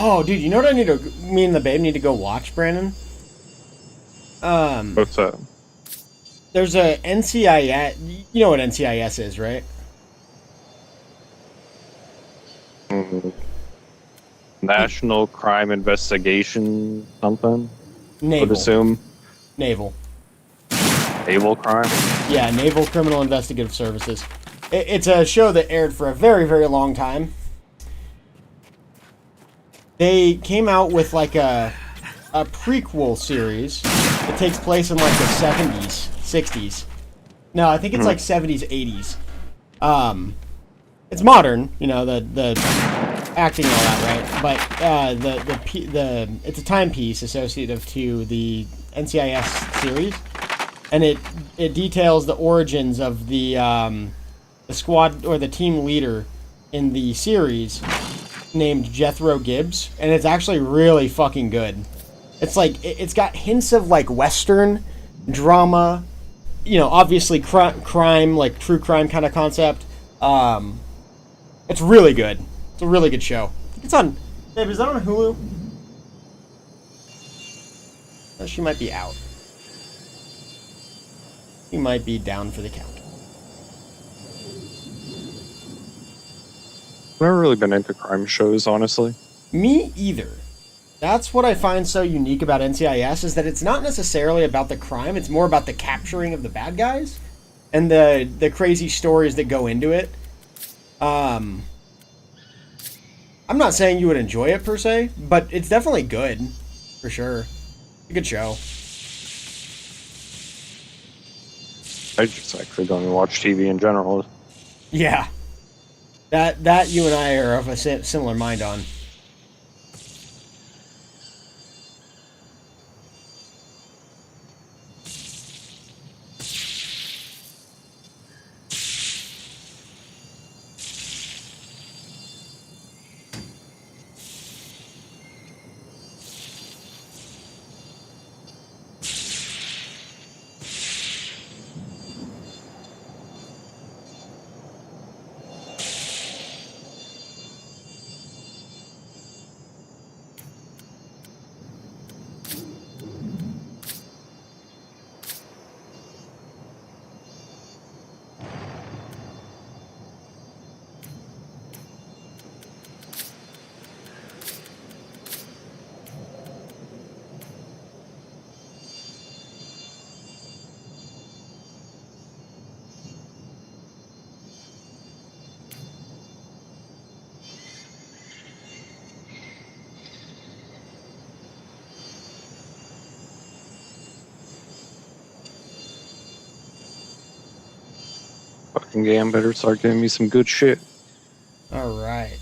Oh, dude, you know what I need to... Me and the babe need to go watch, Brandon? What's that? There's a NCIS... You know what NCIS is, right? National Crime Investigation something? I would Naval. assume. Naval. Naval crime? Yeah, Naval Criminal Investigative Services. It's a show that aired for a very, very long time. They came out with like a prequel series. It takes place in like the 70s, 60s. No, I think it's like 70s, 80s. It's modern, you know, the acting and all that, right? But it's a timepiece associated to the NCIS series, and it details the origins of the squad or the team leader in the series named Jethro Gibbs, and it's actually really fucking good. It's like it's got hints of like Western drama, you know, obviously crime, like true crime kind of concept. It's really good. It's a really good show. It's on. Babe, is that on Hulu? Oh, she might be out. She might be down for the count. I've never really been into crime shows, honestly. Me either. That's what I find so unique about NCIS is that it's not necessarily about the crime, it's more about the capturing of the bad guys and the crazy stories that go into it. I'm not saying you would enjoy it per se, but it's definitely good, for sure. It's a good show. I just actually don't watch TV in general. Yeah. That you and I are of a similar mind on. Fucking game better start giving me some good shit. All right.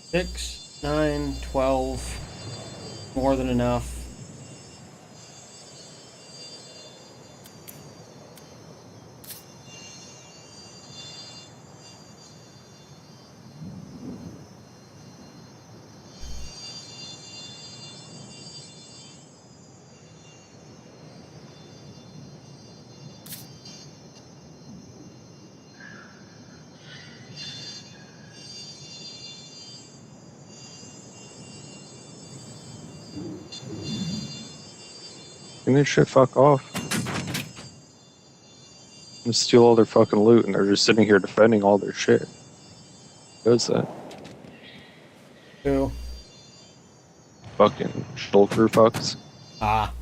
Six, 9, 12. More than enough. Can this shit fuck off? And steal all their fucking loot, and they're just sitting here defending all their shit. Who does that? Who? Fucking shulker fucks. Ah.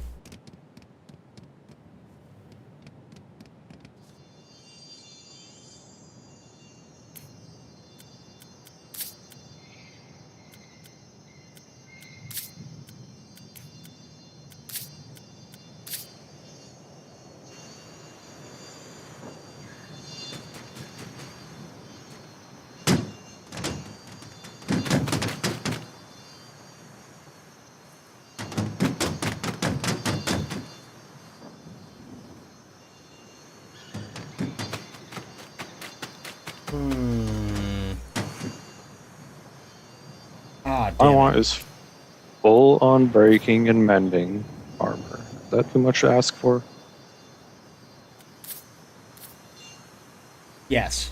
Ah, All I damn want it. is full on breaking and mending armor. Is that too much to ask for? Yes.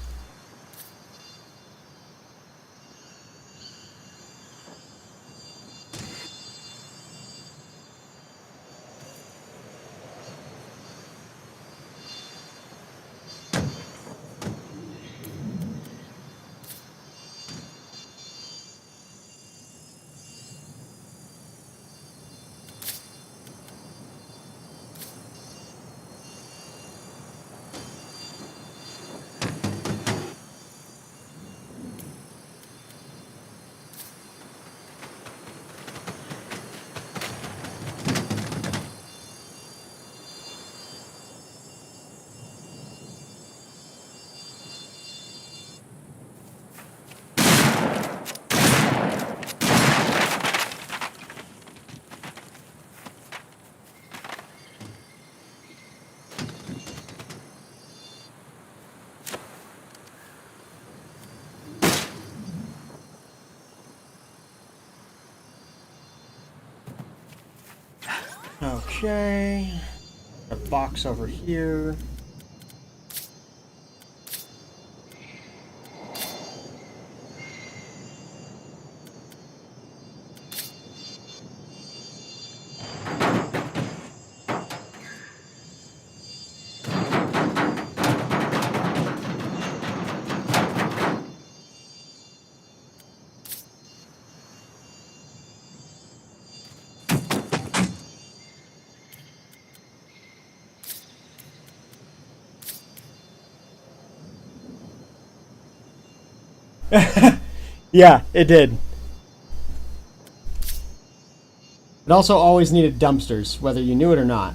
Okay. A box over here. Yeah, it did. It also always needed dumpsters, whether you knew it or not.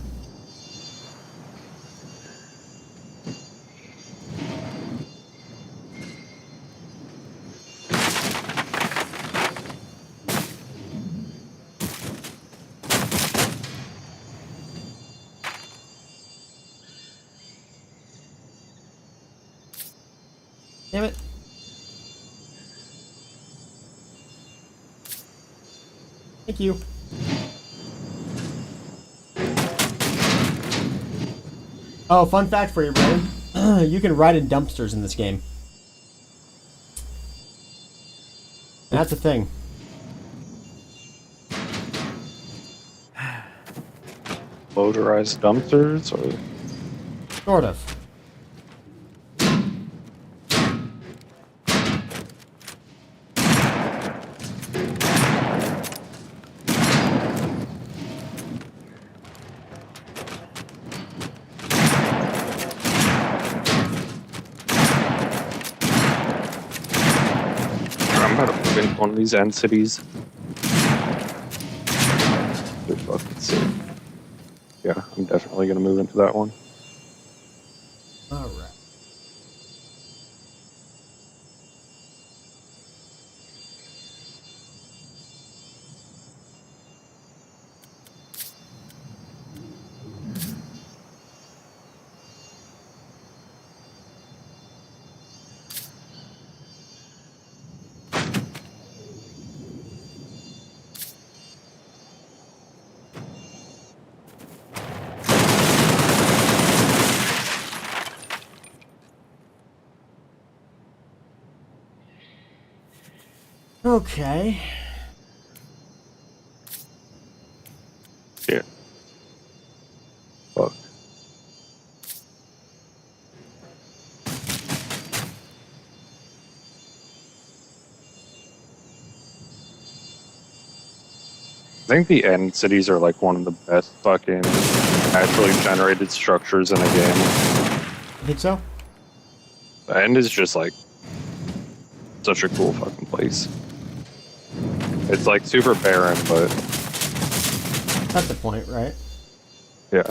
Damn it. Thank you. Oh, fun fact for you, brother. You can ride in dumpsters in this game. That's a thing. Motorized dumpsters or Sort of. I'm about to move into one of these end cities. They're fucking sick. Yeah, I'm definitely gonna move into that one. All right. Okay. I think the end cities are like one of the best fucking naturally generated structures in a game. I think so. The end is just like such a cool fucking place. It's like super barren, but That's the point, right? yeah.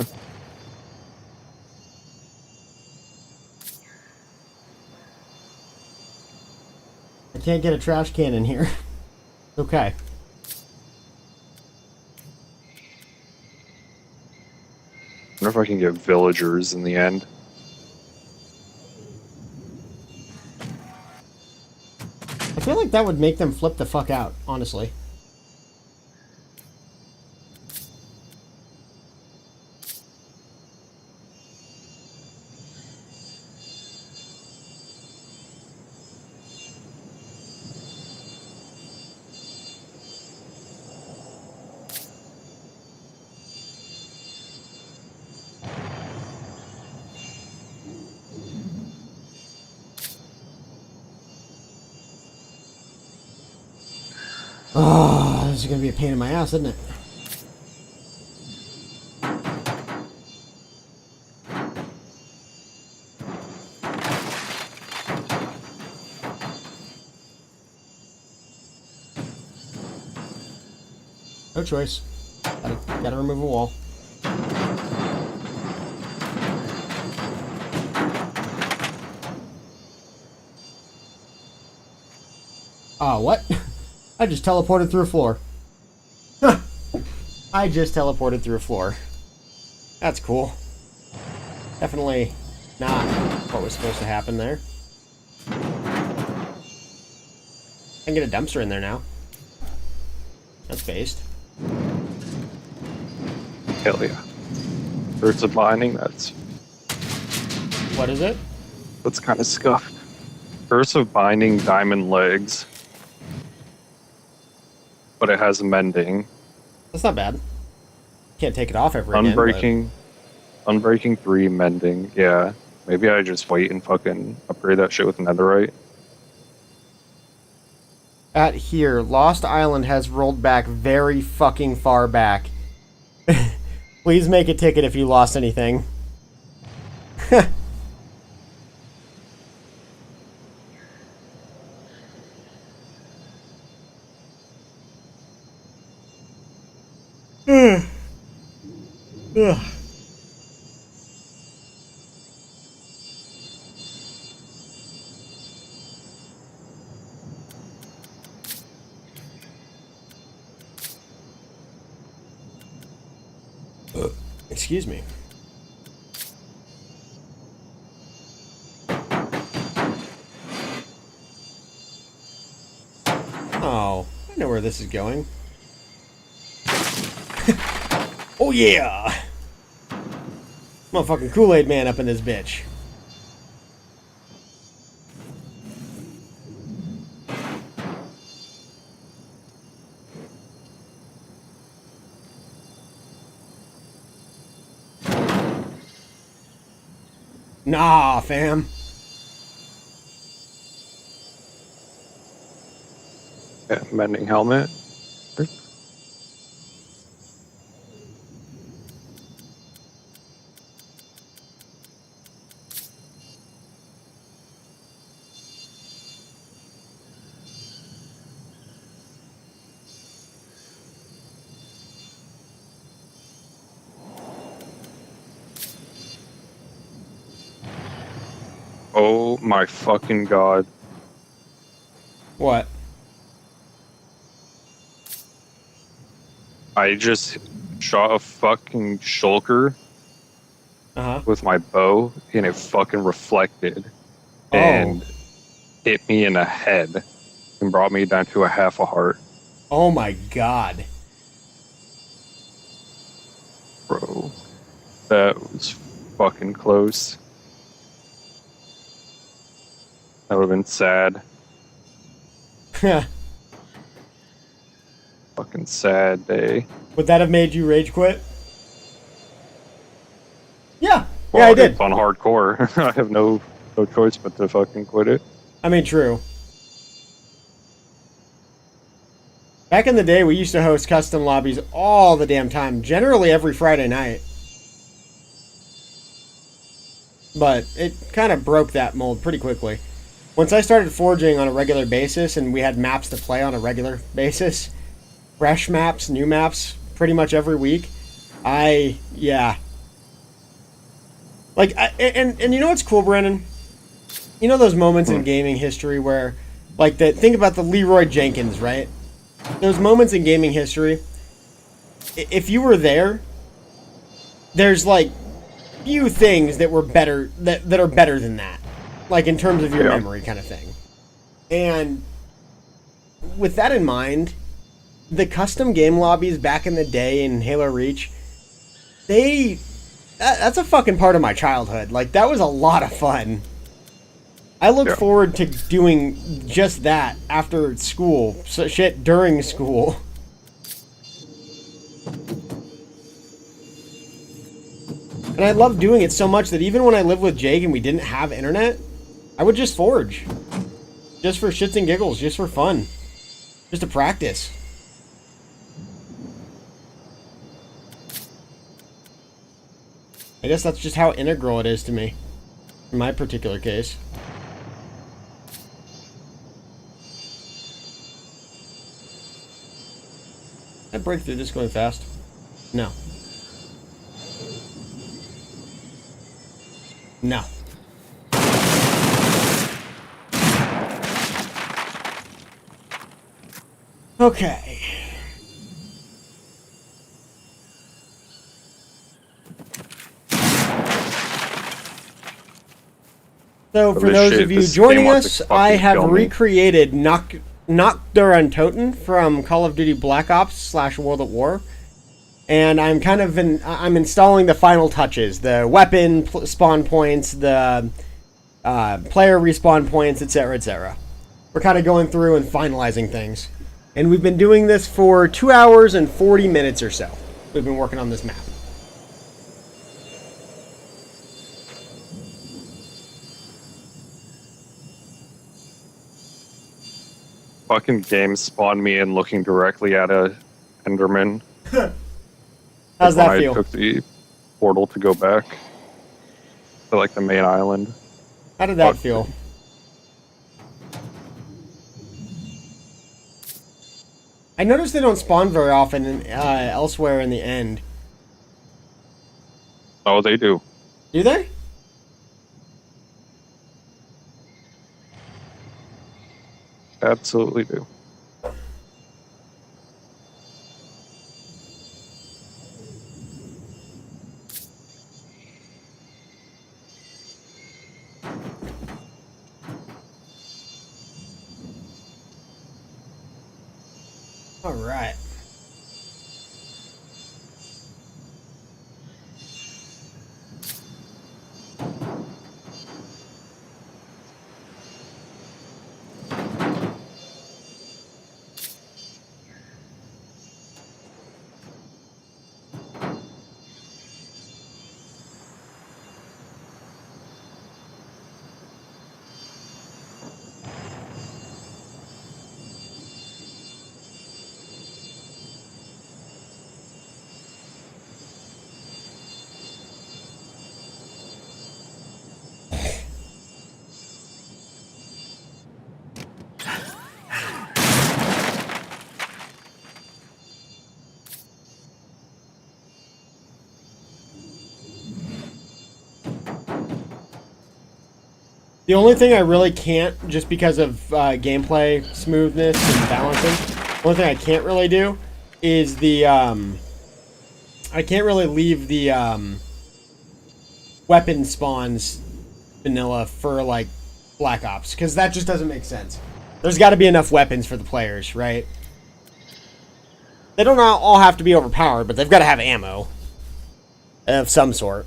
I can't get a trash can in here. Okay. I wonder if I can get villagers in the end. I feel like that would make them flip the fuck out, honestly. Oh, this is gonna be a pain in my ass, isn't it? No choice. Gotta remove a wall. What? I just teleported through a floor. I just teleported through a floor. That's cool. Definitely not what was supposed to happen there. I can get a dumpster in there now. That's based. Hell yeah. Roots of mining, that's What is it? kind of scuffed. Curse of Binding Diamond Legs. But it has mending. That's not bad. Can't take it off ever again. Unbreaking 3 mending. Yeah. Maybe I just wait and fucking upgrade that shit with netherite. At here, Lost Island has rolled back very fucking far back. Please make a ticket if you lost anything. Ugh. Excuse me. Oh, I know where this is going. Oh yeah! Motherfucking Kool-Aid Man up in this bitch. Nah, fam. Yeah, mending helmet. Oh my fucking god. What? I just shot a fucking shulker Uh-huh. with my bow and it fucking reflected Oh. and hit me in the head and brought me down to a half a heart. Oh my god. Bro, that was fucking close. That would have been sad. Fucking sad day. Would that have made you rage quit? Yeah. Well, Yeah, I did. It's on hardcore. I have no choice but to fucking quit it. I mean, true. Back in the day, we used to host custom lobbies all the damn time, generally every Friday night. But it kind of broke that mold pretty quickly. Once I started forging on a regular basis and we had maps to play on a regular basis, fresh maps, new maps, pretty much every week, yeah. Like, and you know what's cool, Brandon? You know those moments in gaming history where, like, think about the Leroy Jenkins, right? Those moments in gaming history, if you were there, there's, like, few things that were better, that are better than that. Like, in terms of your memory kind of thing. And with that in mind, the custom game lobbies back in the day in Halo Reach, that's a fucking part of my childhood. Like, that was a lot of fun. I look forward to doing just that after school. So shit, during school. And I love doing it so much that even when I lived with Jake and we didn't have internet, I would just forge. Just for shits and giggles, just for fun. Just to practice. I guess that's just how integral it is to me. In my particular case. Can I break through this going fast? No. No. Okay. So, for those of you joining us, I have recreated Noctur Untoten from Call of Duty Black Ops / World at War. And I'm I'm installing the final touches. The weapon spawn points, the player respawn points, etc., etc. We're kind of going through and finalizing things. And we've been doing this for 2 hours and 40 minutes or so. We've been working on this map. Fucking game spawned me in looking directly at a Enderman. How's that feel? I took the portal to go back to like the main island. How did that feel? I noticed they don't spawn very often elsewhere in the end. Oh, they do. Do they? Absolutely do. All right. The only thing I really can't, just because of gameplay smoothness and balancing, the only thing I can't really do is the, I can't really leave the weapon spawns vanilla for, like, Black Ops, because that just doesn't make sense. There's got to be enough weapons for the players, right? They don't all have to be overpowered, but they've got to have ammo of some sort.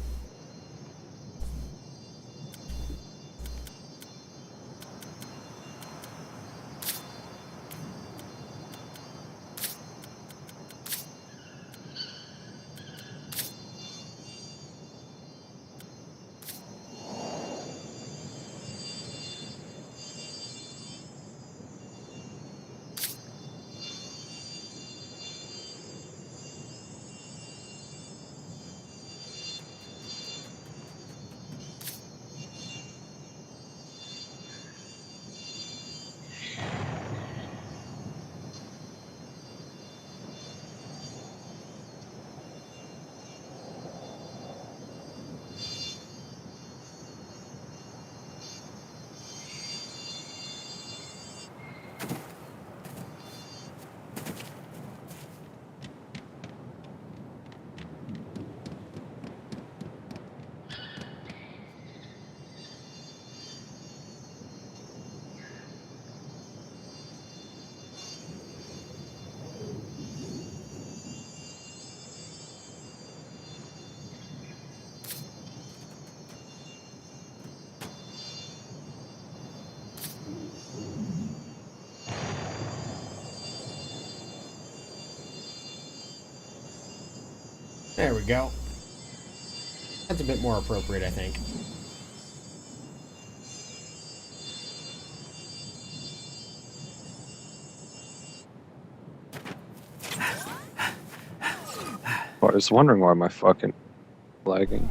There we go. That's a bit more appropriate, I think. I was wondering why my fucking lagging.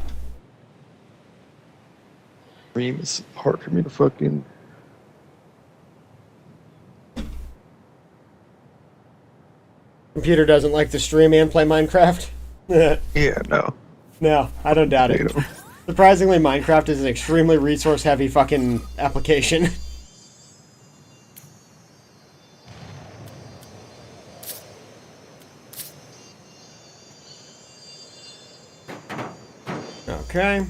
Stream is hard for me to fucking. Computer doesn't like to stream and play Minecraft? Yeah, no. No, I don't doubt it. You know. Surprisingly, Minecraft is an extremely resource-heavy fucking application. Okay.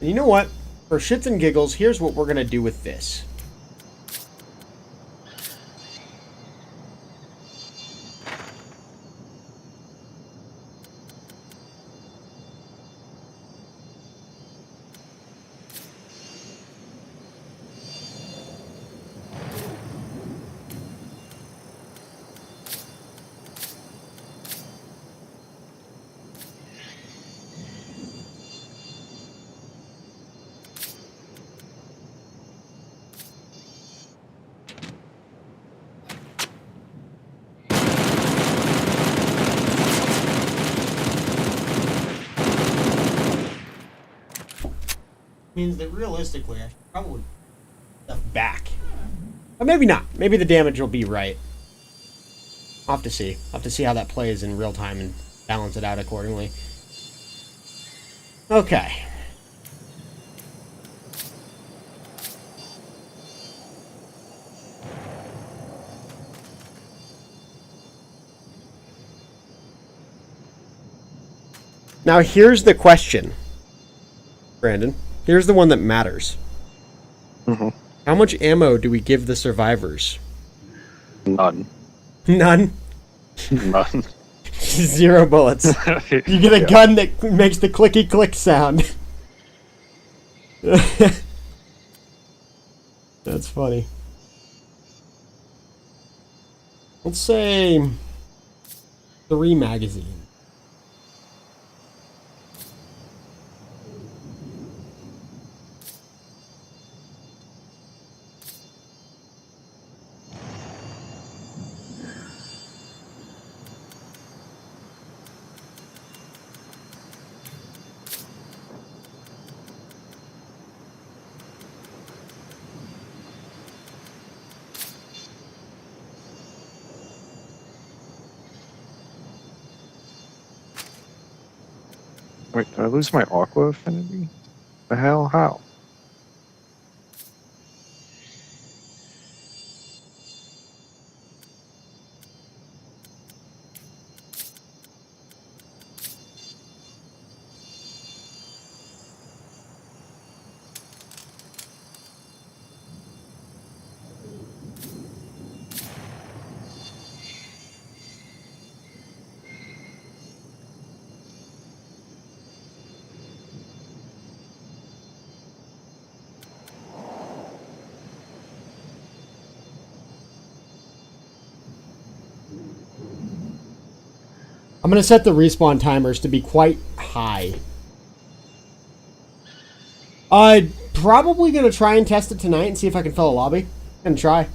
You know what? For shits and giggles, here's what we're gonna do with this. Means that realistically, I should probably put stuff back. But maybe not. Maybe the damage will be right. I'll have to see. I'll have to see how that plays in real time and balance it out accordingly. Okay. Now here's the question, Brandon. Here's the one that matters. Mm-hmm. How much ammo do we give the survivors? None. None? None. 0 bullets. You get a gun that makes the clicky click sound. That's funny. Let's say 3 magazines. Wait, did I lose my aqua affinity? The hell? How? I'm going to set the respawn timers to be quite high. Probably going to try and test it tonight and see if I can fill a lobby. And try.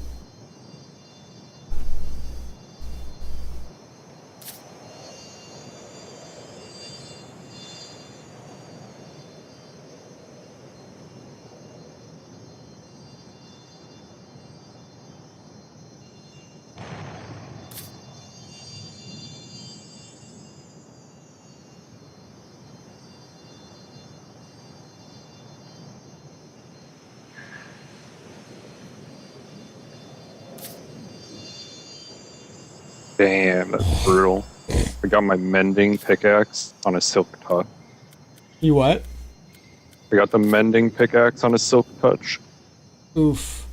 Damn, that's brutal. I got my mending pickaxe on a silk touch. You what? I got the mending pickaxe on a silk touch. Oof.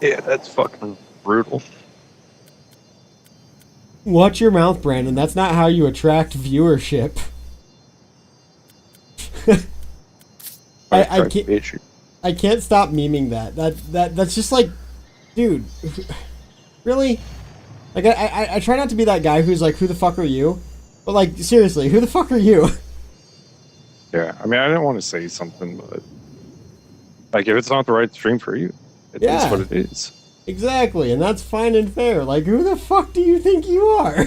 Yeah, that's fucking brutal. Watch your mouth, Brandon. That's not how you attract viewership. I can't. I can't stop memeing that. That's just like, dude, really? Like I try not to be that guy who's like, who the fuck are you? But like, seriously, who the fuck are you? Yeah, I mean, I didn't want to say something, but like, if it's not the right stream for you, it is Yeah. what it is. Exactly, and that's fine and fair. Like, who the fuck do you think you are?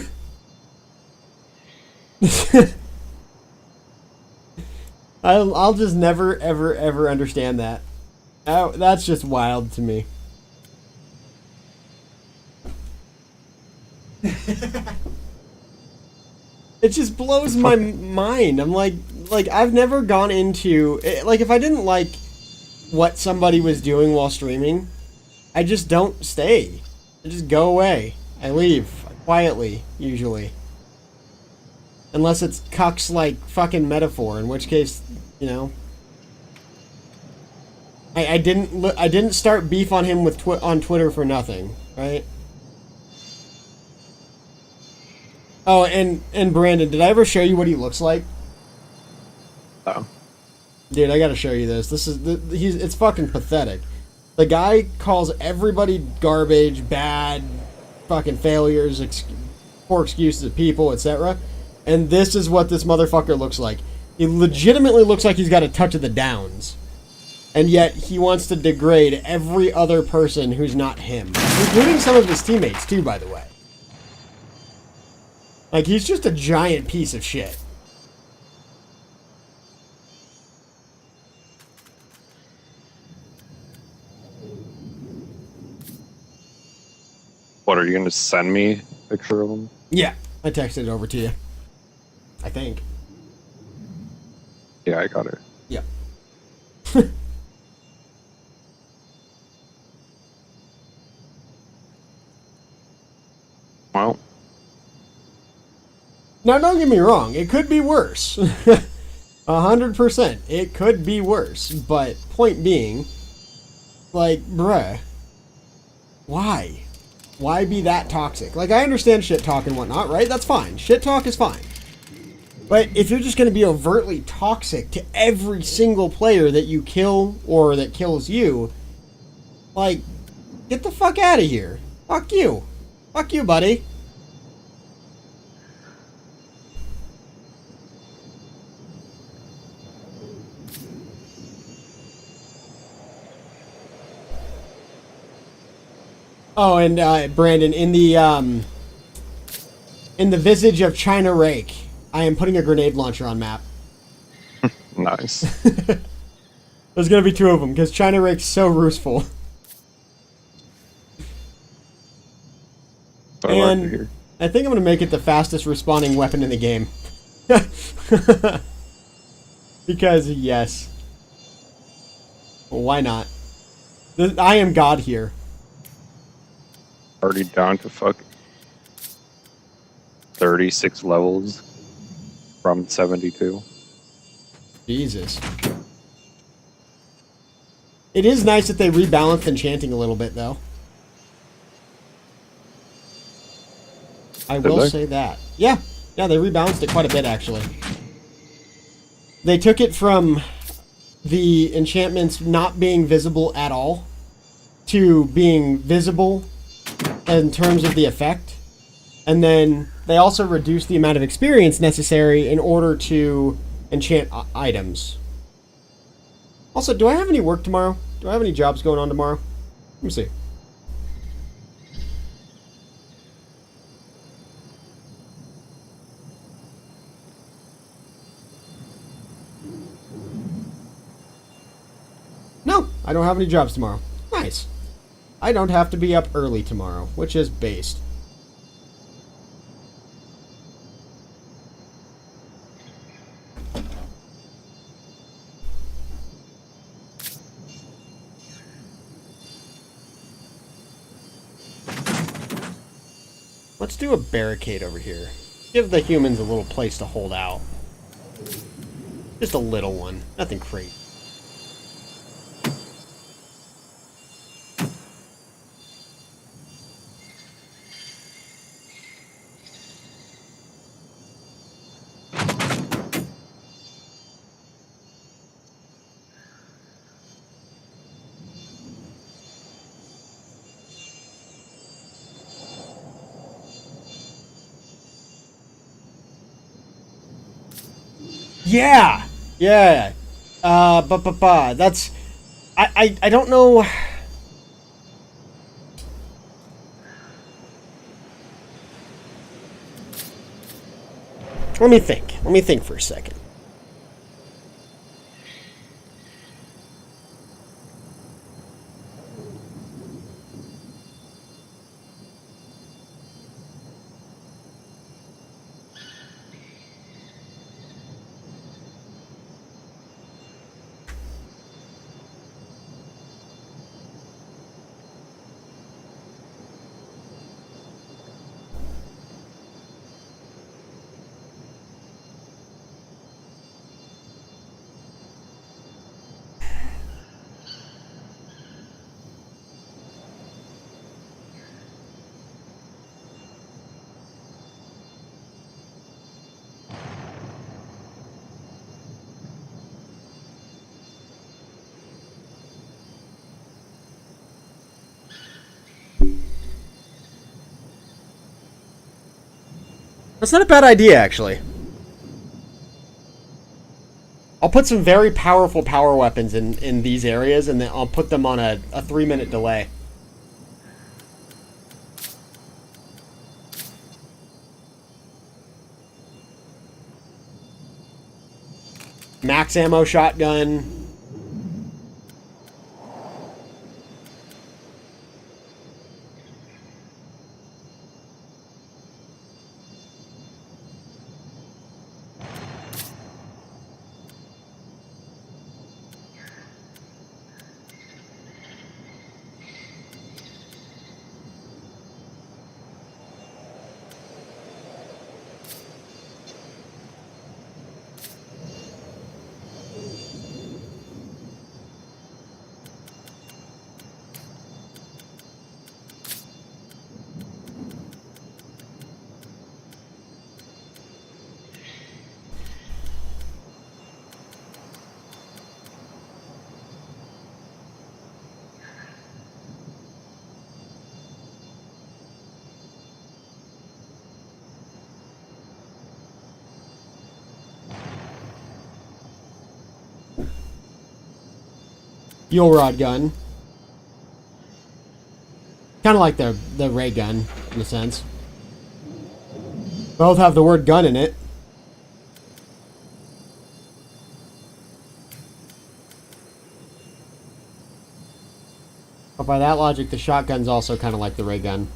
I'll just never, ever, ever understand that. That's just wild to me. It just blows my mind. I'm like I've never gone into like, if I didn't like what somebody was doing while streaming, I just don't stay. I just go away. I leave quietly, usually. Unless it's cucks like fucking Metaphor, in which case, you know, I didn't start beef on him with on Twitter for nothing, right? Oh, and Brandon, did I ever show you what he looks like? Oh. Dude, I gotta show you this. It's fucking pathetic. The guy calls everybody garbage, bad, fucking failures, poor excuses of people, etc. And this is what this motherfucker looks like. He legitimately looks like he's got a touch of the downs. And yet he wants to degrade every other person who's not him. Including some of his teammates too, by the way. Like, he's just a giant piece of shit. What, are you going to send me a picture of him? Yeah, I texted it over to you. I think. Yeah, I got it. Yeah. Well, Now, don't get me wrong. It could be worse. 100%. It could be worse. But point being, like, bruh, why? Why be that toxic? Like, I understand shit talk and whatnot, right? That's fine. Shit talk is fine. But if you're just going to be overtly toxic to every single player that you kill or that kills you, like, get the fuck out of here. Fuck you. Fuck you, buddy. Oh, and Brandon, in the visage of China Rake, I am putting a grenade launcher on map. nice. There's gonna be two of them because China Rake's so ruthless. And I think I'm gonna make it the fastest respawning weapon in the game. Because yes, well, why not? I am God here. Already down to fuck 36 levels from 72. Jesus. It is nice that they rebalanced enchanting a little bit, though. I will say that. Yeah, they rebalanced it quite a bit, actually. They took it from the enchantments not being visible at all to being visible in terms of the effect. And then they also reduced the amount of experience necessary in order to enchant items. Also, do I have any work tomorrow? Do I have any jobs going on tomorrow? Let me see. No, I don't have any jobs tomorrow. Nice. I don't have to be up early tomorrow, which is based. Let's do a barricade over here. Give the humans a little place to hold out. Just a little one. Nothing crazy. Yeah, yeah. That's I don't know. Let me think. Let me think for a second. That's not a bad idea, actually. I'll put some very powerful power weapons in these areas, and then I'll put them on a 3-minute delay. Max ammo shotgun. Fuel rod gun. Kind of like the ray gun, in a sense. Both have the word gun in it. But by that logic, the shotgun's also kind of like the ray gun.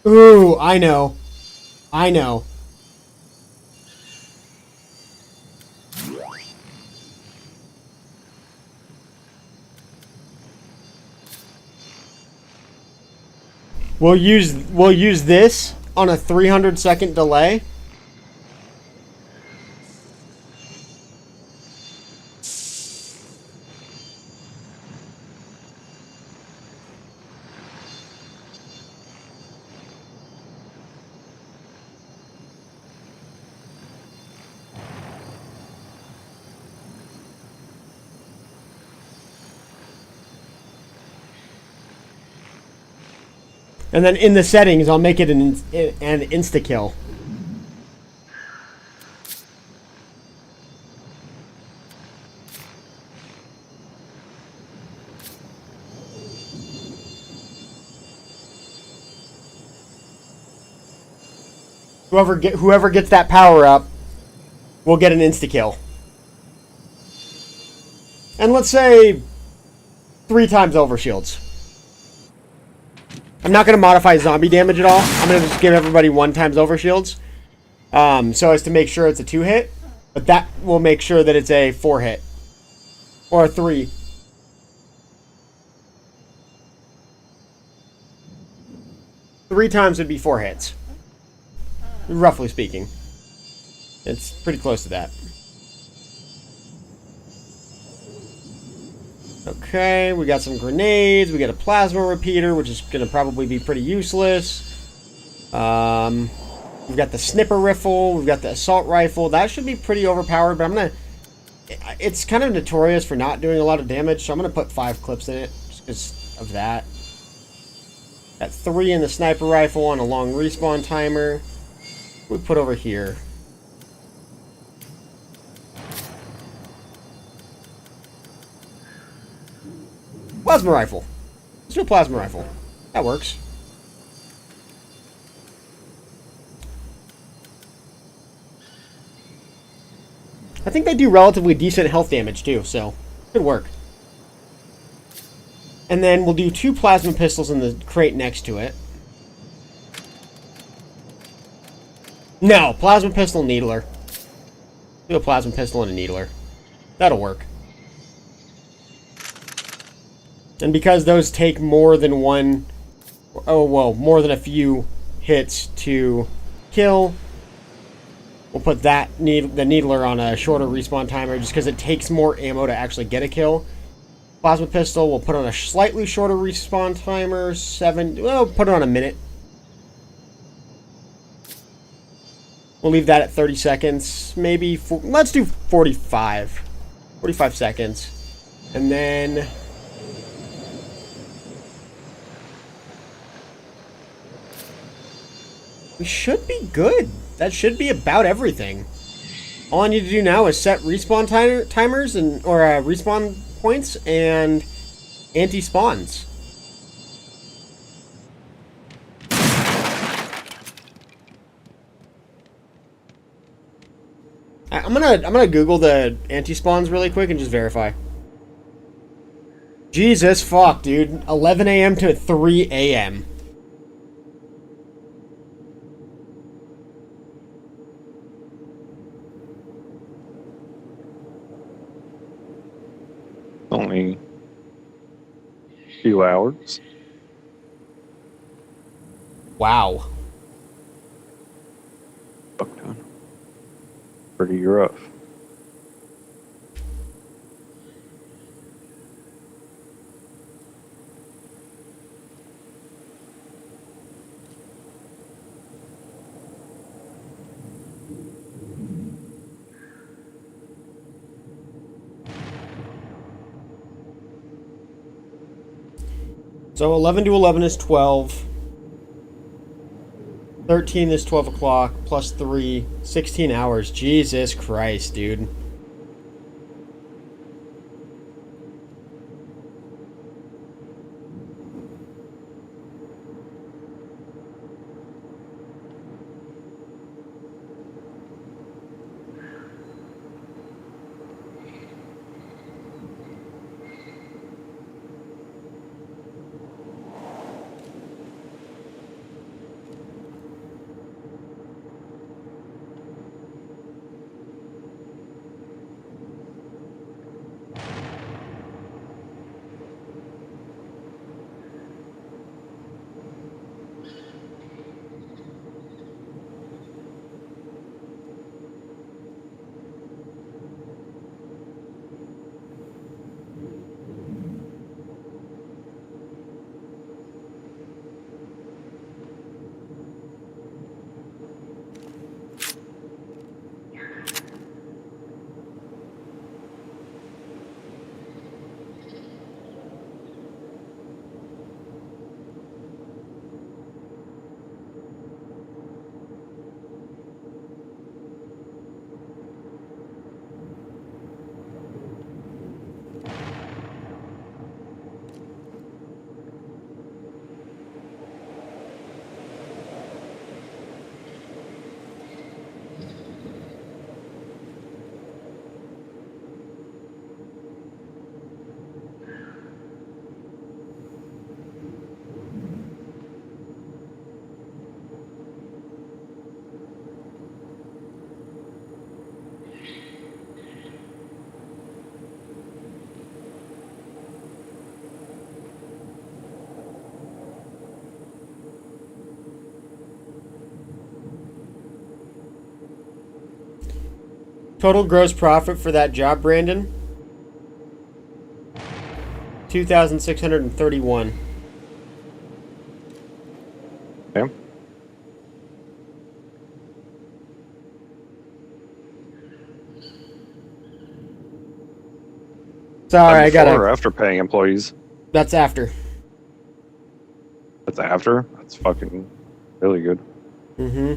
Ooh, I know. I know. We'll use this on a 300-second delay. And then in the settings, I'll make it an insta-kill. Whoever gets that power up will get an insta-kill. And let's say 3 times overshields. I'm not going to modify zombie damage at all. I'm going to just give everybody 1 times overshields. So as to make sure it's a 2-hit. But that will make sure that it's a 4-hit. Or a 3. Three times would be 4 hits. Roughly speaking. It's pretty close to that. Okay, we got some grenades. We got a plasma repeater, which is going to probably be pretty useless. We've got the snipper rifle. We've got the assault rifle. That should be pretty overpowered, but I'm going to... It's kind of notorious for not doing a lot of damage, so I'm going to put 5 clips in it just because of that. Got 3 in the sniper rifle on a long respawn timer. We put over here. Plasma rifle. Let's do a plasma rifle. That works. I think they do relatively decent health damage too, so good work. And then we'll do 2 plasma pistols in the crate next to it. No, plasma pistol, needler. Do a plasma pistol and a needler. That'll work. And because those take more than one... Oh, well, more than a few hits to kill, we'll put the needler on a shorter respawn timer just because it takes more ammo to actually get a kill. Plasma pistol, we'll put on a slightly shorter respawn timer, 7... Well, put it on a minute. We'll leave that at 30 seconds, maybe... Let's do 45. 45 seconds. And then... we should be good. That should be about everything. All I need to do now is set respawn timers and respawn points and anti-spawns. I'm gonna Google the anti-spawns really quick and just verify. Jesus fuck, dude. 11 a.m. to 3 a.m. Only a few hours. Wow. Bucktown. Pretty rough. So 11 to 11 is 12. 13 is 12 o'clock, plus 3, 16 hours. Jesus Christ, dude. Total gross profit for that job, Brandon? 2,631. Okay. Sorry, I Before or gotta. after paying employees? That's after. That's after? That's fucking really good. Mm-hmm.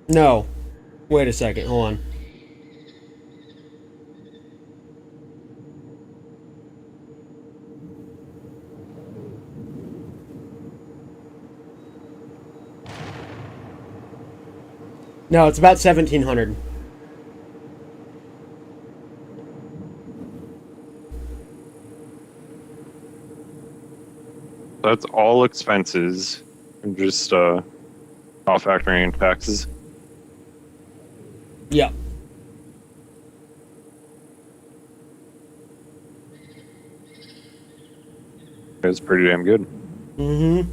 No. Wait a second. Hold on. No, it's about 1,700. That's all expenses and just not factoring in taxes. Yep. It's pretty damn good. Mm-hmm.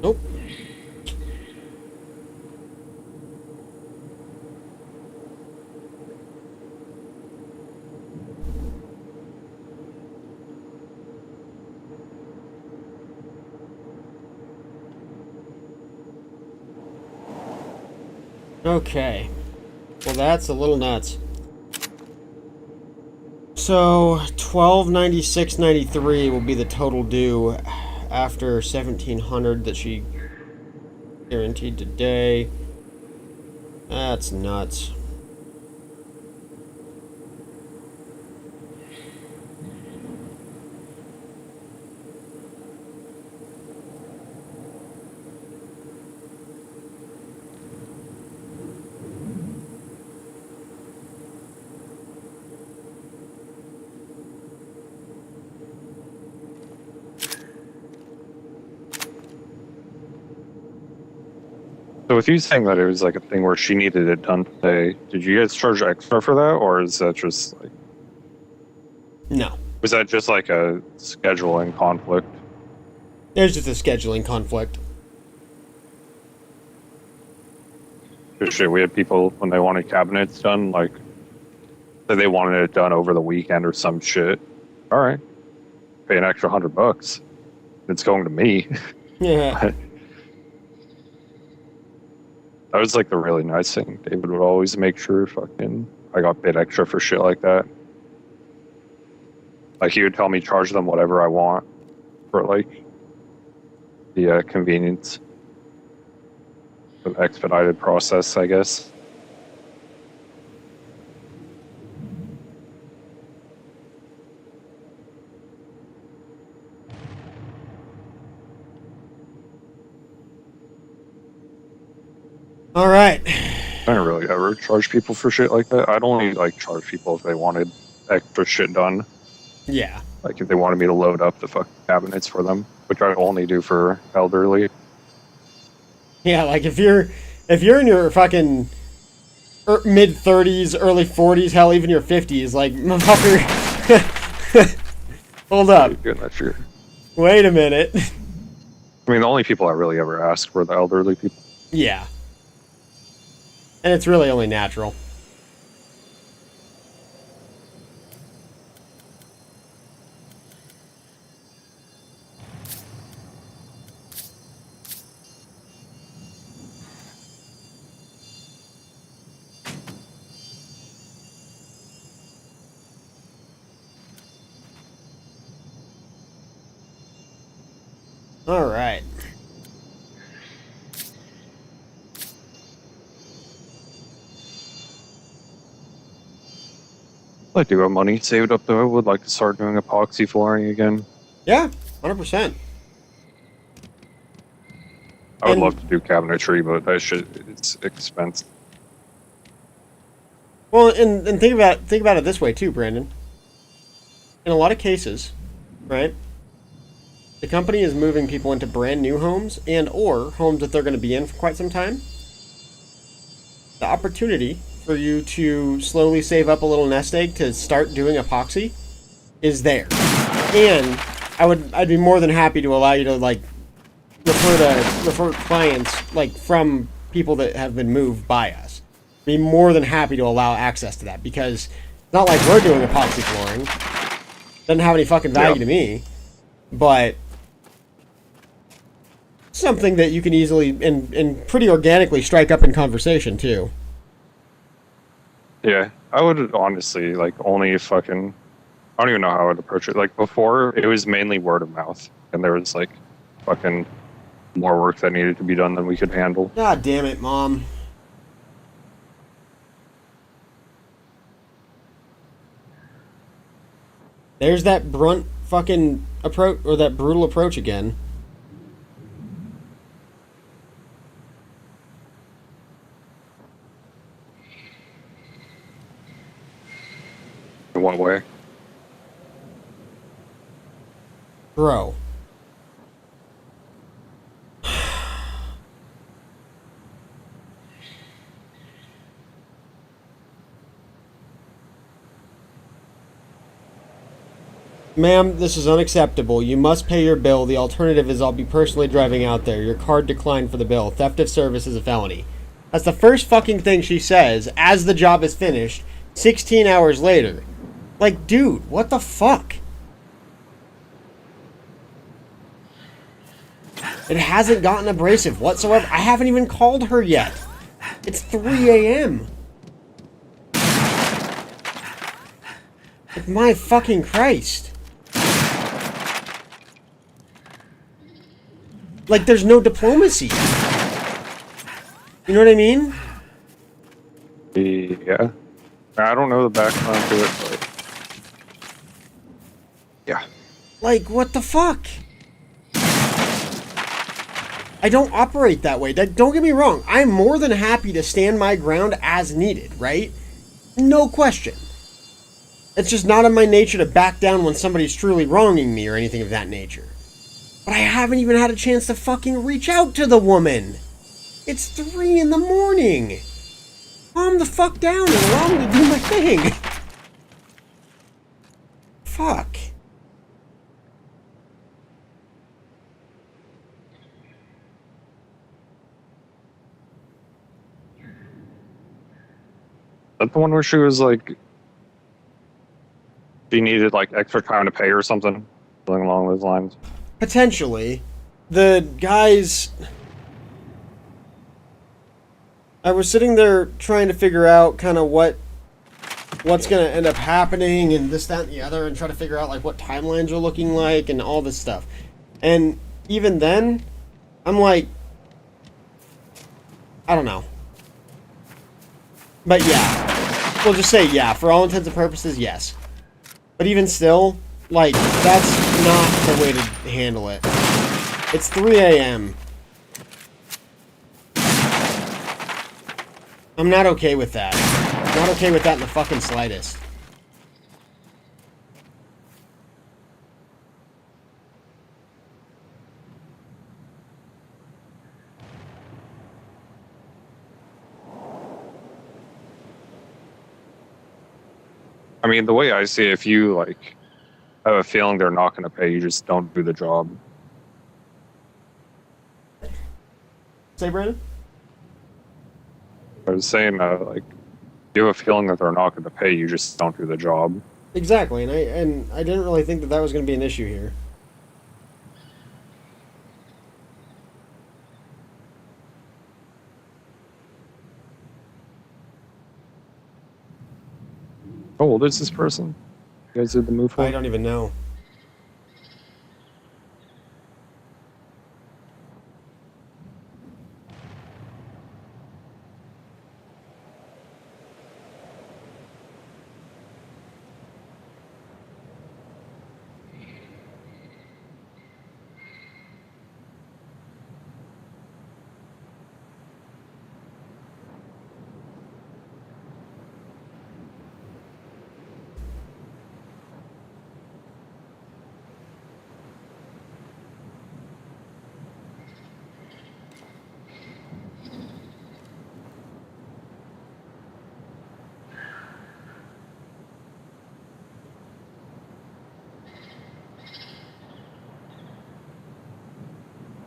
Nope. Okay. Well, that's a little nuts. So, 1296.93 will be the total due after 1,700 that she guaranteed today. That's nuts. So with you saying that it was like a thing where she needed it done today, did you guys charge extra for that, or is that just like No. was that just like a scheduling conflict? There's just a scheduling conflict. Just shit, we had people when they wanted cabinets done, like say they wanted it done over the weekend or some shit. All right, pay an extra $100. It's going to me. Yeah. That was like the really nice thing. David would always make sure fucking I got paid extra for shit like that. Like he would tell me charge them whatever I want for like the convenience of expedited process, I guess. All right. I don't really ever charge people for shit like that. I'd only like charge people if they wanted extra shit done. Yeah. Like if they wanted me to load up the fucking cabinets for them, which I only do for elderly. Yeah, like if you're in your fucking mid 30s, early 40s, hell, even your 50s. Like, motherfucker. Hold up. Doing that shit. Wait a minute. I mean, the only people I really ever asked were the elderly people. Yeah. And it's really only natural. All right. I do have money saved up though. I would like to start doing epoxy flooring again. Yeah, 100%. I would And- love to do cabinetry, but that shit, it's expensive. Well, and think about it this way too, Brandon. In a lot of cases, right? The company is moving people into brand new homes and or homes that they're going to be in for quite some time. The opportunity for you to slowly save up a little nest egg to start doing epoxy is there. And I'd be more than happy to allow you to like refer clients like from people that have been moved by us. Be more than happy to allow access to that because it's not like we're doing epoxy flooring. Doesn't have any fucking value to me, but something that you can easily and pretty organically strike up in conversation too. Yeah, I would honestly like only fucking. I don't even know how I would approach it. Like before, it was mainly word of mouth, and there was like fucking more work that needed to be done than we could handle. God damn it, Mom. There's that brunt fucking approach, or that brutal approach again. In what way? Bro. Ma'am, this is unacceptable. You must pay your bill. The alternative is I'll be personally driving out there. Your card declined for the bill. Theft of service is a felony. That's the first fucking thing she says as the job is finished, 16 hours later. Like, dude, what the fuck? It hasn't gotten abrasive whatsoever. I haven't even called her yet. It's 3 a.m. Like, my fucking Christ. Like, there's no diplomacy. You know what I mean? Yeah, I don't know the background to it, but yeah. Like, what the fuck? I don't operate that way. Don't get me wrong. I'm more than happy to stand my ground as needed, right? No question. It's just not in my nature to back down when somebody's truly wronging me or anything of that nature. But I haven't even had a chance to fucking reach out to the woman. It's 3 in the morning. Calm the fuck down and allow me to do my thing. Fuck. Is that the one where she was like, she needed like extra time to pay or something, something along those lines? Potentially. The guys... I was sitting there trying to figure out kind of what's going to end up happening and this, that, and the other and try to figure out like what timelines are looking like and all this stuff. And even then, I'm like, I don't know. But yeah, we'll just say yeah, for all intents and purposes, yes. But even still, like, that's not the way to handle it. It's 3 a.m. I'm not okay with that. I'm not okay with that in the fucking slightest. I mean, the way I see it, if you like have a feeling they're not going to pay, you just don't do the job. Say, Brandon? I was saying, like, you have a feeling that they're not going to pay, you just don't do the job. Exactly, and I didn't really think that that was going to be an issue here. How old is this person? You guys did the move for? I don't even know.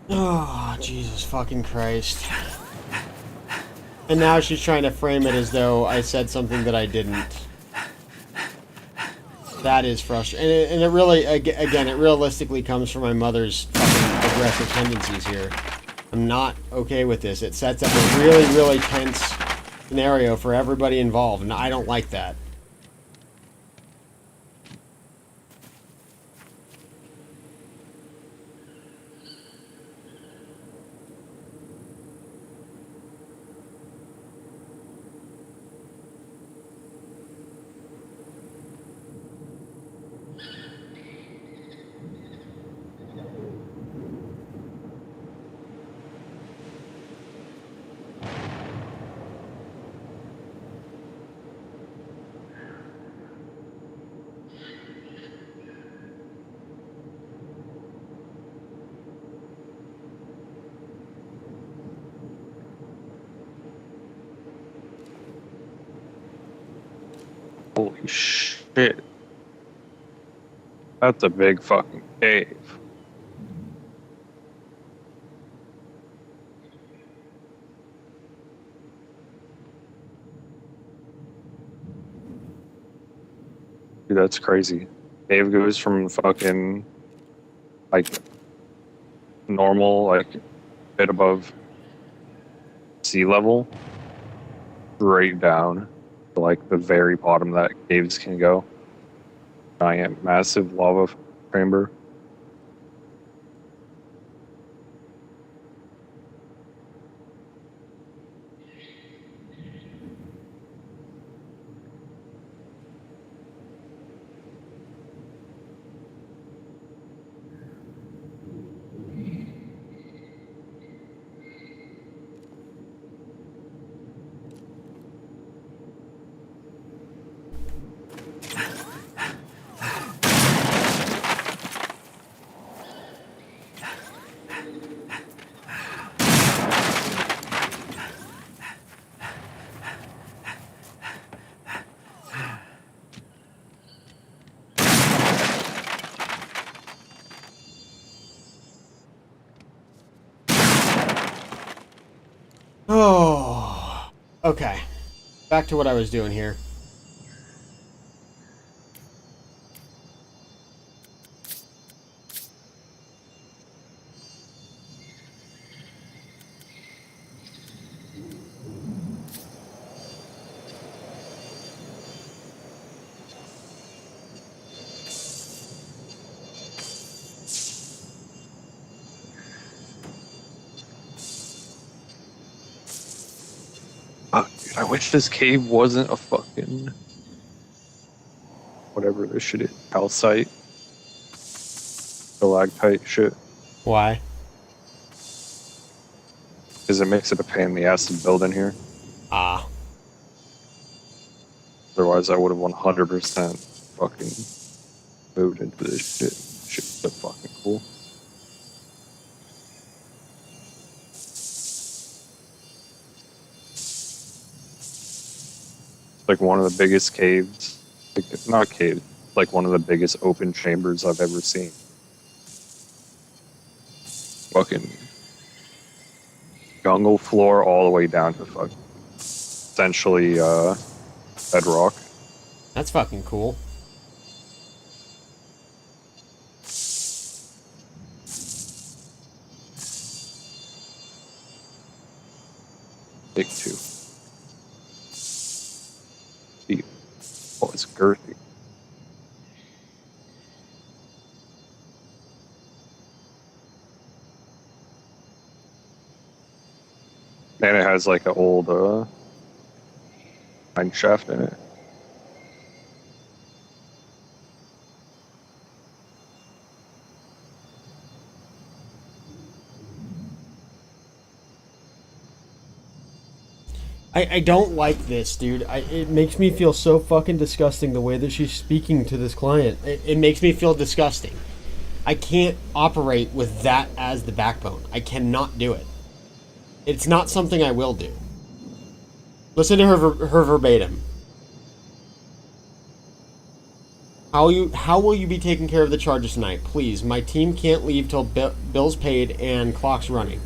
Oh, Jesus fucking Christ. And now she's trying to frame it as though I said something that I didn't. That is frustrating. And it really, again, it realistically comes from my mother's fucking aggressive tendencies here. I'm not okay with this. It sets up a really, really tense scenario for everybody involved, and I don't like that. Holy shit. That's a big fucking cave. Dude, that's crazy. Cave goes from fucking, like, normal, like, bit above sea level, straight down to, like, the very bottom that caves can go. Giant, massive lava chamber. Oh, okay. Back to what I was doing here. Dude, I wish this cave wasn't a fucking whatever this shit is. Calcite. Stalactite shit. Why? Because it makes it a pain in the ass to build in here. Ah. Otherwise, I would have 100% fucking moved into this shit. Shit's so fucking cool. It's like one of the biggest caves Like, not cave, like one of the biggest open chambers I've ever seen. Fucking jungle floor all the way down to essentially bedrock. That's fucking cool. Big two. Deep. Oh, it's girthy. And it has like an old mine shaft in it. I don't like this, dude. It makes me feel so fucking disgusting the way that she's speaking to this client. It makes me feel disgusting. I can't operate with that as the backbone. I cannot do it. It's not something I will do. Listen to her verbatim. How will you be taking care of the charges tonight? Please, my team can't leave till bill's paid and clock's running.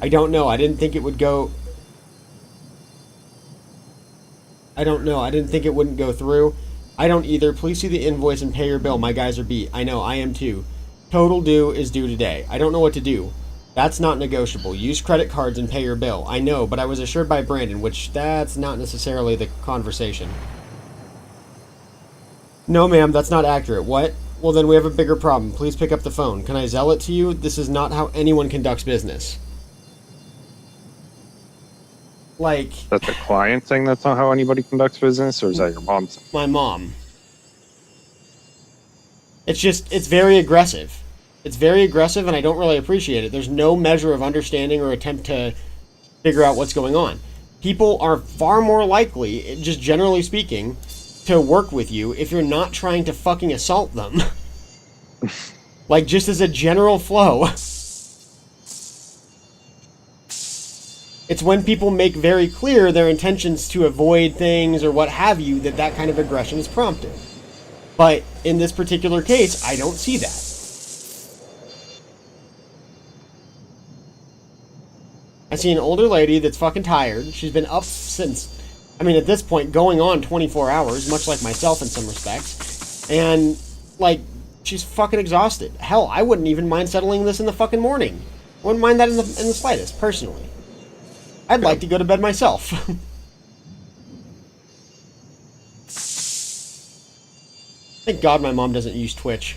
I don't know. I didn't think it would go... I don't know. I didn't think it wouldn't go through. I don't either. Please see the invoice and pay your bill. My guys are beat. I know. I am too. Total due is due today. I don't know what to do. That's not negotiable. Use credit cards and pay your bill. I know, but I was assured by Brandon, which that's not necessarily the conversation. No, ma'am, that's not accurate. What? Well, then we have a bigger problem. Please pick up the phone. Can I zell it to you? This is not how anyone conducts business. Like... That's the client thing, that's not how anybody conducts business, or is that your mom's? My mom. It's just, it's very aggressive. It's very aggressive, and I don't really appreciate it. There's no measure of understanding or attempt to figure out what's going on. People are far more likely, just generally speaking, to work with you if you're not trying to fucking assault them. Like, just as a general flow. It's when people make very clear their intentions to avoid things or what have you that kind of aggression is prompted. But in this particular case, I don't see that. I see an older lady that's fucking tired. She's been up since, I mean, at this point, going on 24 hours, much like myself in some respects. And, like, she's fucking exhausted. Hell, I wouldn't even mind settling this in the fucking morning. Wouldn't mind that in the slightest, personally. I'd like to go to bed myself. Thank God my mom doesn't use Twitch.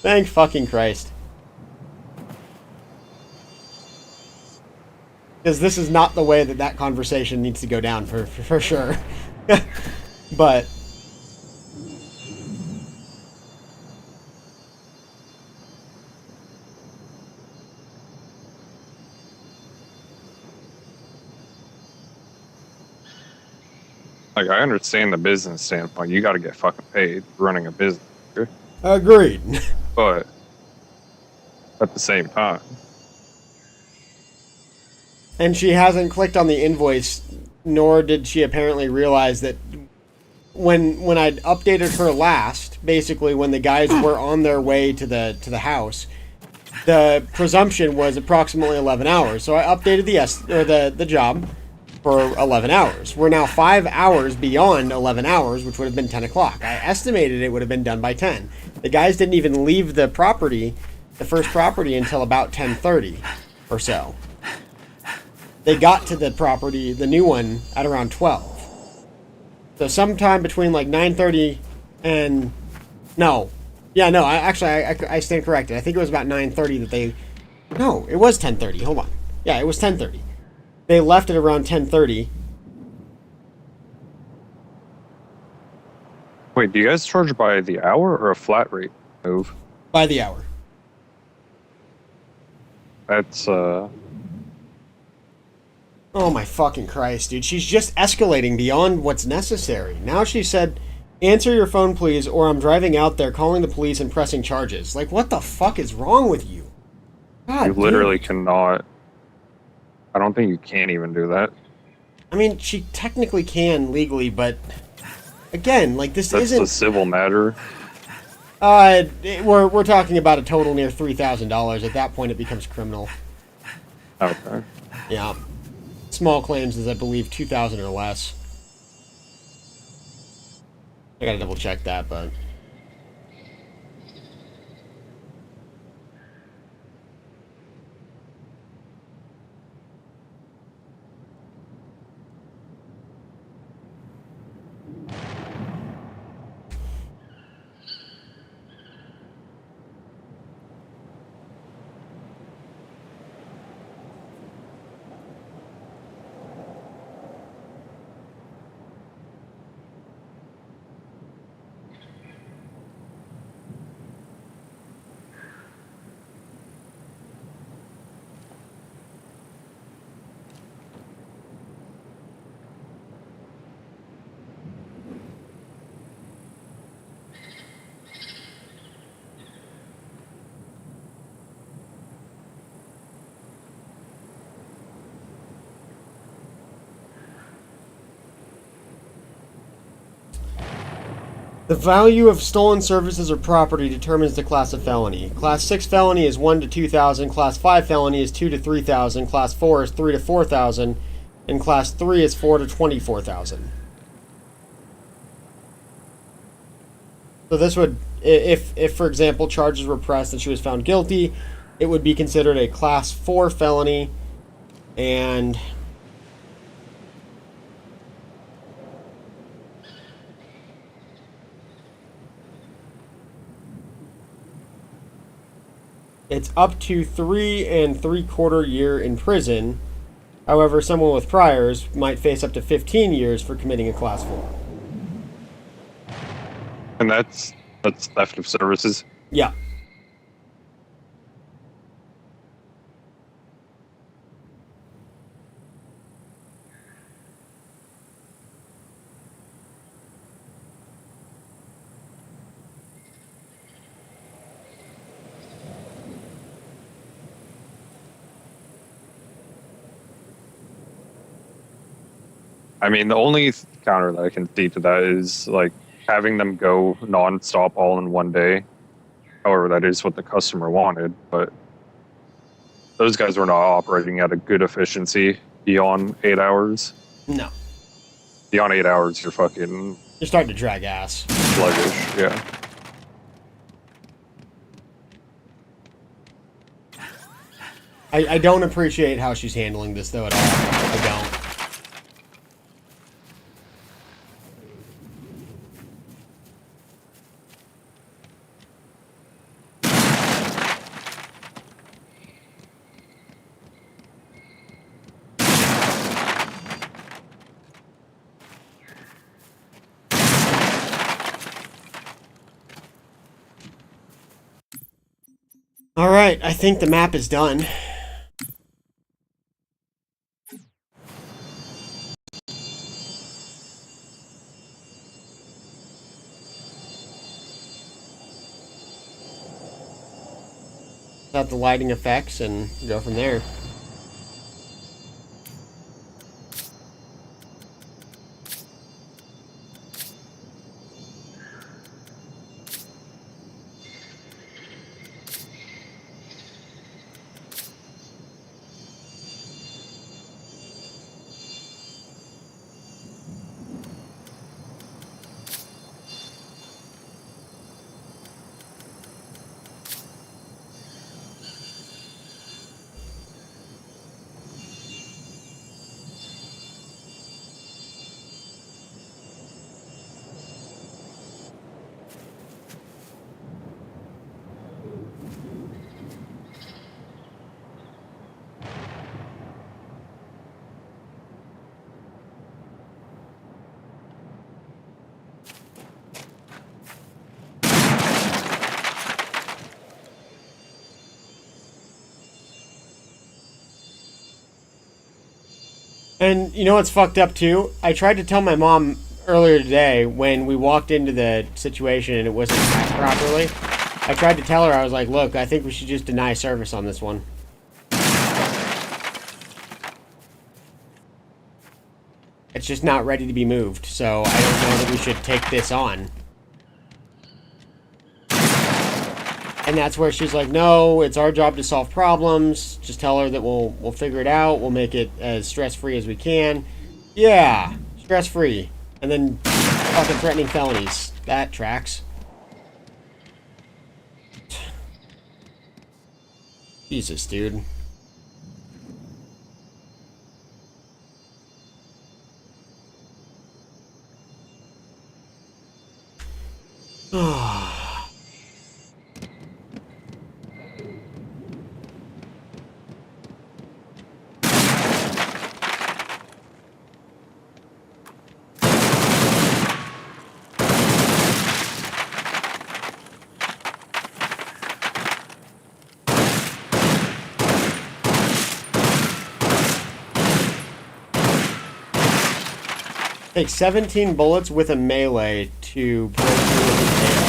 Thank fucking Christ. Because this is not the way that conversation needs to go down, for sure. But... Like, I understand the business standpoint. You got to get fucking paid running a business. Agreed. But at the same time. And she hasn't clicked on the invoice, nor did she apparently realize that when I'd updated her last, basically when the guys were on their way to the house, the presumption was approximately 11 hours. So I updated the job for 11 hours. We're now 5 hours beyond 11 hours, which would have been 10 o'clock. I estimated it would have been done by 10. The guys didn't even leave the property, the first property, until about 10:30 or so. They got to the property, the new one, at around 12. So sometime between like 9:30 and... No. Yeah, no, I stand corrected. I think it was about 9:30 that they... No, it was 10:30. Hold on. Yeah, it was 10:30. They left at around 10:30. Wait, do you guys charge by the hour or a flat rate move? By the hour. That's, Oh my fucking Christ, dude. She's just escalating beyond what's necessary. Now she said, answer your phone, please, or I'm driving out there, calling the police and pressing charges. Like, what the fuck is wrong with you? God, you literally cannot... I don't think you can even do that. I mean, she technically can legally, but again, like this That's isn't. a civil matter. We're talking about a total near $3,000. At that point, it becomes criminal. Okay. Yeah. Small claims is, I believe, 2,000 or less. I gotta double check that, but. The value of stolen services or property determines the class of felony. Class 6 felony is 1 to 2,000, Class 5 felony is 2 to 3,000, Class 4 is 3 to 4,000, and Class 3 is 4 to 24,000. So this would, if for example charges were pressed and she was found guilty, it would be considered a Class 4 felony, and it's up to 3 3/4 years in prison. However, someone with priors might face up to 15 years for committing a Class 4. And that's theft of services. Yeah. I mean, the only counter that I can see to that is like having them go non-stop all in one day. However, that is what the customer wanted, but those guys were not operating at a good efficiency beyond 8 hours. No. Beyond 8 hours, you're fucking You're starting to drag ass. sluggish. Yeah. I don't appreciate how she's handling this, though, at all. I don't. Alright, I think the map is done. Out the lighting effects and go from there. And you know what's fucked up too? I tried to tell my mom earlier today when we walked into the situation and it wasn't packed properly. I tried to tell her, I was like, look, I think we should just deny service on this one. It's just not ready to be moved, so I don't know that we should take this on. And that's where she's like, no, it's our job to solve problems. Just tell her that we'll figure it out. We'll make it as stress-free as we can. Yeah, stress-free. And then fucking threatening felonies. That tracks. Jesus, dude. Take 17 bullets with a melee to break through with his tail.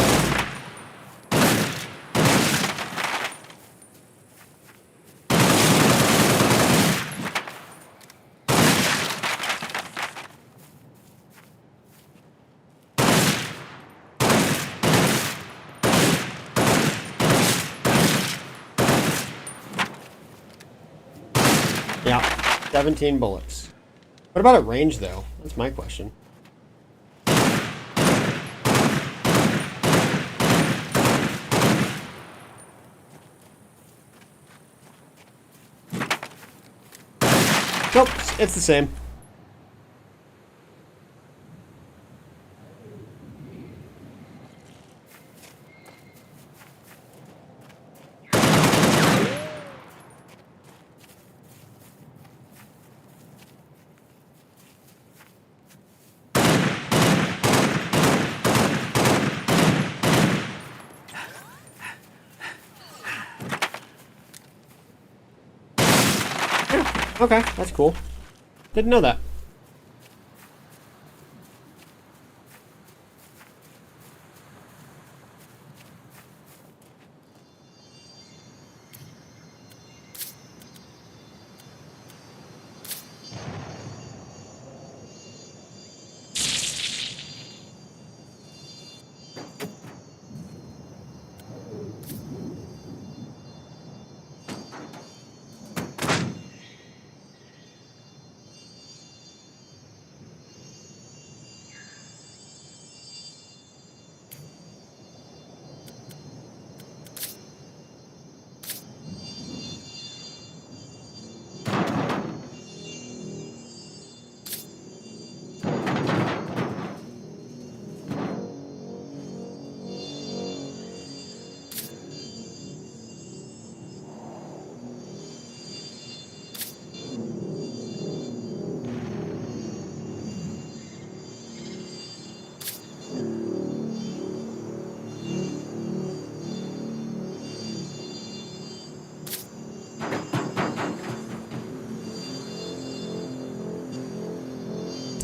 Yeah, 17 bullets. What about at range, though? That's my question. Nope, it's the same. Okay, that's cool. Didn't know that.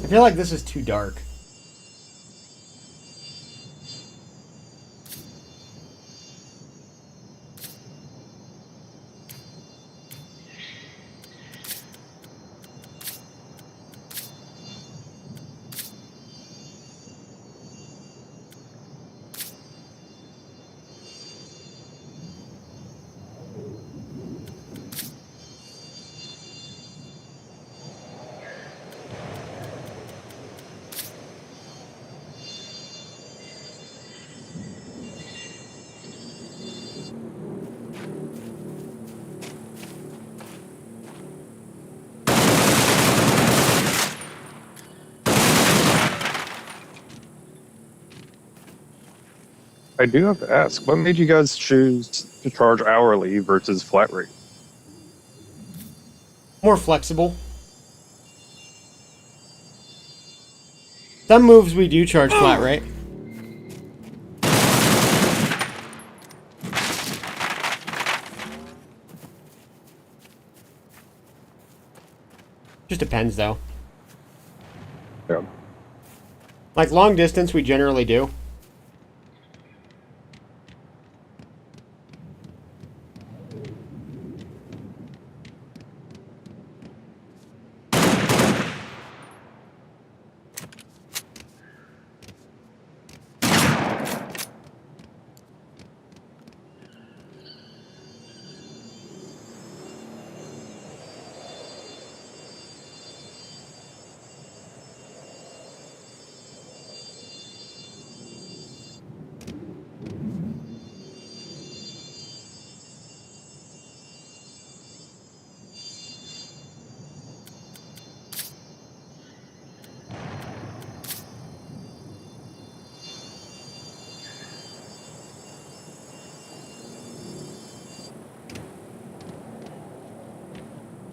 I feel like this is too dark. I do have to ask, what made you guys choose to charge hourly versus flat rate? More flexible. Some moves we do charge flat rate. Just depends, though. Yeah. Like long distance, we generally do.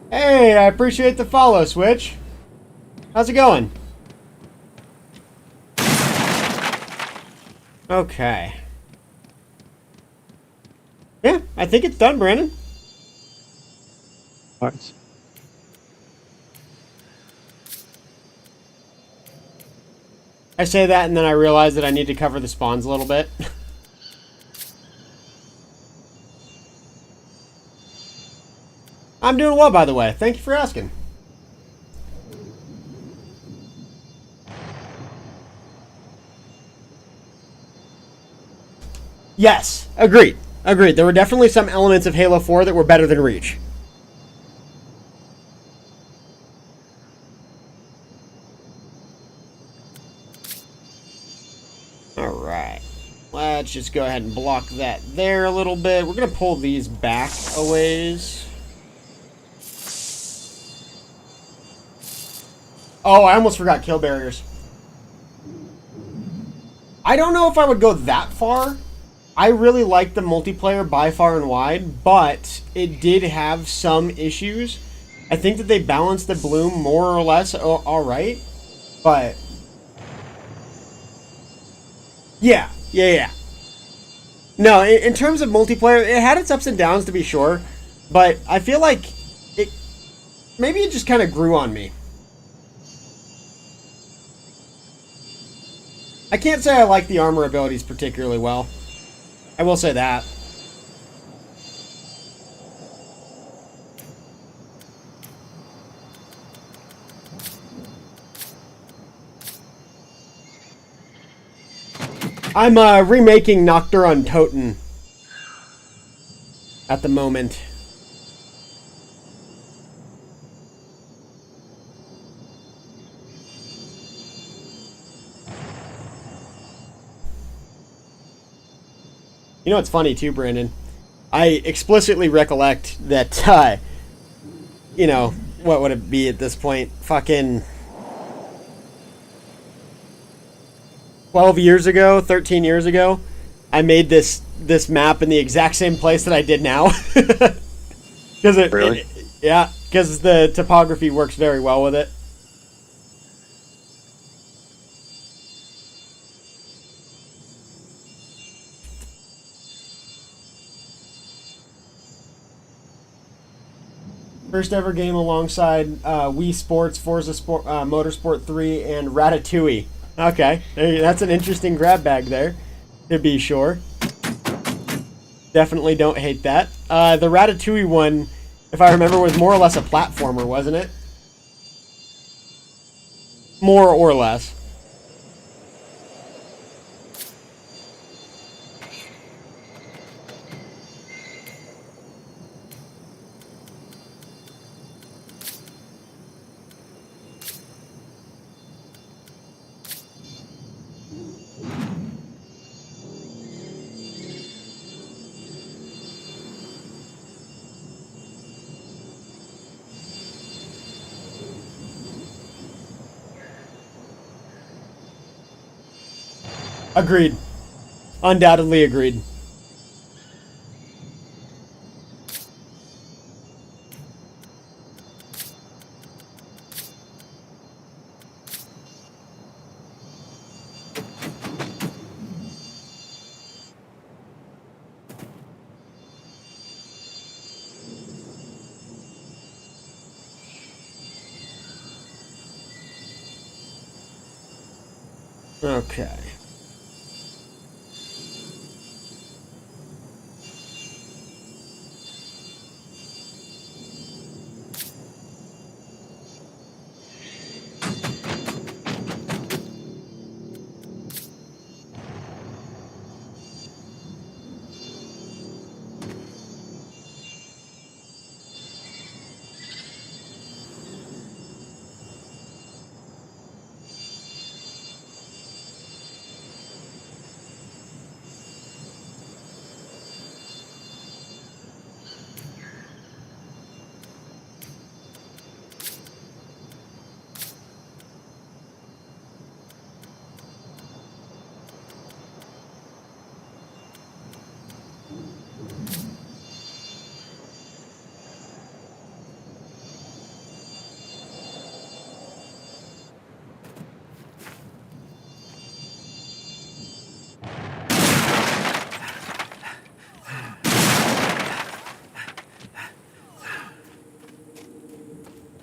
Hey, I appreciate the follow, Switch. How's it going? Okay. Yeah, I think it's done, Brandon. Nice. I say that and then I realize that I need to cover the spawns a little bit. I'm doing well, by the way. Thank you for asking. Yes, agreed. Agreed. There were definitely some elements of Halo 4 that were better than Reach. Alright. Let's just go ahead and block that there a little bit. We're going to pull these back a ways. Oh, I almost forgot kill barriers. I don't know if I would go that far. I really liked the multiplayer by far and wide, but it did have some issues. I think that they balanced the bloom more or less alright, but yeah. No, in terms of multiplayer, it had its ups and downs to be sure, but I feel like maybe it just kind of grew on me. I can't say I like the armor abilities particularly well. I will say that. I'm remaking Noctur on Toten at the moment. You know what's funny too, Brandon? I explicitly recollect that, you know, what would it be at this point? Fucking 12 years ago, 13 years ago, I made this map in the exact same place that I did now. Because Really? yeah, because the topography works very well with it. First ever game alongside Wii Sports, Forza Motorsport 3, and Ratatouille. Okay, that's an interesting grab bag there, to be sure. Definitely don't hate that. The Ratatouille one, if I remember, was more or less a platformer, wasn't it? More or less. Agreed. Undoubtedly agreed. Okay.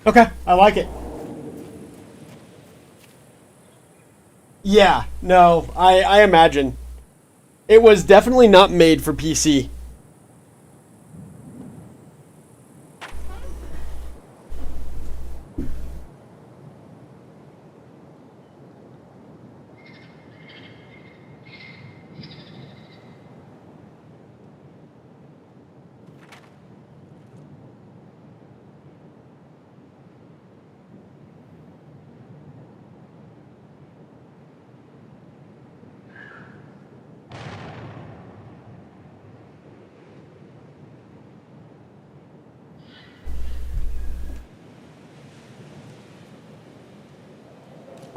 Okay, I like it. Yeah, no, I imagine. It was definitely not made for PC.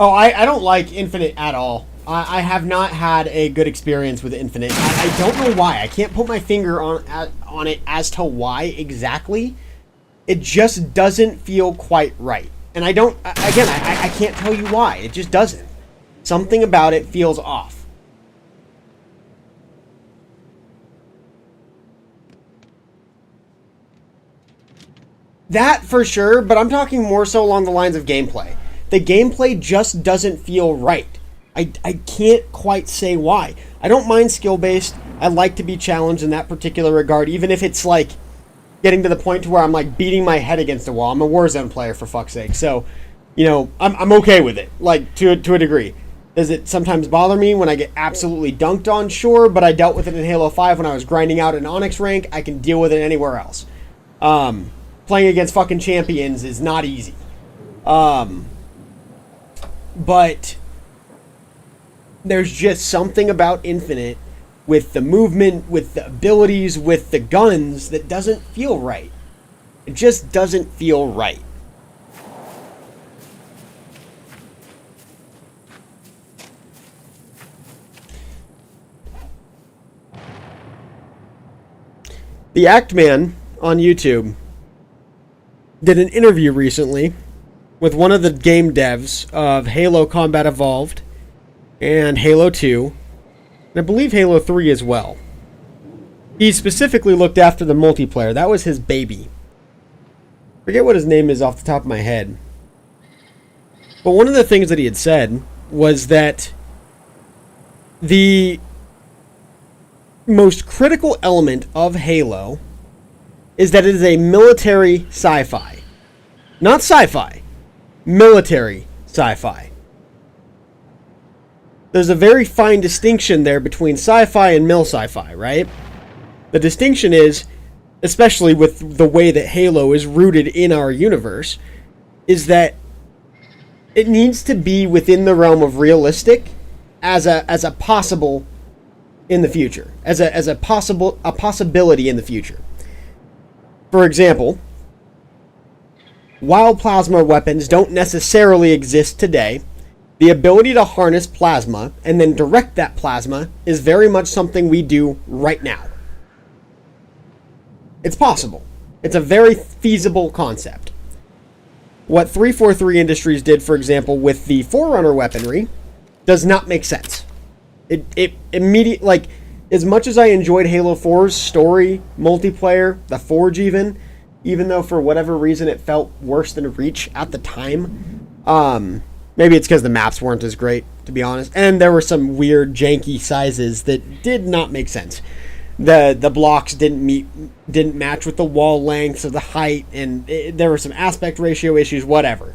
Oh, I don't like Infinite at all. I have not had a good experience with Infinite. I don't know why. I can't put my finger on it as to why exactly. It just doesn't feel quite right. And I don't, again, I can't tell you why. It just doesn't. Something about it feels off. That for sure, but I'm talking more so along the lines of gameplay. The gameplay just doesn't feel right. I can't quite say why. I don't mind skill-based. I like to be challenged in that particular regard, even if it's like getting to the point to where I'm like beating my head against a wall. I'm a Warzone player, for fuck's sake. So, you know, I'm okay with it, like to a degree. Does it sometimes bother me when I get absolutely dunked on? Sure, but I dealt with it in Halo 5 when I was grinding out an Onyx rank. I can deal with it anywhere else. Playing against fucking champions is not easy. But there's just something about Infinite with the movement, with the abilities, with the guns that doesn't feel right. It just doesn't feel right. The Act Man on YouTube did an interview recently with one of the game devs of Halo Combat Evolved and Halo 2, and I believe Halo 3 as well. He specifically looked after the multiplayer. That was his baby. Forget what his name is off the top of my head. But one of the things that he had said was that the most critical element of Halo is that it is a military sci-fi. Not sci-fi. Military sci-fi. There's a very fine distinction there between sci-fi and mil sci-fi, right? The distinction is, especially with the way that Halo is rooted in our universe, is that it needs to be within the realm of realistic as a possible in the future, as a possibility in the future. For example, while plasma weapons don't necessarily exist today, the ability to harness plasma and then direct that plasma is very much something we do right now. It's possible. It's a very feasible concept. What 343 Industries did, for example, with the Forerunner weaponry does not make sense. It immediately, like, as much as I enjoyed Halo 4's story, multiplayer, the Forge even though for whatever reason it felt worse than Reach at the time. Maybe it's because the maps weren't as great, to be honest. And there were some weird, janky sizes that did not make sense. The blocks didn't match with the wall lengths or the height, and there were some aspect ratio issues, whatever.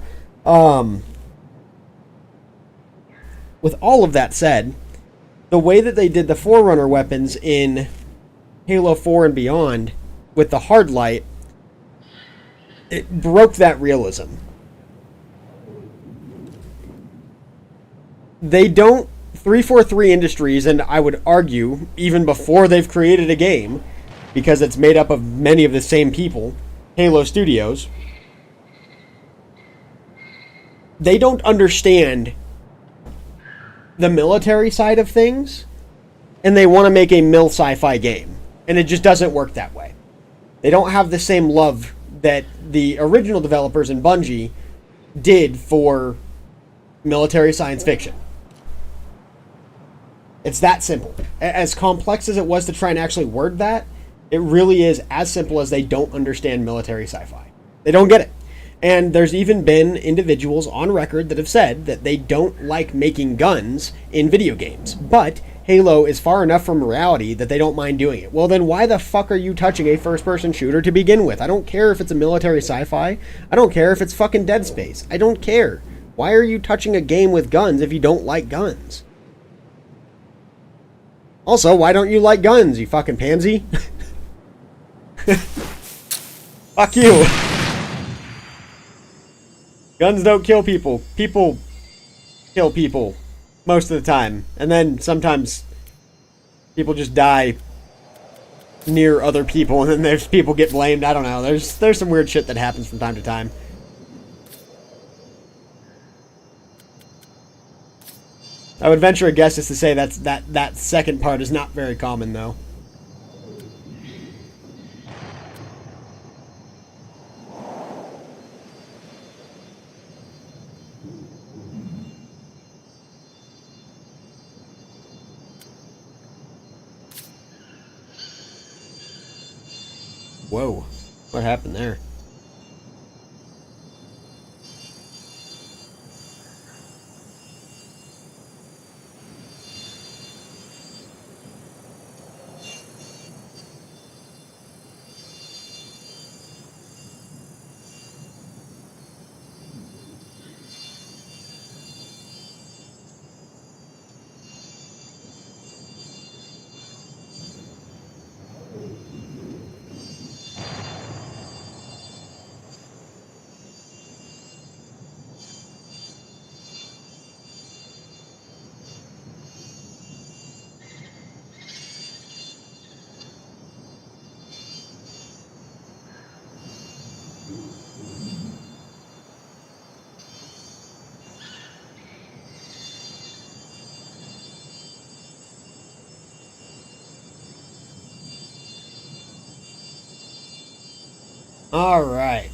With all of that said, the way that they did the Forerunner weapons in Halo 4 and beyond with the hard light, it broke that realism. They don't... 343 Industries, and I would argue, even before they've created a game, because it's made up of many of the same people, Halo Studios, they don't understand the military side of things, and they want to make a mil sci-fi game. And it just doesn't work that way. They don't have the same love that the original developers in Bungie did for military science fiction. It's that simple. As complex as it was to try and actually word that, it really is as simple as they don't understand military sci-fi. They don't get it. And there's even been individuals on record that have said that they don't like making guns in video games. But Halo is far enough from reality that they don't mind doing it. Well, then why the fuck are you touching a first-person shooter to begin with? I don't care if it's a military sci-fi. I don't care if it's fucking Dead Space. I don't care. Why are you touching a game with guns if you don't like guns? Also, why don't you like guns, you fucking pansy? Fuck you. Guns don't kill people. People kill people most of the time. And then sometimes people just die near other people and then there's people get blamed. I don't know. There's some weird shit that happens from time to time. I would venture a guess just to say that second part is not very common though. Whoa, what happened there? All right.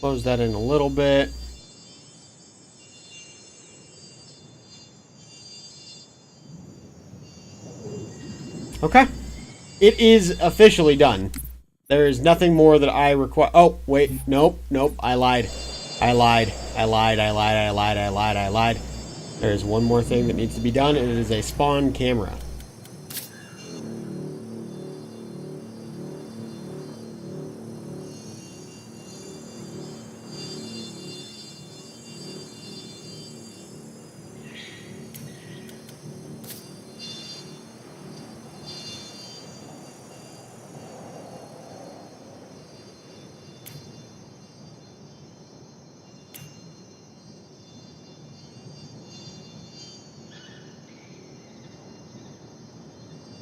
Close that in a little bit. Okay. It is officially done. There is nothing more that I require. Oh, wait. Nope. I lied. I lied. There is one more thing that needs to be done, and it is a spawn camera.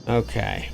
Okay.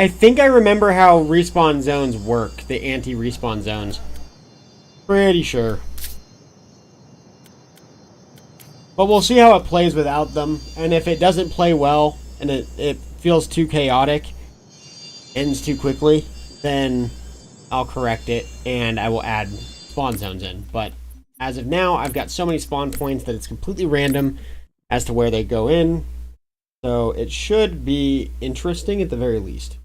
I think I remember how respawn zones work, the anti-respawn zones. Pretty sure. But we'll see how it plays without them, and if it doesn't play well, and it feels too chaotic, ends too quickly, then I'll correct it, and I will add spawn zones in. But as of now, I've got so many spawn points that it's completely random as to where they go in, so it should be interesting at the very least.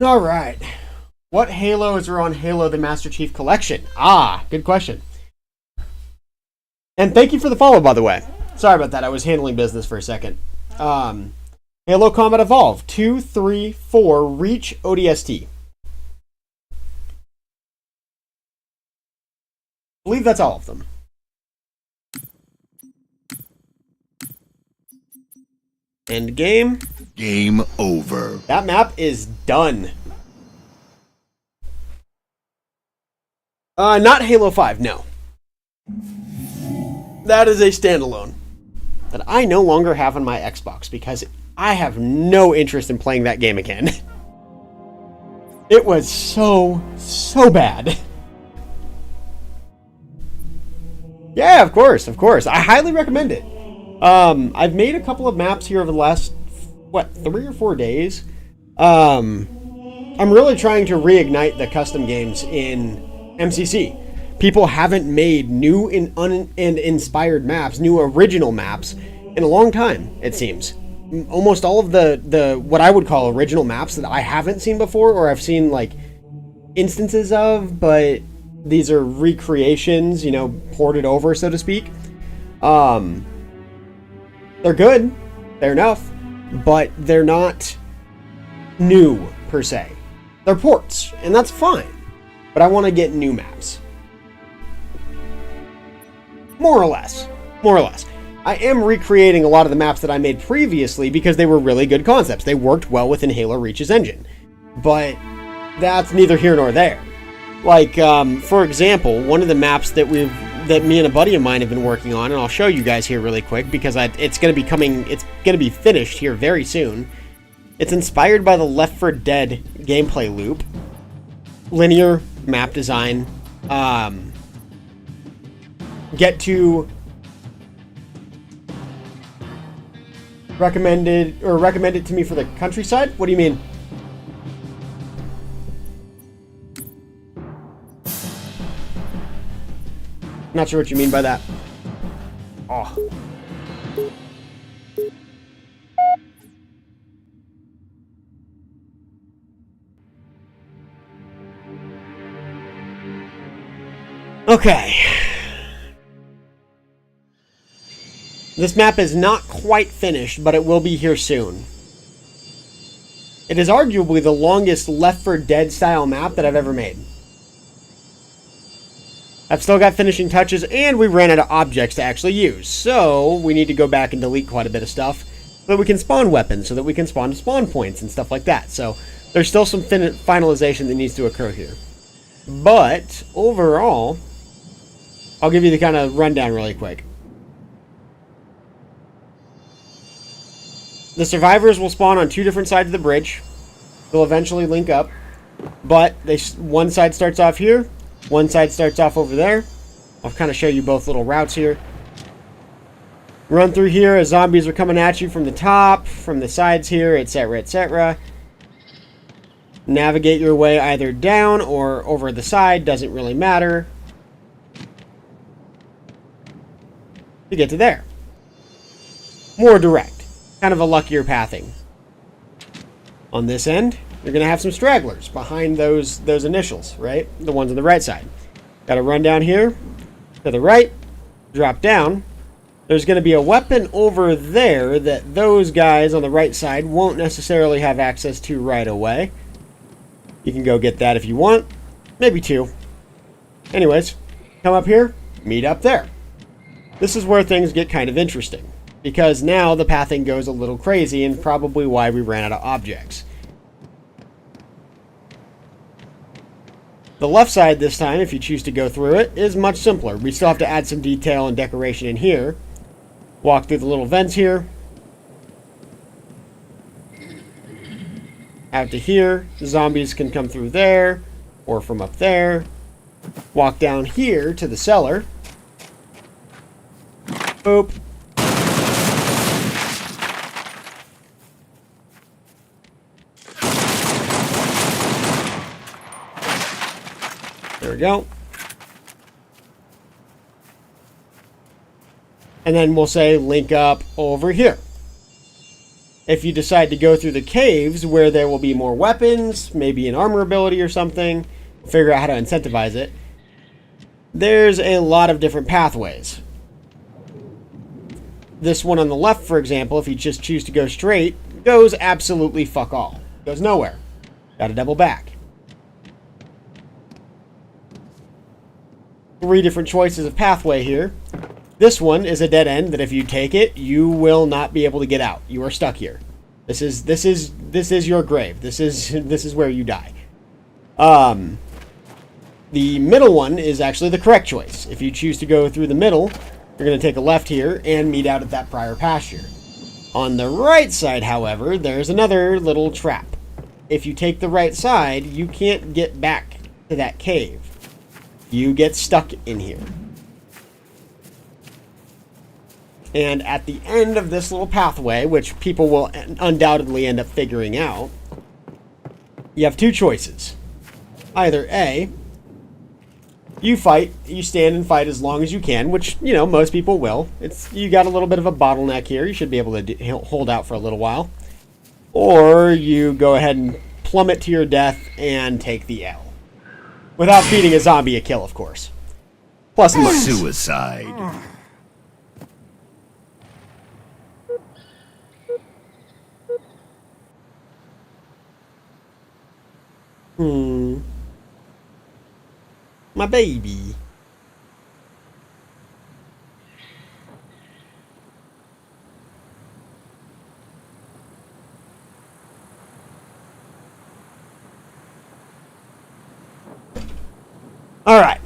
All right. What Halos are on Halo the Master Chief Collection? Ah, good question. And thank you for the follow, by the way. Sorry about that. I was handling business for a second. Halo Combat Evolved 2, 3, 4, Reach, ODST. I believe that's all of them. End game. Game over. That map is done. Not Halo 5, no. That is a standalone that I no longer have on my Xbox because I have no interest in playing that game again. It was so bad. Yeah, of course. I highly recommend it. I've made a couple of maps here over the last, 3 or 4 days. I'm really trying to reignite the custom games in MCC. People haven't made new and inspired maps, new original maps, in a long time, it seems. Almost all of the what I would call original maps that I haven't seen before, or I've seen, like, instances of, but these are recreations, ported over, so to speak. They're good. They're enough. But they're not new, per se. They're ports, and that's fine. But I want to get new maps. More or less. I am recreating a lot of the maps that I made previously because they were really good concepts. They worked well within Halo Reach's engine. But that's neither here nor there. Like, for example, one of the maps that me and a buddy of mine have been working on, and I'll show you guys here really quick because it's going to be finished here very soon. It's inspired by the Left 4 Dead gameplay loop. Linear map design. Get to recommend it to me for the countryside? What do you mean? Not sure what you mean by that. Oh. Okay. This map is not quite finished, but it will be here soon. It is arguably the longest Left 4 Dead style map that I've ever made. I've still got finishing touches, and we ran out of objects to actually use. So, we need to go back and delete quite a bit of stuff so that we can spawn weapons, so that we can spawn spawn points and stuff like that. So, there's still some finalization that needs to occur here. But, overall, I'll give you the kind of rundown really quick. The survivors will spawn on 2 different sides of the bridge. They'll eventually link up, but one side starts off here, one side starts off over there. I'll kind of show you both little routes here. Run through here as zombies are coming at you from the top, from the sides here, etc., etc. Navigate your way either down or over the side, doesn't really matter, to get to there. More direct. Kind of a luckier pathing. On this end, you're going to have some stragglers behind those initials, right? The ones on the right side. Got to run down here to the right, drop down. There's going to be a weapon over there that those guys on the right side won't necessarily have access to right away. You can go get that if you want. Maybe 2. Anyways, come up here, meet up there. This is where things get kind of interesting, because now the pathing goes a little crazy and probably why we ran out of objects. The left side this time, if you choose to go through it, is much simpler. We still have to add some detail and decoration in here. Walk through the little vents here. Out to here. The zombies can come through there, or from up there. Walk down here to the cellar. Boop. There we go. And then we'll say link up over here. If you decide to go through the caves where there will be more weapons, maybe an armor ability or something, figure out how to incentivize it. There's a lot of different pathways. This one on the left, for example, if you just choose to go straight, goes absolutely fuck all. Goes nowhere. Gotta double back. 3 different choices of pathway here. This one is a dead end that if you take it, you will not be able to get out. You are stuck here. This is your grave. This is where you die. The middle one is actually the correct choice. If you choose to go through the middle, you're going to take a left here and meet out at that prior pasture. On the right side, however, there's another little trap. If you take the right side, you can't get back to that cave. You get stuck in here. And at the end of this little pathway, which people will undoubtedly end up figuring out, you have 2 choices. Either A, you stand and fight as long as you can, which, you know, most people will. You got a little bit of a bottleneck here. You should be able to hold out for a little while. Or you go ahead and plummet to your death and take the L. Without feeding a zombie a kill, of course. Plus and minus. Suicide. My baby. Alright.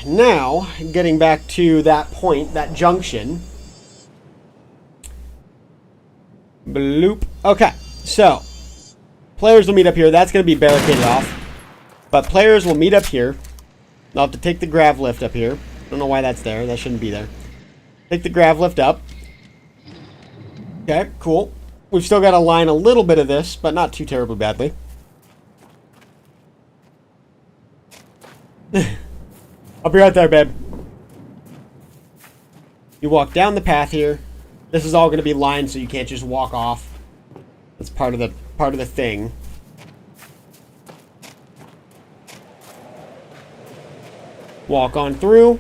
Now, getting back to that point, that junction. Bloop. Okay, so players will meet up here. That's going to be barricaded off. But players will meet up here. They'll have to take the grav lift up here. I don't know why that's there. That shouldn't be there. Take the grav lift up. Okay, cool. We've still got to line a little bit of this, but not too terribly badly. I'll be right there, babe. You walk down the path here. This is all going to be lined, so you can't just walk off. That's part of the thing. Walk on through,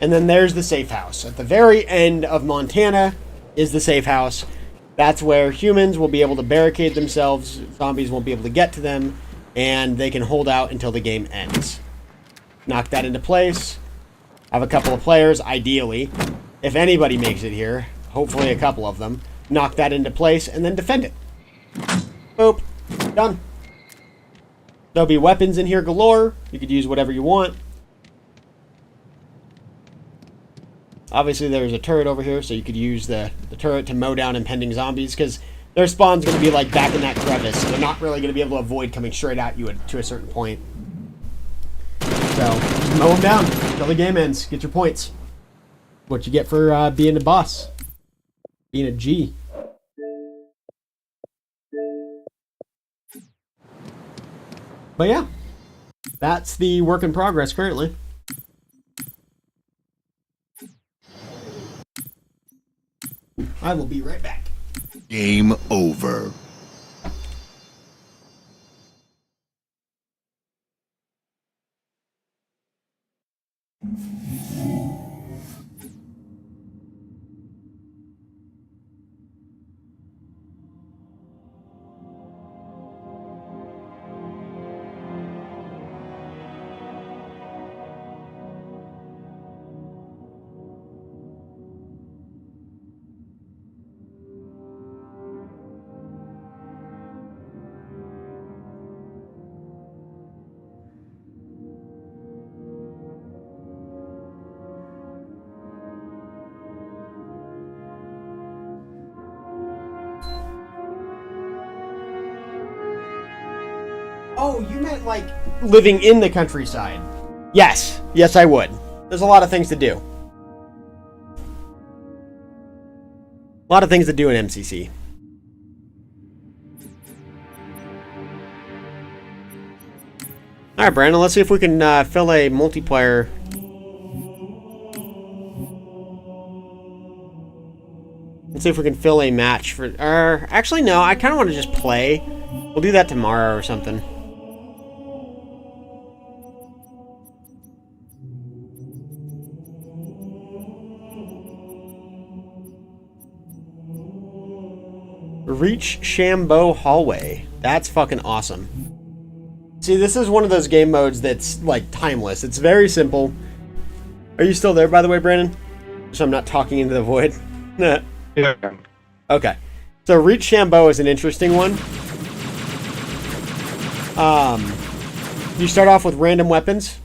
and then there's the safe house. At the very end of Montana is the safe house. That's where humans will be able to barricade themselves, zombies won't be able to get to them, and they can hold out until the game ends. Knock that into place. Have a couple of players, ideally. If anybody makes it here, hopefully a couple of them, knock that into place, and then defend it. Boop. Done. There'll be weapons in here galore. You could use whatever you want. Obviously, there's a turret over here, so you could use the turret to mow down impending zombies, because Their spawn's going to be like back in that crevice. So they're not really going to be able to avoid coming straight at you to a certain point. So, just mow them down until the game ends. Get your points. What you get for being a boss. Being a G. But yeah, that's the work in progress currently. I will be right back. Game over. Oh, you meant like living in the countryside. Yes. Yes, I would. There's a lot of things to do. A lot of things to do in MCC. Alright, Brandon, let's see if we can fill a multiplayer. Let's see if we can fill a match for... actually, no, I kind of want to just play. We'll do that tomorrow or something. Reach Shambo Hallway. That's fucking awesome. See, this is one of those game modes that's, like, timeless. It's very simple. Are you still there, by the way, Brandon? So I'm not talking into the void? Yeah. Okay. So Reach Shambo is an interesting one. You start off with random weapons.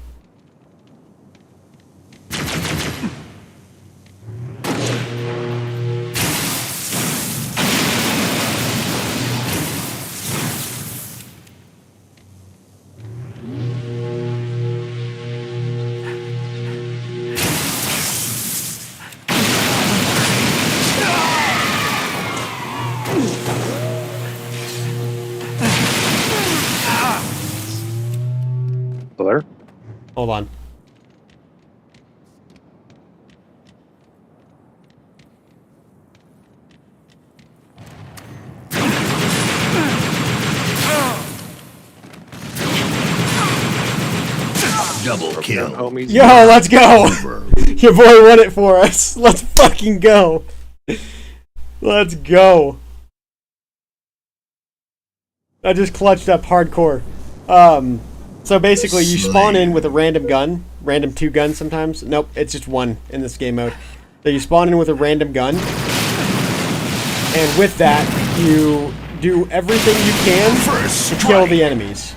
There? Hold on. Double kill. Homies. Yo, let's go! Over. Your boy won it for us. Let's fucking go. Let's go. I just clutched up hardcore. So basically you spawn in with a random gun. Random 2 guns sometimes. Nope, it's just 1 in this game mode. So you spawn in with a random gun. And with that, you do everything you can to kill the enemies.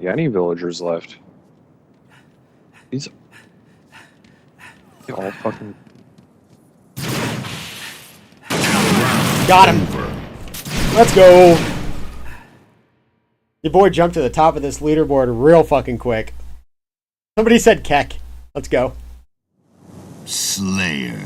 Any villagers left? These all fucking Got him. Let's go. Your boy jumped to the top of this leaderboard real fucking quick. Somebody said Keck. Let's go. Slayer.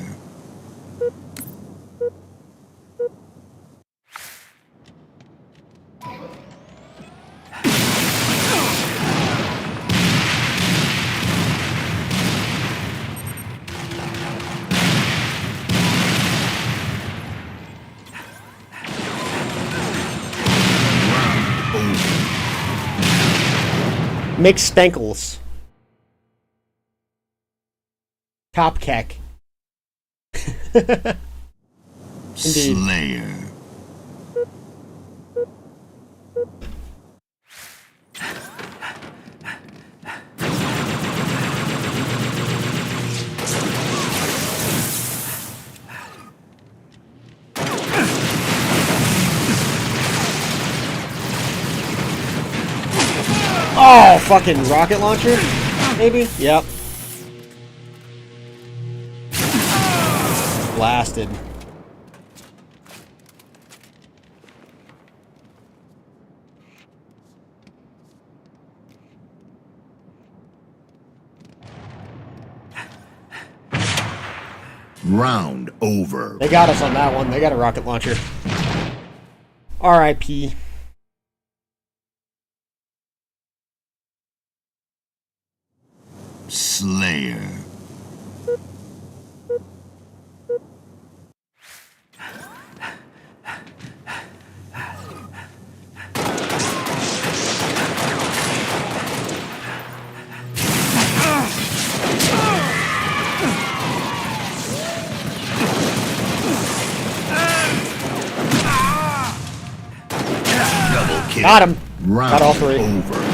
Mixed Stankles. Top Keck. Indeed. Slayer. Oh, fucking rocket launcher? Maybe? Yep. Blasted. Round over. They got us on that one. They got a rocket launcher. R.I.P. Slayer. Double kill. Got him. Round Got all three. over.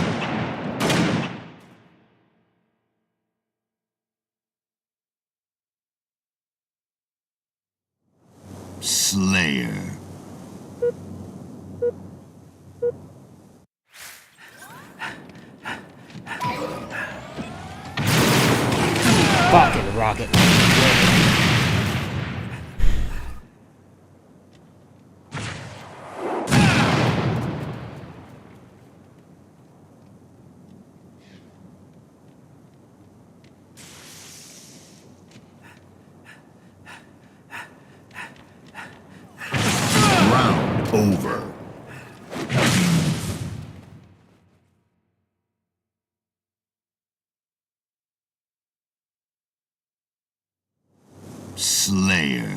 Slayer. Fucking rocket launcher. Round over. Slayer.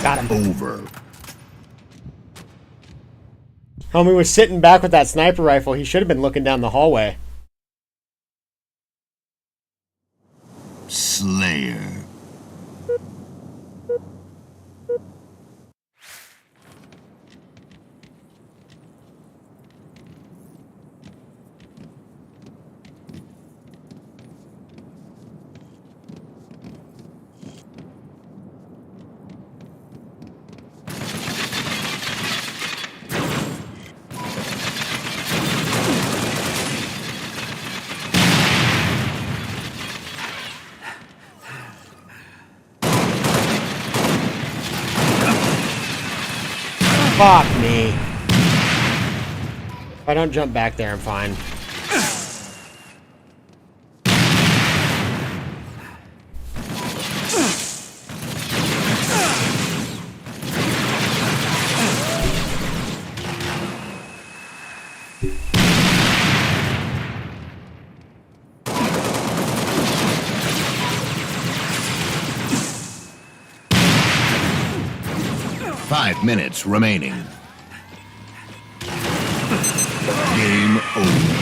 Got him. Over. Homie was sitting back with that sniper rifle. He should have been looking down the hallway. Slayer. Fuck me. If I don't jump back there, I'm fine. Five minutes remaining. Game over.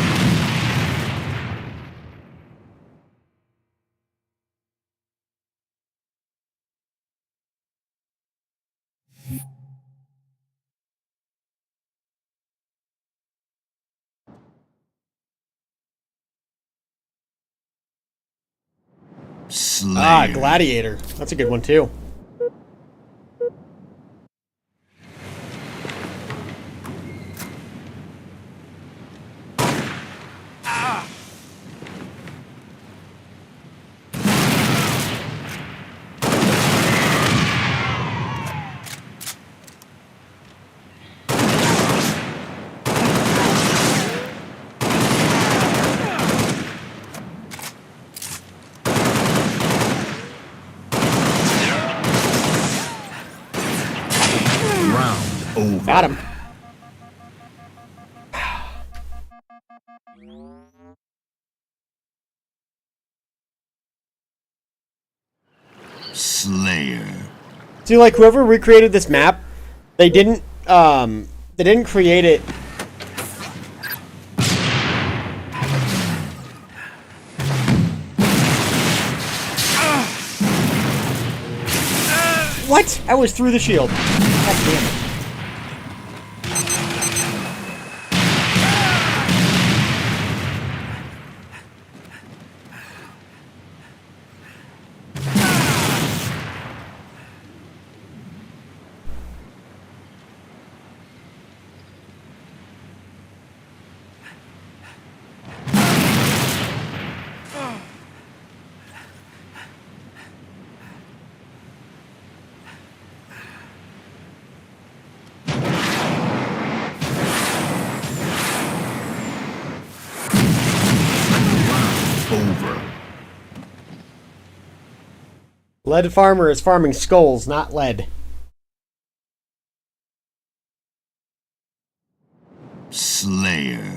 Slayer. Ah, Gladiator. That's a good one, too. Got him. Slayer. See, like, whoever recreated this map, they didn't create it. What? I was through the shield. God damn it. Over. Lead farmer is farming skulls, not lead. Slayer.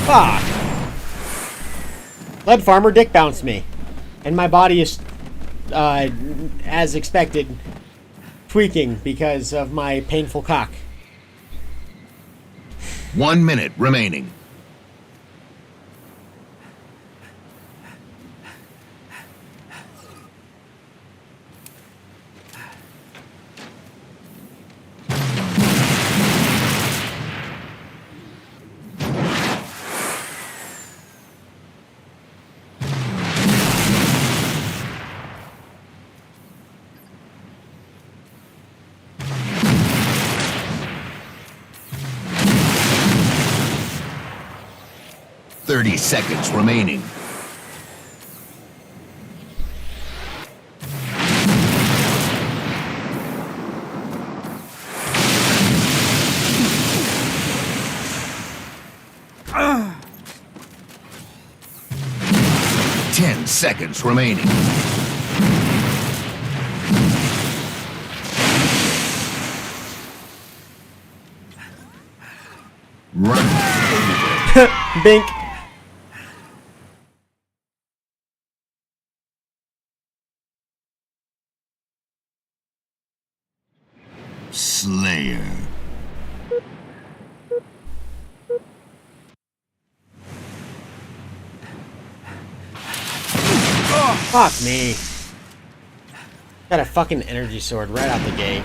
Fuck! Lead farmer dick bounced me. And my body is, as expected, tweaking because of my painful cock. 1 minute remaining. Thirty seconds remaining. Ten seconds remaining. Run. Bink. Slayer. Fuck me. Got a fucking energy sword right out the gate.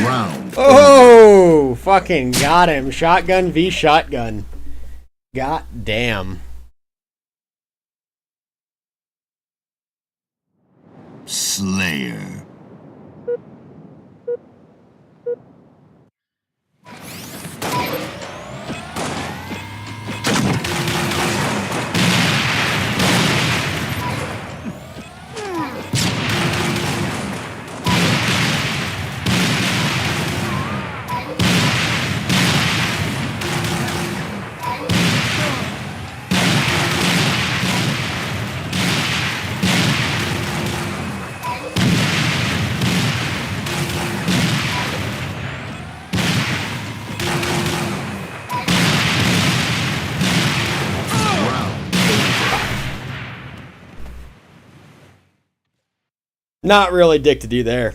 Round. Oh, fucking got him. Shotgun v shotgun. God damn. Slayer. Not really dick to do there.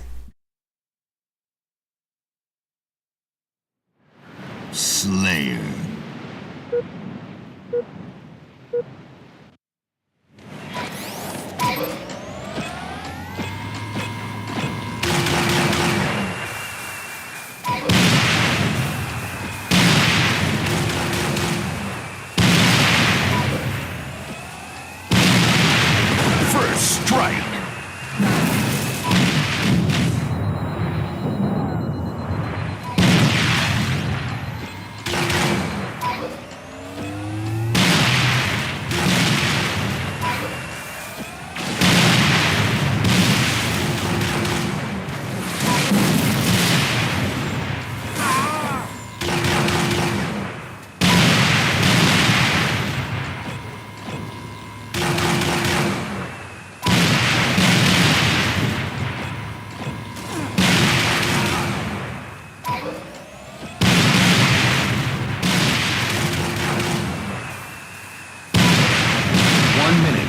Slayer. First strike.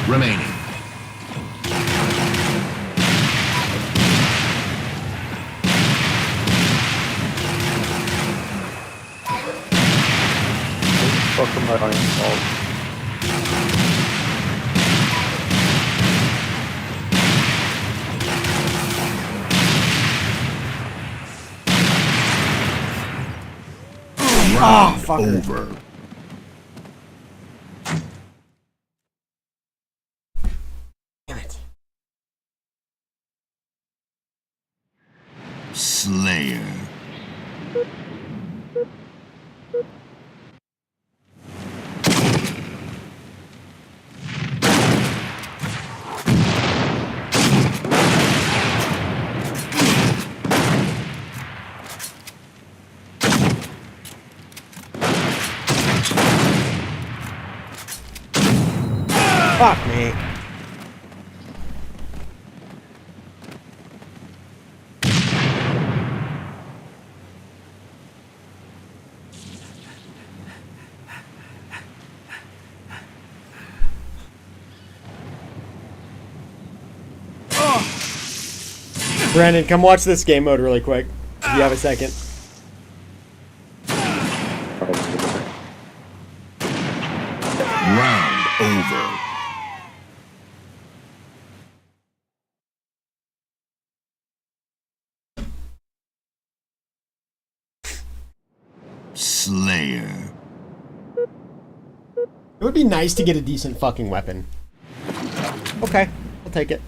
Remaining. Fuck am I installed? Round fucker. over. Damn it. Slayer. Fuck me. Brandon, come watch this game mode really quick. If you have a second. Round over. Slayer. It would be nice to get a decent fucking weapon. Okay, I'll take it.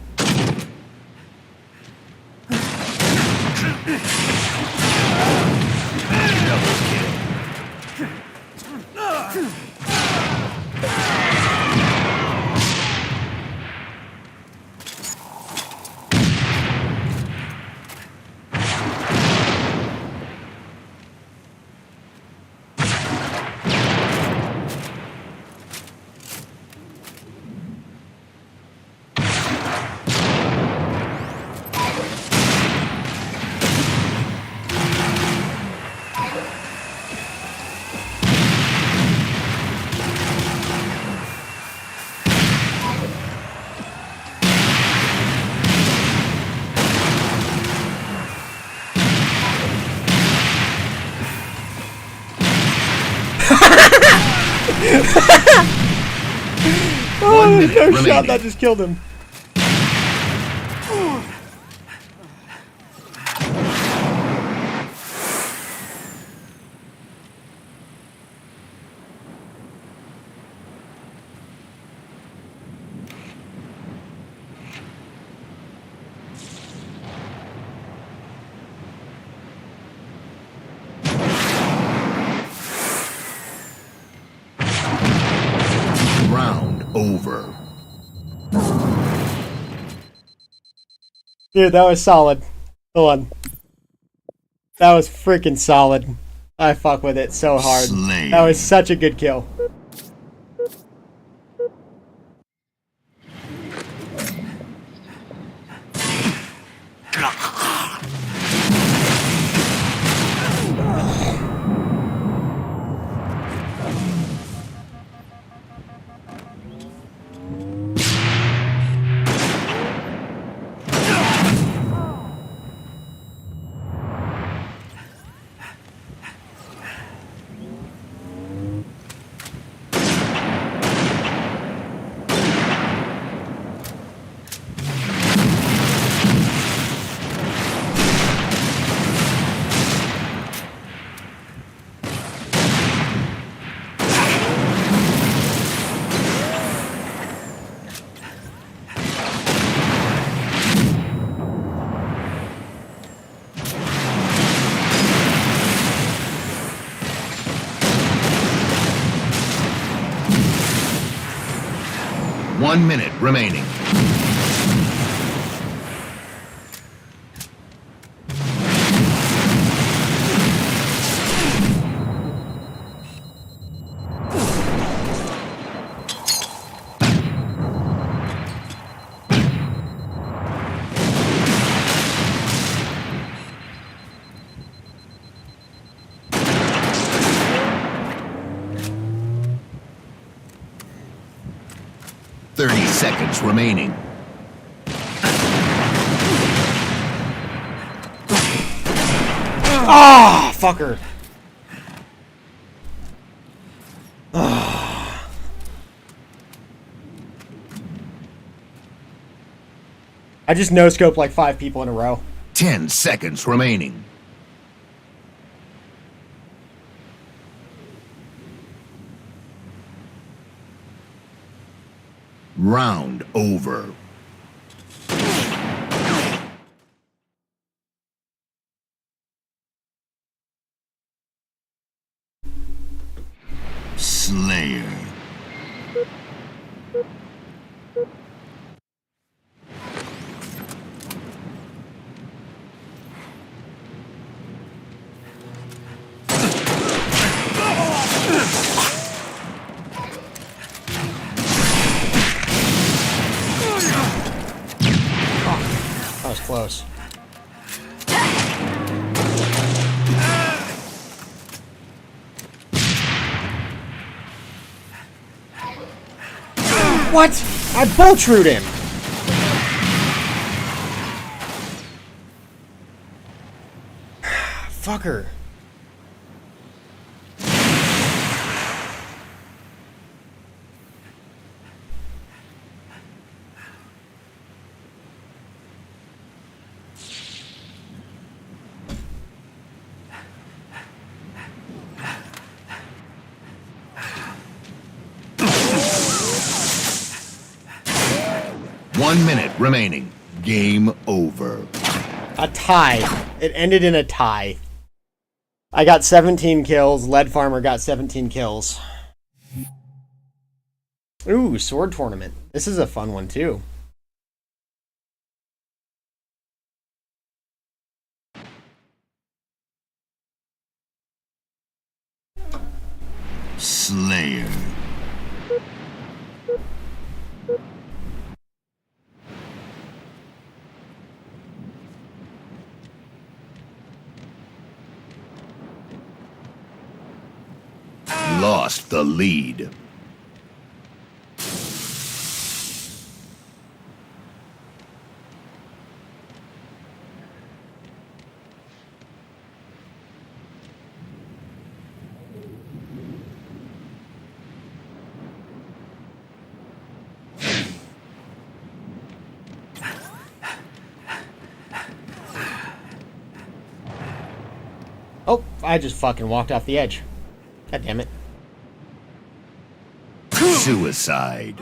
Oh, there's no shot that just killed him. Round over. Dude, that was solid. Hold on. That was freaking solid. I fuck with it so hard. Slayer. That was such a good kill. 1 minute remaining. Seconds remaining. Ah, fucker. Ah. I just no-scoped like 5 people in a row. 10 seconds remaining. Round over. Slayer. That was close. What? I bolt-trued him! Fucker. One minute remaining. Game over. A tie. It ended in a tie. I got 17 kills. Lead Farmer got 17 kills. Ooh, sword tournament. This is a fun one, too. Slayer. Lost the lead. Oh, I just fucking walked off the edge. God damn it. Suicide.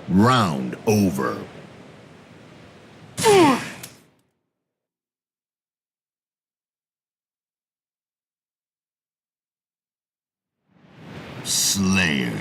Round over. Slayer.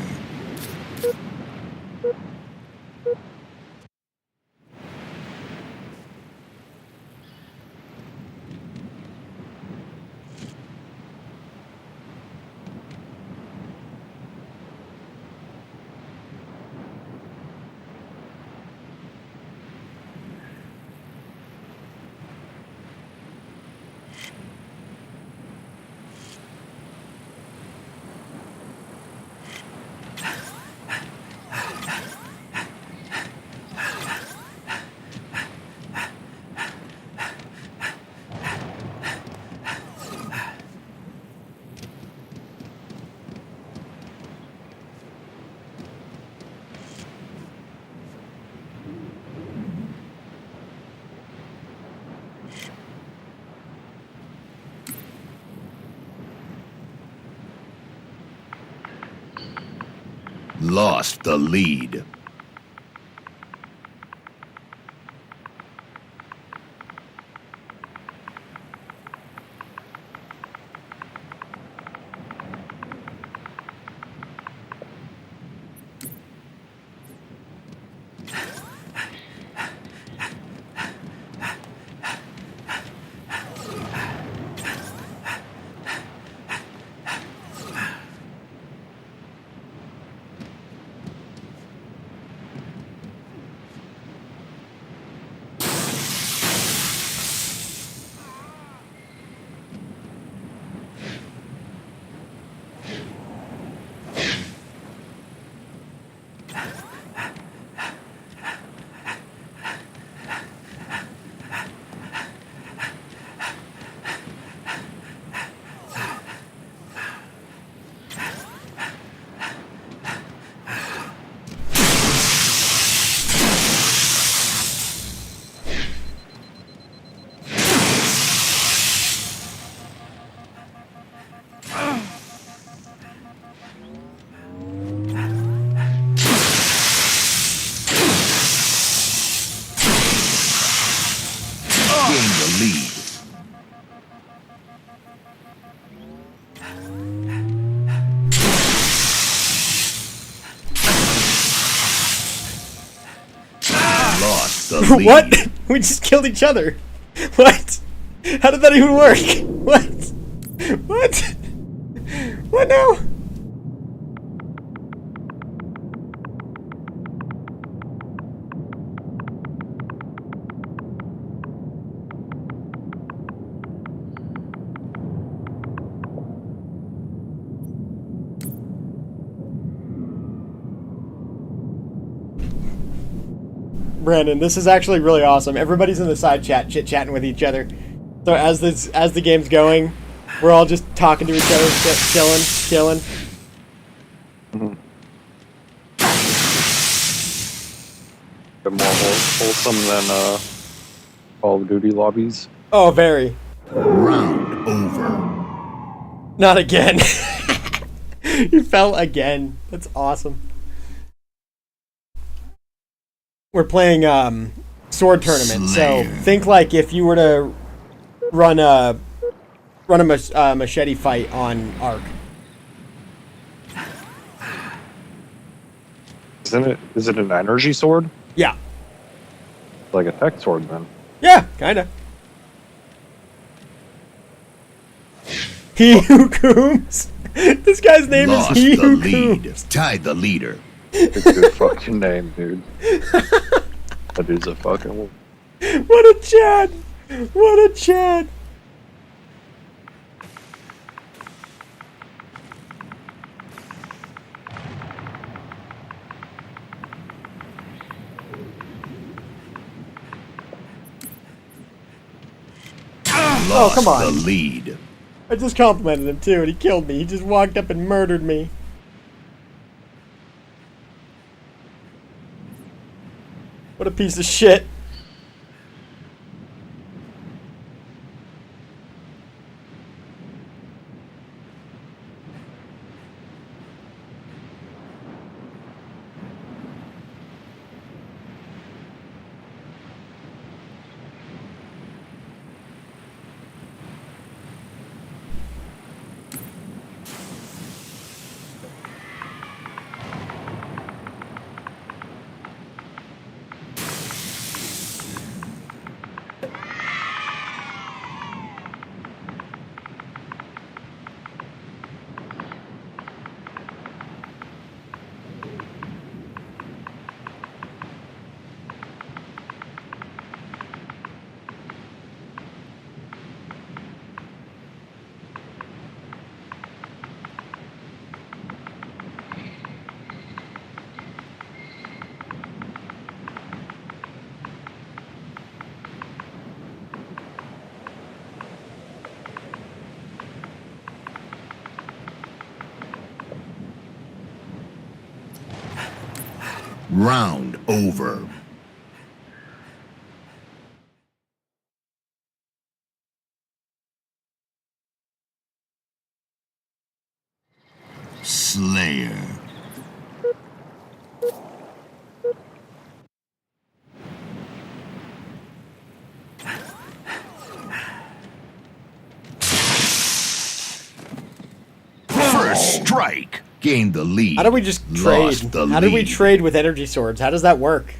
Lost the lead. Gained the lead. Lost the lead. What? We just killed each other. What? How did that even work? What? What? What now? Brandon, this is actually really awesome. Everybody's in the side chat, chit-chatting with each other. So as the game's going, we're all just talking to each other, chilling. Bit more wholesome than Call of Duty lobbies. Oh, very. Round over. Not again. You fell again. That's awesome. We're playing sword tournament, so Slayer. think like if you were to run a machete fight on Arc. Is it an energy sword? Yeah. Like a tech sword then? Yeah, kinda. He who cooms. This guy's name Lost is He the who lead. cooms. Tied the leader. It's a good fucking name, dude. That dude's a fucking... What a Chad! What a Chad! Lost come on. the lead. I just complimented him too, and he killed me. He just walked up and murdered me. What a piece of shit. Round over. Slayer. First strike. Gained the lead. How do we just trade? How did we trade with energy swords? How does that work?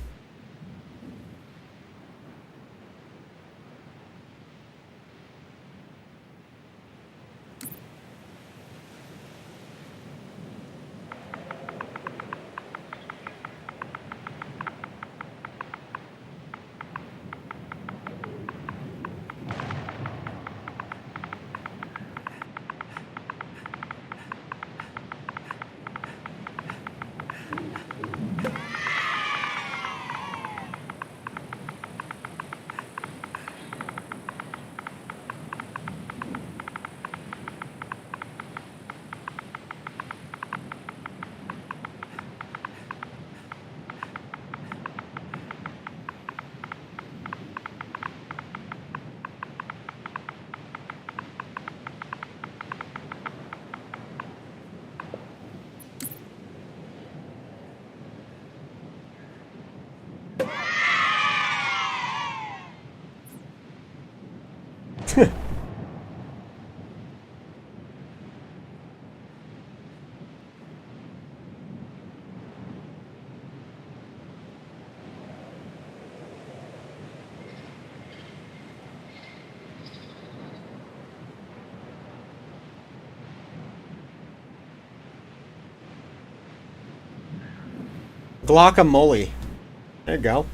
Guacamole. There you go.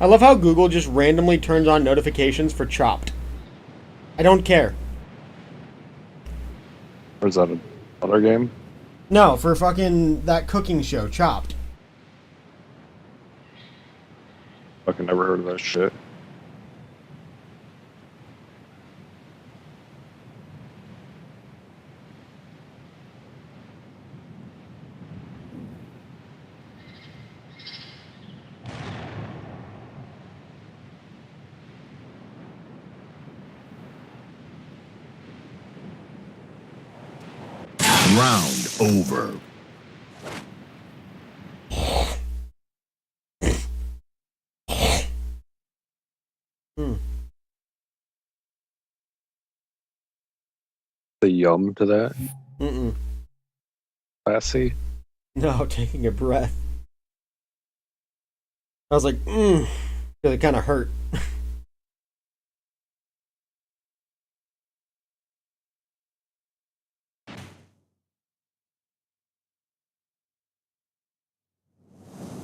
I love how Google just randomly turns on notifications for Chopped. I don't care. Or is that another game? No, for fucking that cooking show, Chopped. Fucking never heard of that shit. Round over. The yum to that. Mm-mm. Classy. No, taking a breath. I was like, because it kind of hurt.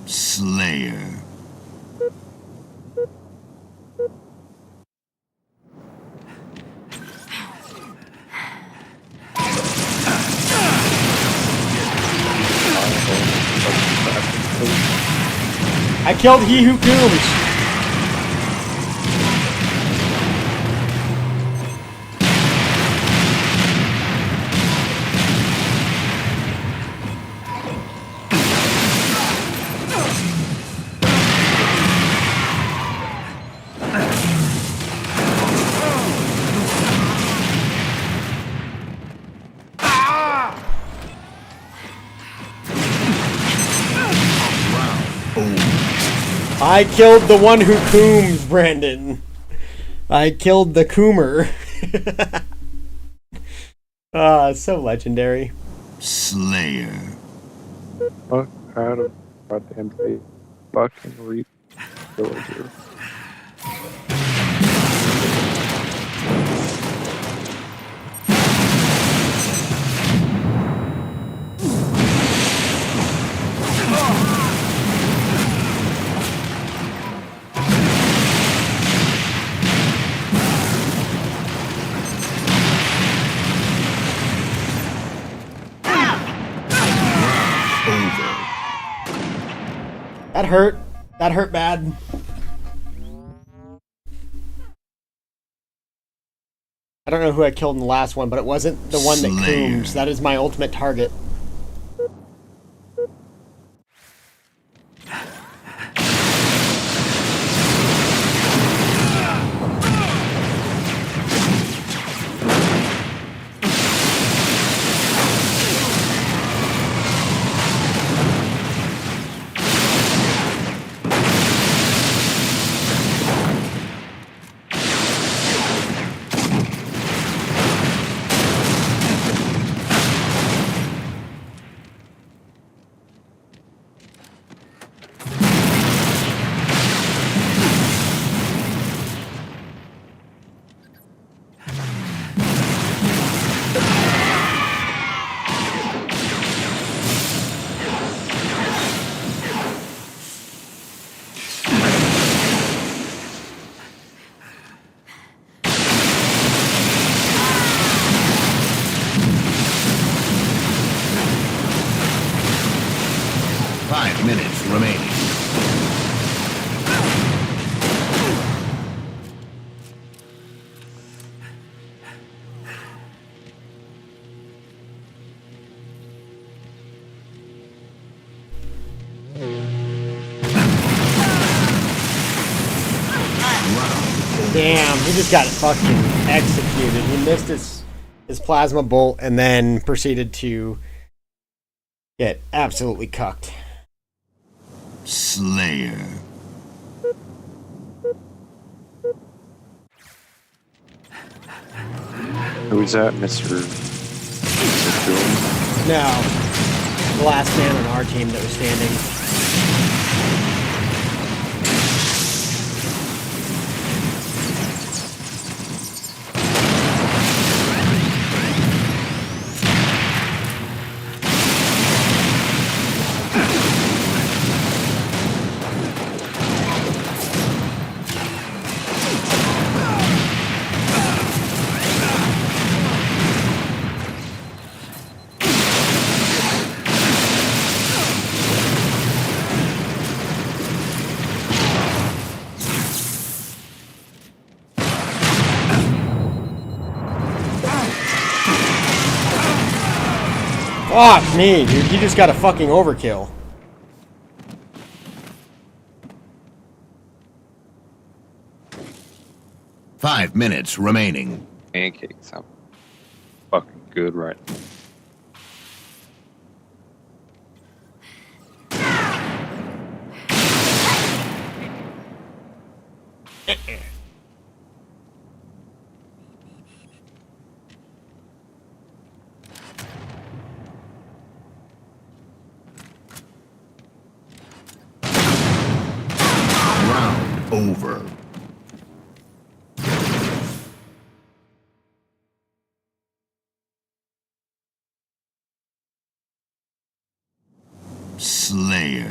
Slayer. I killed he who cooms. I killed the one who cooms, Brandon. I killed the coomer. So legendary. Slayer. Fuck out of goddamn face. Fucking reap villager. That hurt. That hurt bad. I don't know who I killed in the last one, but it wasn't the one that cooms. That is my ultimate target. Remaining. Damn, he just got fucking executed. He missed his plasma bolt and then proceeded to get absolutely cucked. Slayer. Who's that, Mr. Doom? No, the last man on our team that was standing. Fuck me, dude. He just got a fucking overkill. Five minutes remaining. Pancakes sound fucking good right now. Round over. Slayer.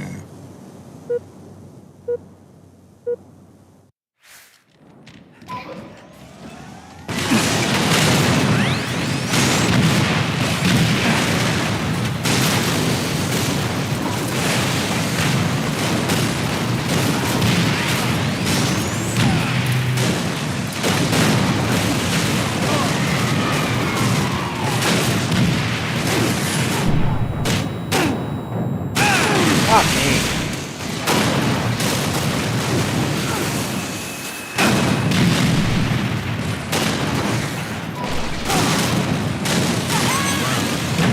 Fuck me.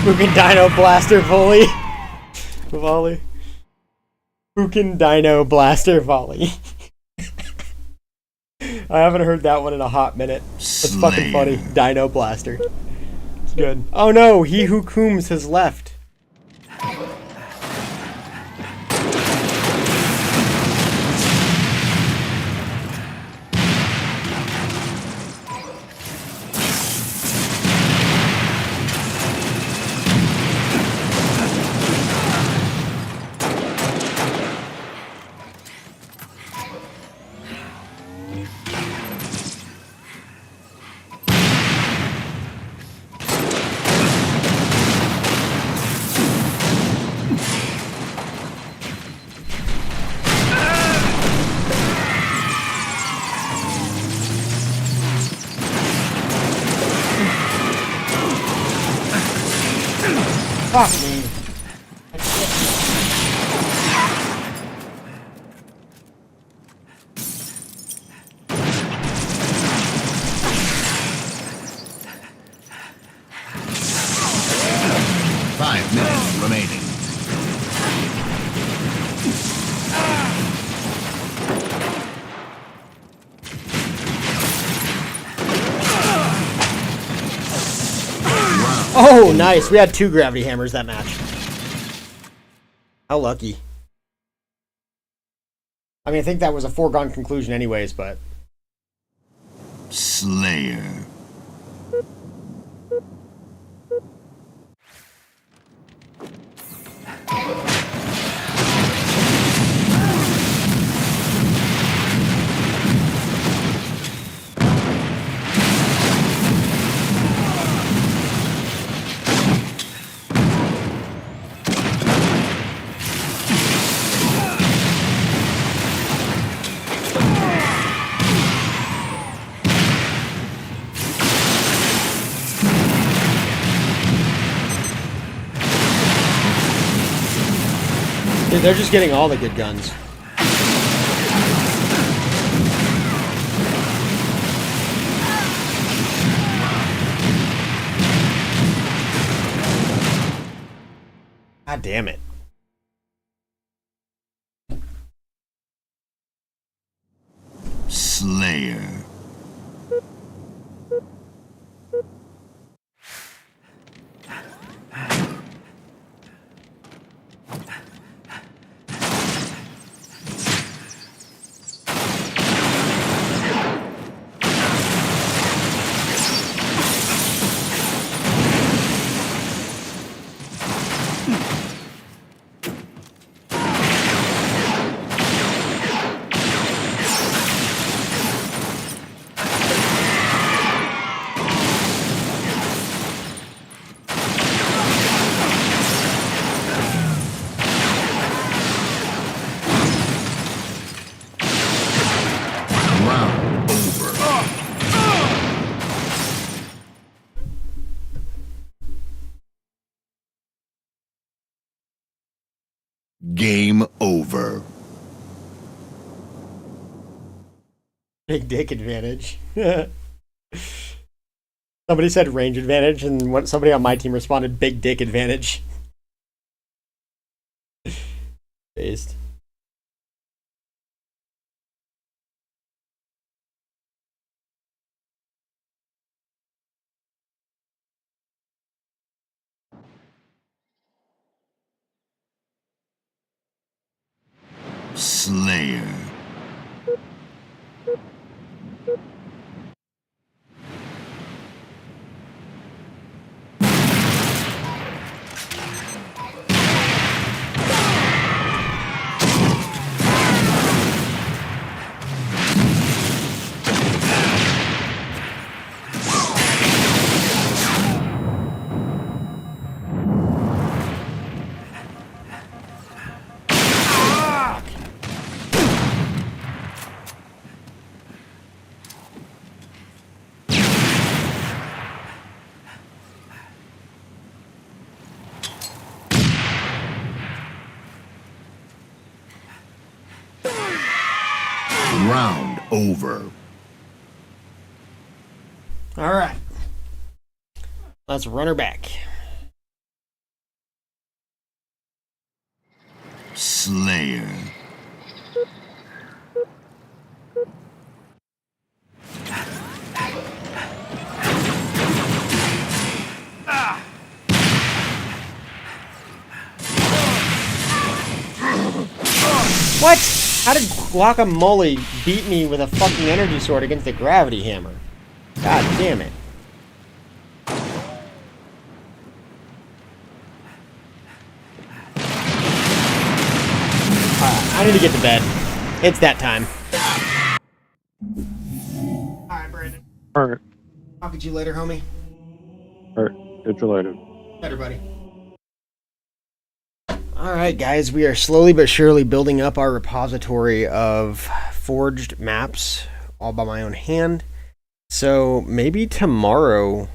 Moving Dino Blaster volley. Who can Dino Blaster Volley? I haven't heard that one in a hot minute. It's fucking funny. Dino Blaster. It's good. Oh no, he who coombs has left. 5 minutes remaining. Oh, nice. We had 2 gravity hammers that match. How lucky. I mean, I think that was a foregone conclusion anyways, but... Slayer. Dude, they're just getting all the good guns. God damn it. Slayer. Game over. Big dick advantage. Somebody said range advantage, and what somebody on my team responded, big dick advantage. Based. Slayer. Round over. All right. Let's run her back. Slayer. What? How did Guacamole beat me with a fucking energy sword against a gravity hammer? God damn it. I need to get to bed. It's that time. Alright, Brandon. Alright. Talk to you later, homie. Alright. Catch you later. Later, buddy. Alright, guys. We are slowly but surely building up our repository of forged maps all by my own hand. So maybe tomorrow,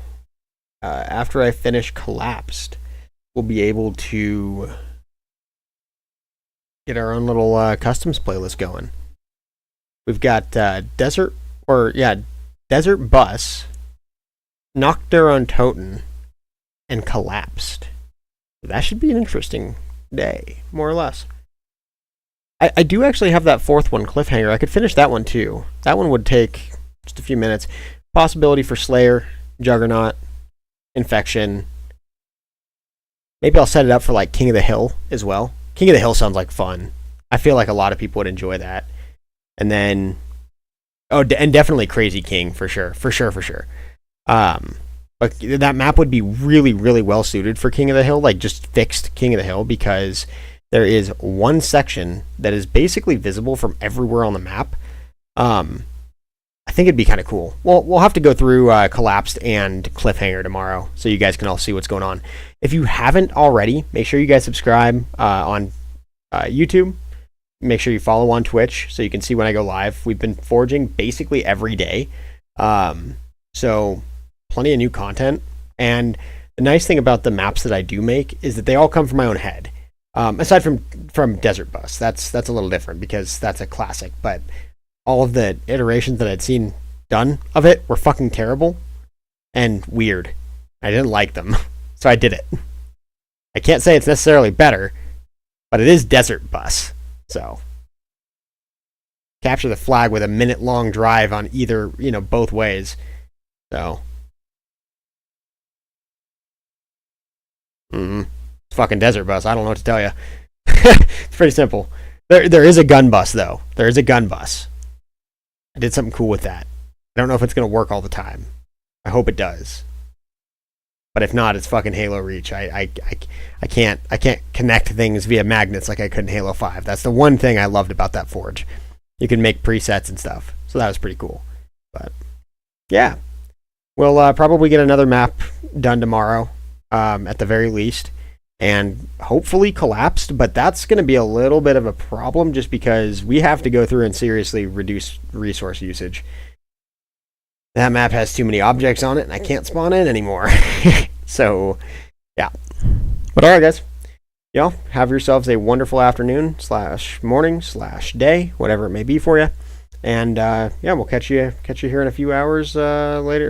after I finish Collapsed, we'll be able to get our own little customs playlist going. We've got Desert Bus, Noctur on Toten, and Collapsed. That should be an interesting day, more or less. I do actually have that fourth one, Cliffhanger. I could finish that one too. That one would take just a few minutes. Possibility for Slayer, Juggernaut, Infection. Maybe I'll set it up for like King of the Hill as well. King of the Hill sounds like fun. I feel like a lot of people would enjoy that. And then, and definitely Crazy King for sure. But that map would be really, really well suited for King of the Hill, like just fixed King of the Hill, because there is one section that is basically visible from everywhere on the map. I think it'd be kind of cool. Well, we'll have to go through Collapsed and Cliffhanger tomorrow, so you guys can all see what's going on. If you haven't already, make sure you guys subscribe on YouTube. Make sure you follow on Twitch so you can see when I go live. We've been forging basically every day, so plenty of new content. And the nice thing about the maps that I do make is that they all come from my own head. Aside from Desert Bus, that's a little different because that's a classic. But all of the iterations that I'd seen done of it were fucking terrible and weird. I didn't like them, so I did it. I can't say it's necessarily better, but it is Desert Bus. So capture the flag with a minute-long drive on either, both ways. So fucking Desert Bus. I don't know what to tell you. It's pretty simple. There is a gun bus though. There is a gun bus. I did something cool with that. I don't know if it's gonna work all the time. I hope it does. But if not, it's fucking Halo Reach. I can't connect things via magnets like I could in Halo 5. That's the one thing I loved about that forge. You can make presets and stuff. So that was pretty cool. But yeah. We'll probably get another map done tomorrow, at the very least. And hopefully Collapsed, but that's going to be a little bit of a problem just because we have to go through and seriously reduce resource usage. That map has too many objects on it, and I can't spawn in anymore. So, yeah. But alright, guys. Y'all, have yourselves a wonderful afternoon, / morning, / day, whatever it may be for you. And, yeah, we'll catch you here in a few hours later.